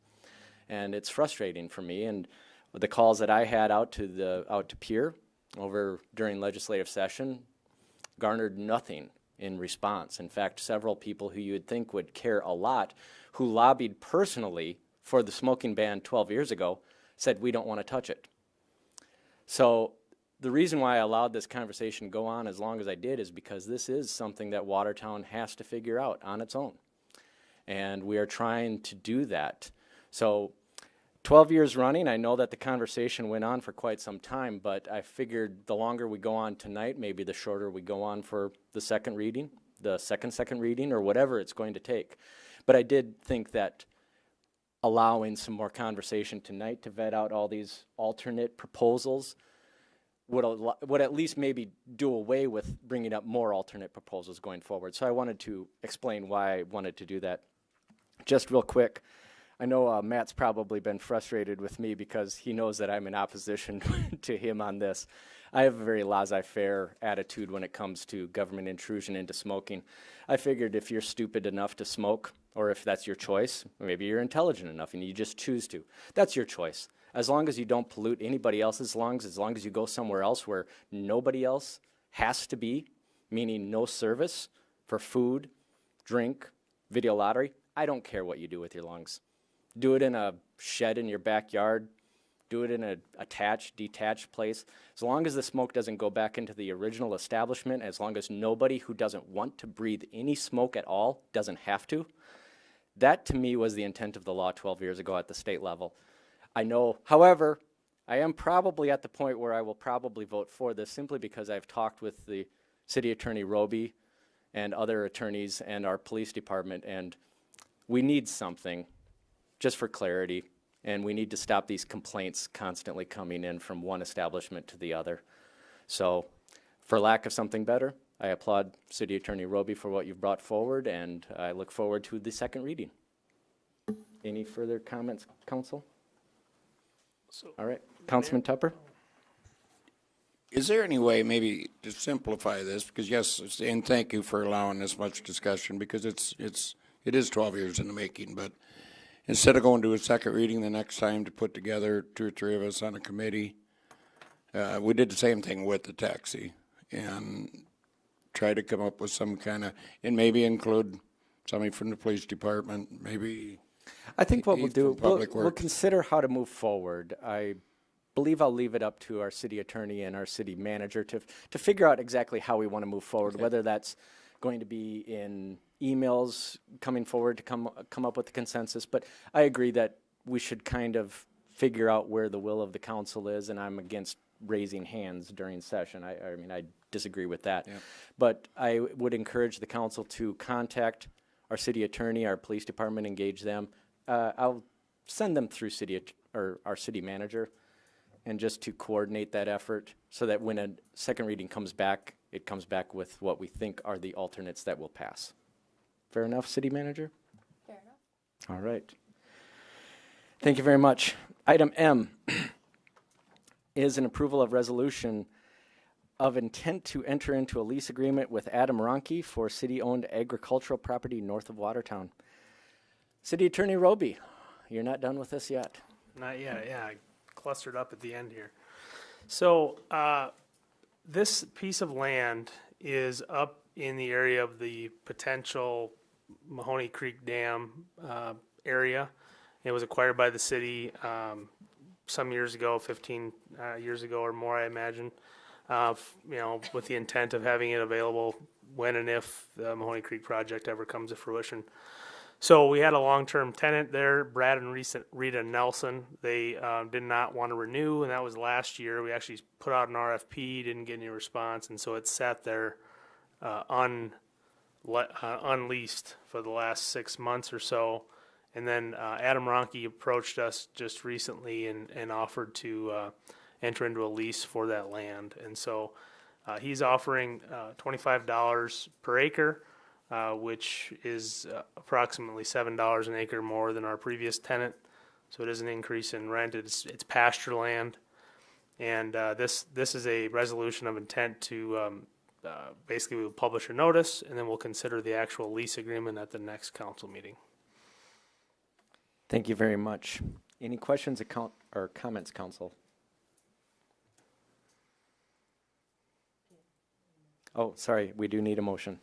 And it's frustrating for me. And the calls that I had out to Pierre over during legislative session garnered nothing in response. In fact, several people who you would think would care a lot, who lobbied personally for the smoking ban 12 years ago, said we don't want to touch it. So the reason why I allowed this conversation to go on as long as I did is because this is something that Watertown has to figure out on its own. And we are trying to do that. So 12 years running, I know that the conversation went on for quite some time, but I figured the longer we go on tonight, maybe the shorter we go on for the second reading, the second reading, or whatever it's going to take. But I did think that allowing some more conversation tonight to vet out all these alternate proposals would at least maybe do away with bringing up more alternate proposals going forward. So I wanted to explain why I wanted to do that. Just real quick, I know Matt's probably been frustrated with me because he knows that I'm in opposition to him on this. I have a very laissez-faire attitude when it comes to government intrusion into smoking. I figured if you're stupid enough to smoke, or if that's your choice, maybe you're intelligent enough and you just choose to. That's your choice. As long as you don't pollute anybody else's lungs, as long as you go somewhere else where nobody else has to be, meaning no service for food, drink, video lottery, I don't care what you do with your lungs. Do it in a shed in your backyard. Do it in an attached, detached place. As long as the smoke doesn't go back into the original establishment, as long as nobody who doesn't want to breathe any smoke at all doesn't have to, that to me was the intent of the law 12 years ago at the state level. I know, however, I am probably at the point where I will probably vote for this simply because I've talked with the City Attorney Roby and other attorneys and our police department, and we need something just for clarity, and we need to stop these complaints constantly coming in from one establishment to the other. So for lack of something better, I applaud City Attorney Roby for what you've brought forward, and I look forward to the second reading. Any further comments, Council? All right, Councilman Tupper? Is there any way maybe to simplify this? Because yes, and thank you for allowing this much discussion, because it is 12 years in the making, but instead of going to a second reading the next time to put together 2 or 3 of us on a committee, we did the same thing with the taxi and try to come up with some kind of, and maybe include somebody from the police department, maybe. I think what we'll do, we'll Works. consider how to move forward. I believe I'll leave it up to our city attorney and our city manager to figure out exactly how we want to move forward, okay. Whether that's going to be in emails coming forward to come up with a consensus. But I agree that we should kind of figure out where the will of the council is, and I'm against raising hands during session. I mean, I disagree with that. Yeah. But I would encourage the council to contact our city attorney, our police department, engage them. I'll send them through our city manager, and just to coordinate that effort so that when a second reading comes back, it comes back with what we think are the alternates that will pass. Fair enough, city manager? Fair enough. All right. Thank you very much. Item M is an approval of resolution of intent to enter into a lease agreement with Adam Ronke for city-owned agricultural property north of Watertown. City Attorney Roby, you're not done with this yet. Not yet, yeah. I clustered up at the end here. So this piece of land is up in the area of the potential Mahoney Creek Dam area. It was acquired by the city some years ago, 15 years ago or more, I imagine. With the intent of having it available when and if the Mahoney Creek project ever comes to fruition. So we had a long-term tenant there, Brad and Rita Nelson. They did not want to renew, and that was last year. We actually put out an RFP, didn't get any response, and so it sat there unleased for the last 6 months or so. And then Adam Ronke approached us just recently and offered to enter into a lease for that land. And so he's offering $25 per acre, which is approximately $7 an acre more than our previous tenant. So it is an increase in rent. It's pasture land. And this is a resolution of intent to basically we'll publish a notice, and then we'll consider the actual lease agreement at the next council meeting. Thank you very much. Any questions or comments, council? Oh, sorry, we do need a motion.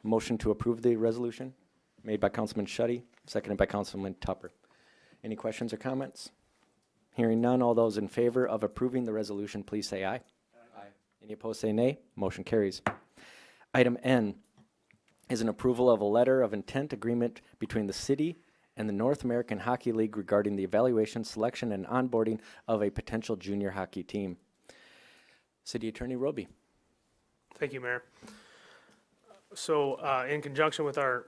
Motion to approve the resolution made by Councilman Schutte, seconded by Councilman Tupper. Any questions or comments? Hearing none, all those in favor of approving the resolution, please say aye. Aye. Any opposed, say nay. Motion carries. Item N is an approval of a letter of intent agreement between the city and the North American Hockey League regarding the evaluation, selection, and onboarding of a potential junior hockey team. City Attorney Roby. Thank you, Mayor. So in conjunction with our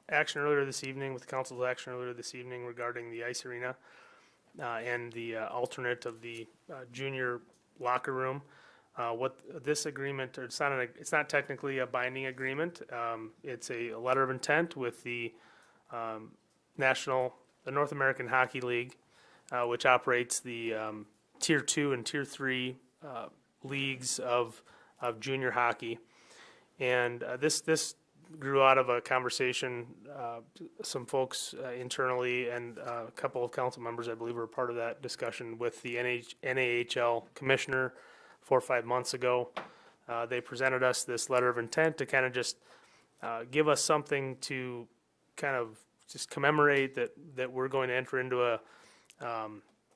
action earlier this evening, with the council's action earlier this evening regarding the ice arena and the alternate of the junior locker room, what this agreement, it's not technically a binding agreement. It's a letter of intent with the North American Hockey League, which operates the Tier 2 and Tier 3 leagues of junior hockey. And this grew out of a conversation, some folks internally and a couple of council members, I believe, were part of that discussion with the NAHL commissioner 4 or 5 months ago. They presented us this letter of intent to kind of just give us something to kind of just commemorate that we're going to enter into a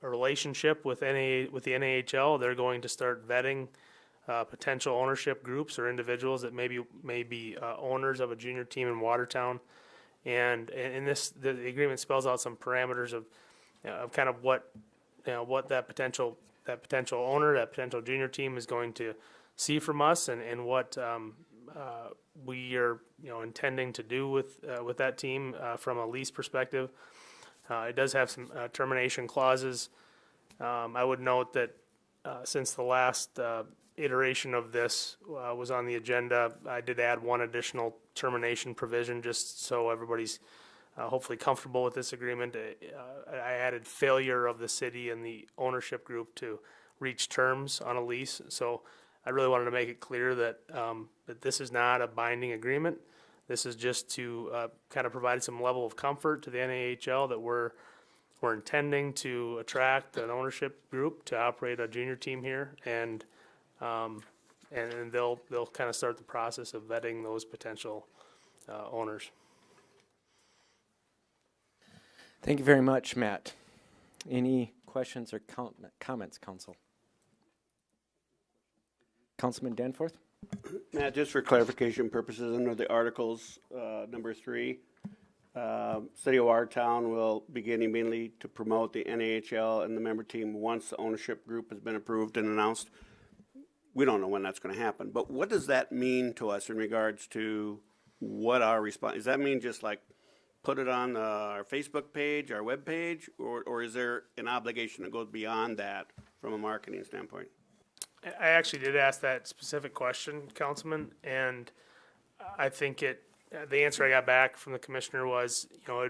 relationship with the NAHL. They're going to start vetting potential ownership groups or individuals that may be owners of a junior team in Watertown, and in this the agreement spells out some parameters of kind of what that potential owner, that potential junior team is going to see from us, and what we are intending to do with that team from a lease perspective. It does have some termination clauses. I would note that since the last iteration of this was on the agenda, I did add one additional termination provision just so everybody's hopefully comfortable with this agreement. I added failure of the city and the ownership group to reach terms on a lease. So I really wanted to make it clear that that this is not a binding agreement. This is just to kind of provide some level of comfort to the NAHL that we're intending to attract an ownership group to operate a junior team here, and they'll kind of start the process of vetting those potential owners. Thank you very much, Matt. Any questions or comments, council? Councilman Danforth? Matt, just for clarification purposes, under the articles, number 3, City of Watertown will begin immediately to promote the NAHL and the member team once the ownership group has been approved and announced. We don't know when that's going to happen, but what does that mean to us in regards to what our response? Does that mean just like put it on our Facebook page, our web page, or is there an obligation that goes beyond that from a marketing standpoint? I actually did ask that specific question, Councilman, and I think the answer I got back from the commissioner was,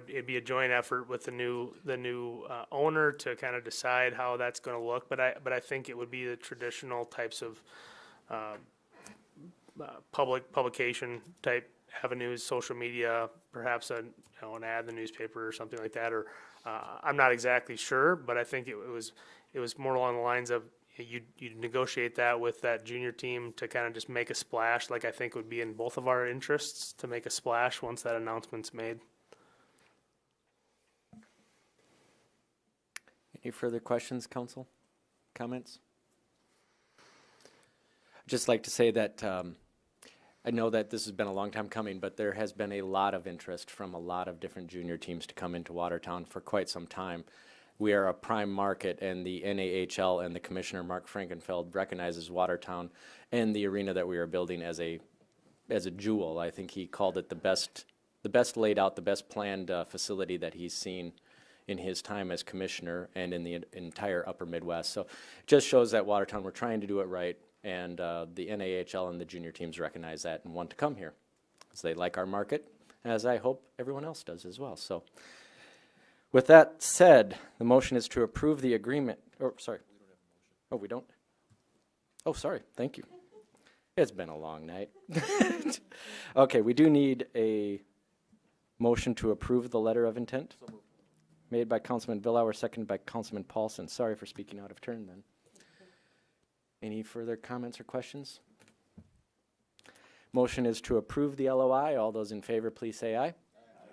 it'd be a joint effort with the new owner to kind of decide how that's going to look. But I think it would be the traditional types of publication type avenues, social media, perhaps an ad in the newspaper or something like that. Or I'm not exactly sure, but I think it was more along the lines of you negotiate that with that junior team to kind of just make a splash, like I think would be in both of our interests to make a splash once that announcement's made. Any further questions, council? Comments? I'd just like to say that I know that this has been a long time coming, but there has been a lot of interest from a lot of different junior teams to come into Watertown for quite some time. We are a prime market, and the NAHL and the Commissioner, Mark Frankenfeld, recognizes Watertown and the arena that we are building as as a jewel. I think he called it the best laid out, the best planned facility that he's seen in his time as commissioner and in the entire upper Midwest. So it just shows that Watertown, we're trying to do it right, and the NAHL and the junior teams recognize that and want to come here because they like our market, as I hope everyone else does as well. So with that said, the motion is to approve the agreement. Oh, sorry. Oh, we don't? Oh, sorry. Thank you. It's been a long night. Okay, we do need a motion to approve the letter of intent. Made by Councilman Willow, seconded by Councilman Paulson. Sorry for speaking out of turn then. Any further comments or questions? Motion is to approve the LOI. All those in favor, please say aye.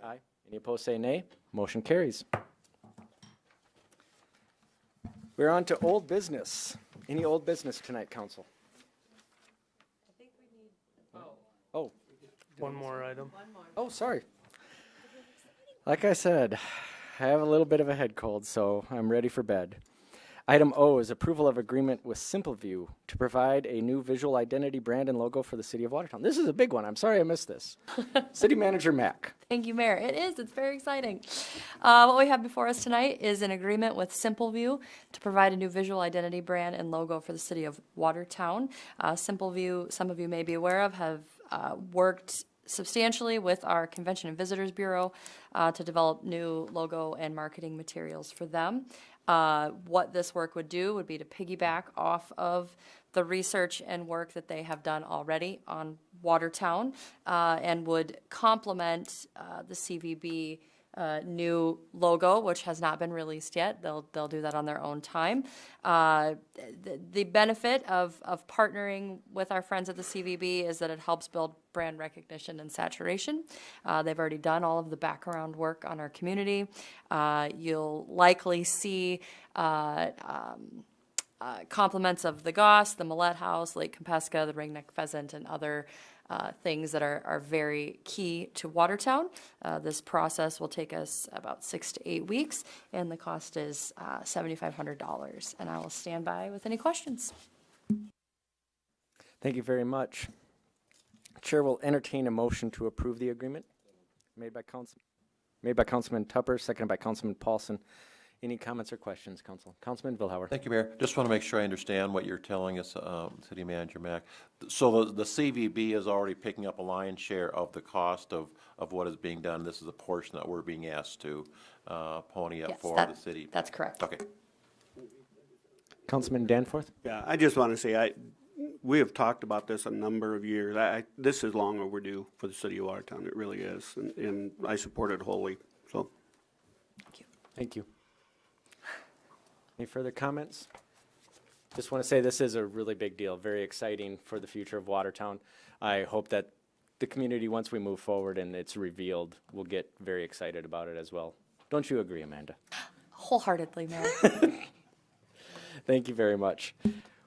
Aye. Any opposed, say nay. Motion carries. We're on to old business. Any old business tonight, council? I think we need. Oh. One more item. Oh, sorry. Like I said, I have a little bit of a head cold, so I'm ready for bed. Item O is approval of agreement with SimpleView to provide a new visual identity brand and logo for the city of Watertown. This is a big one. I'm sorry I missed this. City Manager Mack. Thank you, Mayor. It is. It's very exciting. What we have before us tonight is an agreement with SimpleView to provide a new visual identity brand and logo for the city of Watertown. SimpleView, some of you may be aware of, have worked substantially with our Convention and Visitors Bureau to develop new logo and marketing materials for them. What this work would do would be to piggyback off of the research and work that they have done already on Watertown and would complement the CVB new logo, which has not been released yet. They'll do that on their own time. The benefit of partnering with our friends at the CVB is that it helps build brand recognition and saturation. They've already done all of the background work on our community. You'll likely see compliments of the Goss, the Malt House, Lake Compesca, the ringneck pheasant, and other things that are very key to Watertown. This process will take us about 6 to 8 weeks, and the cost is $7,500. And I will stand by with any questions. Thank you very much. Chair will entertain a motion to approve the agreement. Made by Councilman Tupper, seconded by Councilman Paulson. Any comments or questions, Council? Councilman Vilhauer. Thank you, Mayor. Just want to make sure I understand what you're telling us, City Manager Mack. So the CVB is already picking up a lion's share of the cost of what is being done. This is a portion that we're being asked to pony up for the city. That's correct. Okay. Councilman Danforth? Yeah, I just want to say, we have talked about this a number of years. This is long overdue for the city of Watertown. It really is, and I support it wholly. So, thank you. Thank you. Any further comments? Just want to say this is a really big deal, very exciting for the future of Watertown. I hope that the community, once we move forward and it's revealed, will get very excited about it as well. Don't you agree, Amanda? Wholeheartedly, Mayor. Thank you very much.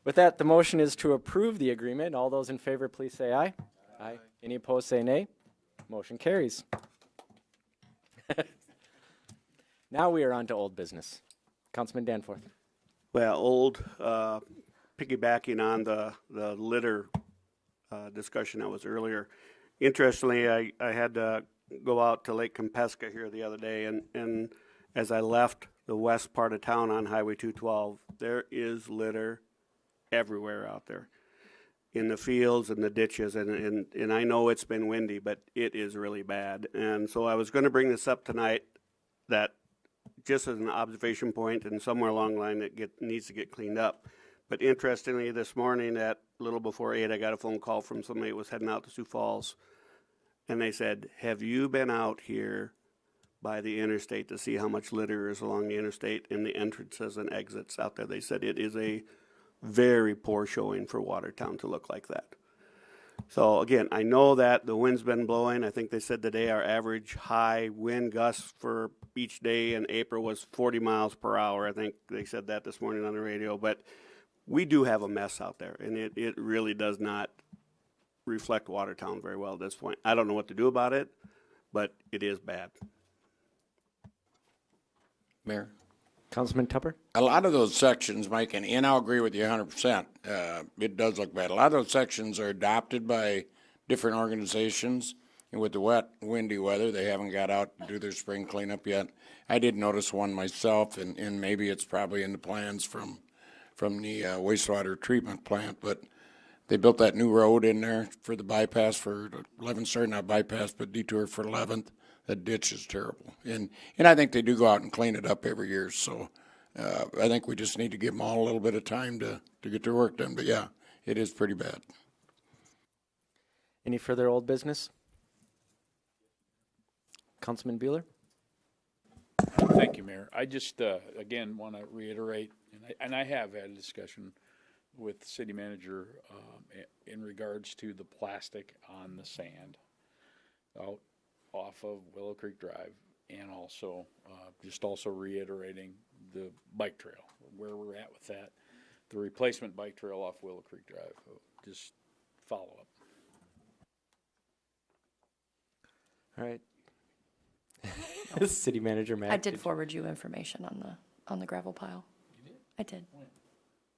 With that, the motion is to approve the agreement. All those in favor, please say aye. Aye. Any opposed, say nay. Motion carries. Now we are on to old business. Councilman Danforth. well, piggybacking on the litter discussion that was earlier. Interestingly, I had to go out to Lake Compesca here the other day, and as I left the west part of town on Highway 212, there is litter everywhere out there, in the fields and the ditches, and I know it's been windy, but it is really bad. And so I was going to bring this up tonight, that just as an observation point and somewhere along the line that needs to get cleaned up. But interestingly, this morning at a little before 8, I got a phone call from somebody that was heading out to Sioux Falls, and they said, have you been out here by the interstate to see how much litter is along the interstate in the entrances and exits out there? They said it is a very poor showing for Watertown to look like that. So again, I know that the wind's been blowing. I think they said today our average high wind gusts for each day in April was 40 miles per hour. I think they said that this morning on the radio. But we do have a mess out there, and it really does not reflect Watertown very well at this point. I don't know what to do about it, but it is bad. Mayor? Councilman Tupper? A lot of those sections, Mike, and I'll agree with you 100%. It does look bad. A lot of those sections are adopted by different organizations. And with the wet, windy weather, they haven't got out to do their spring cleanup yet. I did notice one myself, and maybe it's probably in the plans from the wastewater treatment plant, but they built that new road in there for the bypass for 11th, sorry, not bypass, but detour for 11th. That ditch is terrible. And I think they do go out and clean it up every year, so I think we just need to give them all a little bit of time to get their work done. But yeah, it is pretty bad. Any further old business? Councilman Bueller? Thank you, Mayor. I just, again, want to reiterate, and I have had a discussion with the city manager in regards to the plastic on the sand out off of Willow Creek Drive, and also just also reiterating the bike trail, where we're at with that, the replacement bike trail off Willow Creek Drive. Just follow up. All right. City Manager Matt. I did forward you information on the gravel pile. You did? I did. When?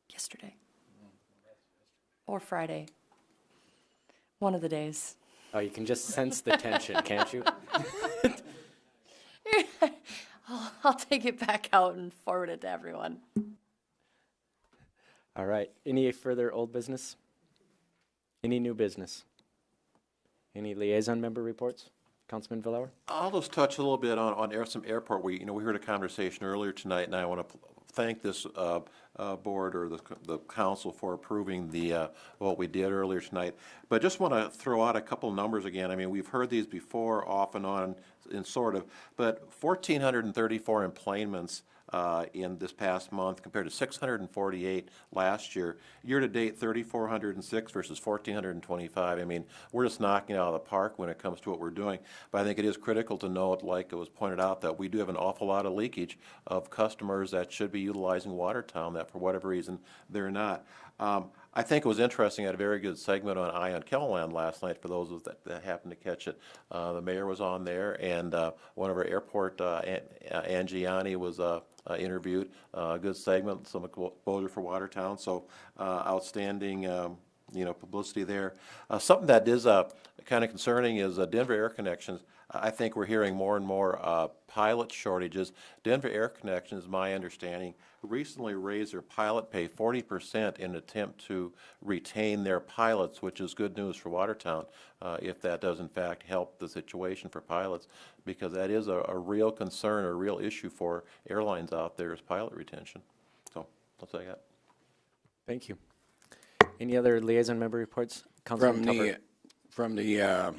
Yesterday. Or Friday. One of the days. Oh, you can just sense the tension, can't you? I'll take it back out and forward it to everyone. All right. Any further old business? Any new business? Any liaison member reports? Councilman Villar? I'll just touch a little bit on some airport. We heard a conversation earlier tonight, and I want to thank this board or the council for approving the what we did earlier tonight. But just want to throw out a couple numbers again. I mean, we've heard these before, off and on, and sort of, but 1,434 emplanements in this past month compared to 648 last year. Year to date, 3,406 versus 1,425. I mean, we're just knocking it out of the park when it comes to what we're doing. But I think it is critical to note, like it was pointed out, that we do have an awful lot of leakage of customers that should be utilizing Watertown that for whatever reason they're not. I think it was interesting. I had a very good segment on Eye on Kellerland last night for those that happened to catch it. The mayor was on there, and one of our airport, Angiani, was interviewed. Good segment, some exposure for Watertown, so outstanding publicity there. Something that is kind of concerning is Denver Air Connections. I think we're hearing more and more pilot shortages. Denver Air Connections, my understanding, recently raised their pilot pay 40% in an attempt to retain their pilots, which is good news for Watertown if that does in fact help the situation for pilots, because that is a real concern, a real issue for airlines out there is pilot retention. So that's what I got. Thank you. Any other liaison member reports? Councilman Tupper. From the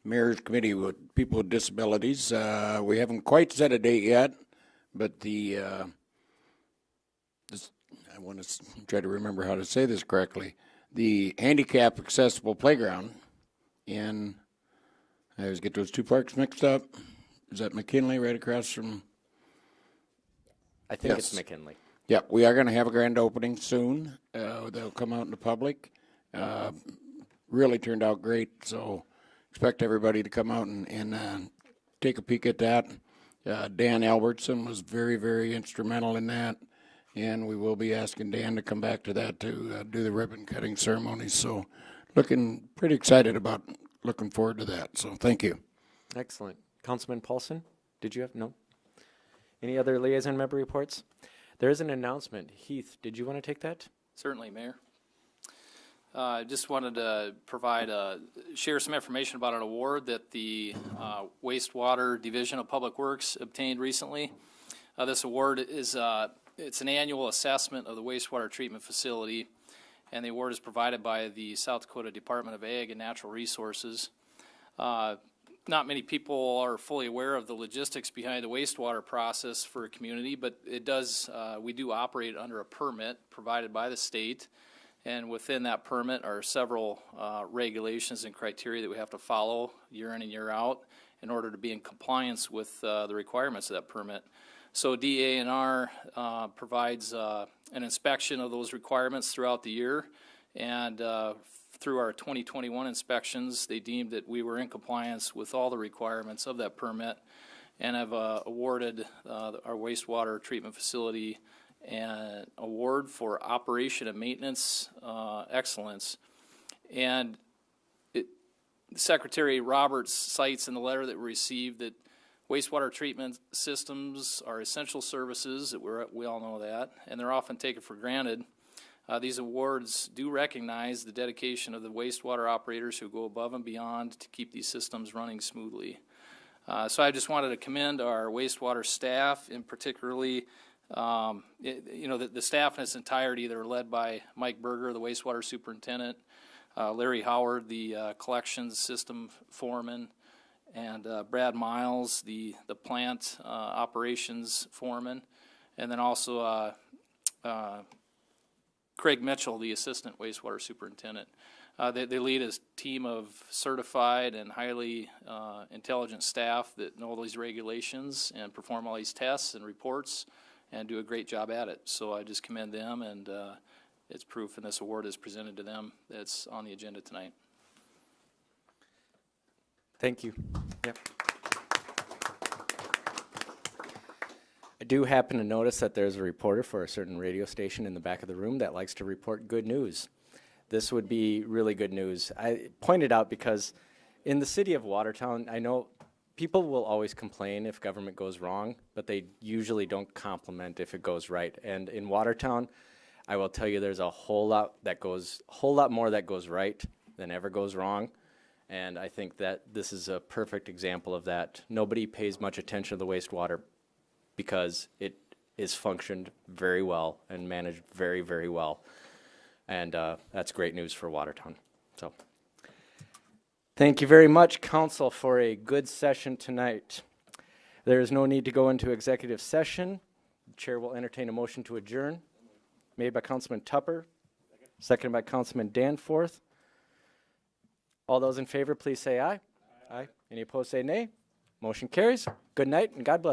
Mayor's Committee with People with Disabilities, we haven't quite set a date yet, but I want to try to remember how to say this correctly. The handicap accessible playground in, I always get those two parks mixed up. Is that McKinley right across from? I think it's McKinley. Yeah, we are going to have a grand opening soon. They'll come out in the public. Really turned out great, so expect everybody to come out and take a peek at that. Dan Albertson was very, very instrumental in that, and we will be asking Dan to come back to that to do the ribbon cutting ceremony. So looking pretty excited about looking forward to that. So thank you. Excellent. Councilman Paulson, did you have? No. Any other liaison member reports? There is an announcement. Heath, did you want to take that? Certainly, Mayor. I just wanted to share some information about an award that the Wastewater Division of Public Works obtained recently. This award is it's an annual assessment of the wastewater treatment facility, and the award is provided by the South Dakota Department of Ag and Natural Resources. Not many people are fully aware of the logistics behind the wastewater process for a community, but it does. We do operate under a permit provided by the state. And within that permit are several regulations and criteria that we have to follow year in and year out in order to be in compliance with the requirements of that permit. So DA&R provides an inspection of those requirements throughout the year, and through our 2021 inspections, they deemed that we were in compliance with all the requirements of that permit, and have awarded our wastewater treatment facility an award for operation and maintenance excellence. And Secretary Roberts cites in the letter that we received that wastewater treatment systems are essential services, that we all know that, and they're often taken for granted. These awards do recognize the dedication of the wastewater operators who go above and beyond to keep these systems running smoothly. So I just wanted to commend our wastewater staff, and particularly, the staff in its entirety. They're led by Mike Berger, the wastewater superintendent, Larry Howard, the collections system foreman, and Brad Miles, the plant operations foreman, and then also Craig Mitchell, the assistant wastewater superintendent. They lead a team of certified and highly intelligent staff that know all these regulations and perform all these tests and reports and do a great job at it. So I just commend them, and it's proof, and this award is presented to them. That's on the agenda tonight. Thank you. Yep. I do happen to notice that there's a reporter for a certain radio station in the back of the room that likes to report good news. This would be really good news. I pointed out because in the city of Watertown, I know people will always complain if government goes wrong, but they usually don't compliment if it goes right. And in Watertown, I will tell you there's a whole lot more that goes right than ever goes wrong. And I think that this is a perfect example of that. Nobody pays much attention to the wastewater because it is functioned very well and managed very, very well. And that's great news for Watertown. So, thank you very much, Council, for a good session tonight. There is no need to go into executive session. The Chair will entertain a motion to adjourn. Made by Councilman Tupper, seconded by Councilman Danforth. All those in favor, please say aye. Aye. Any opposed, say nay. Motion carries. Good night, and God bless.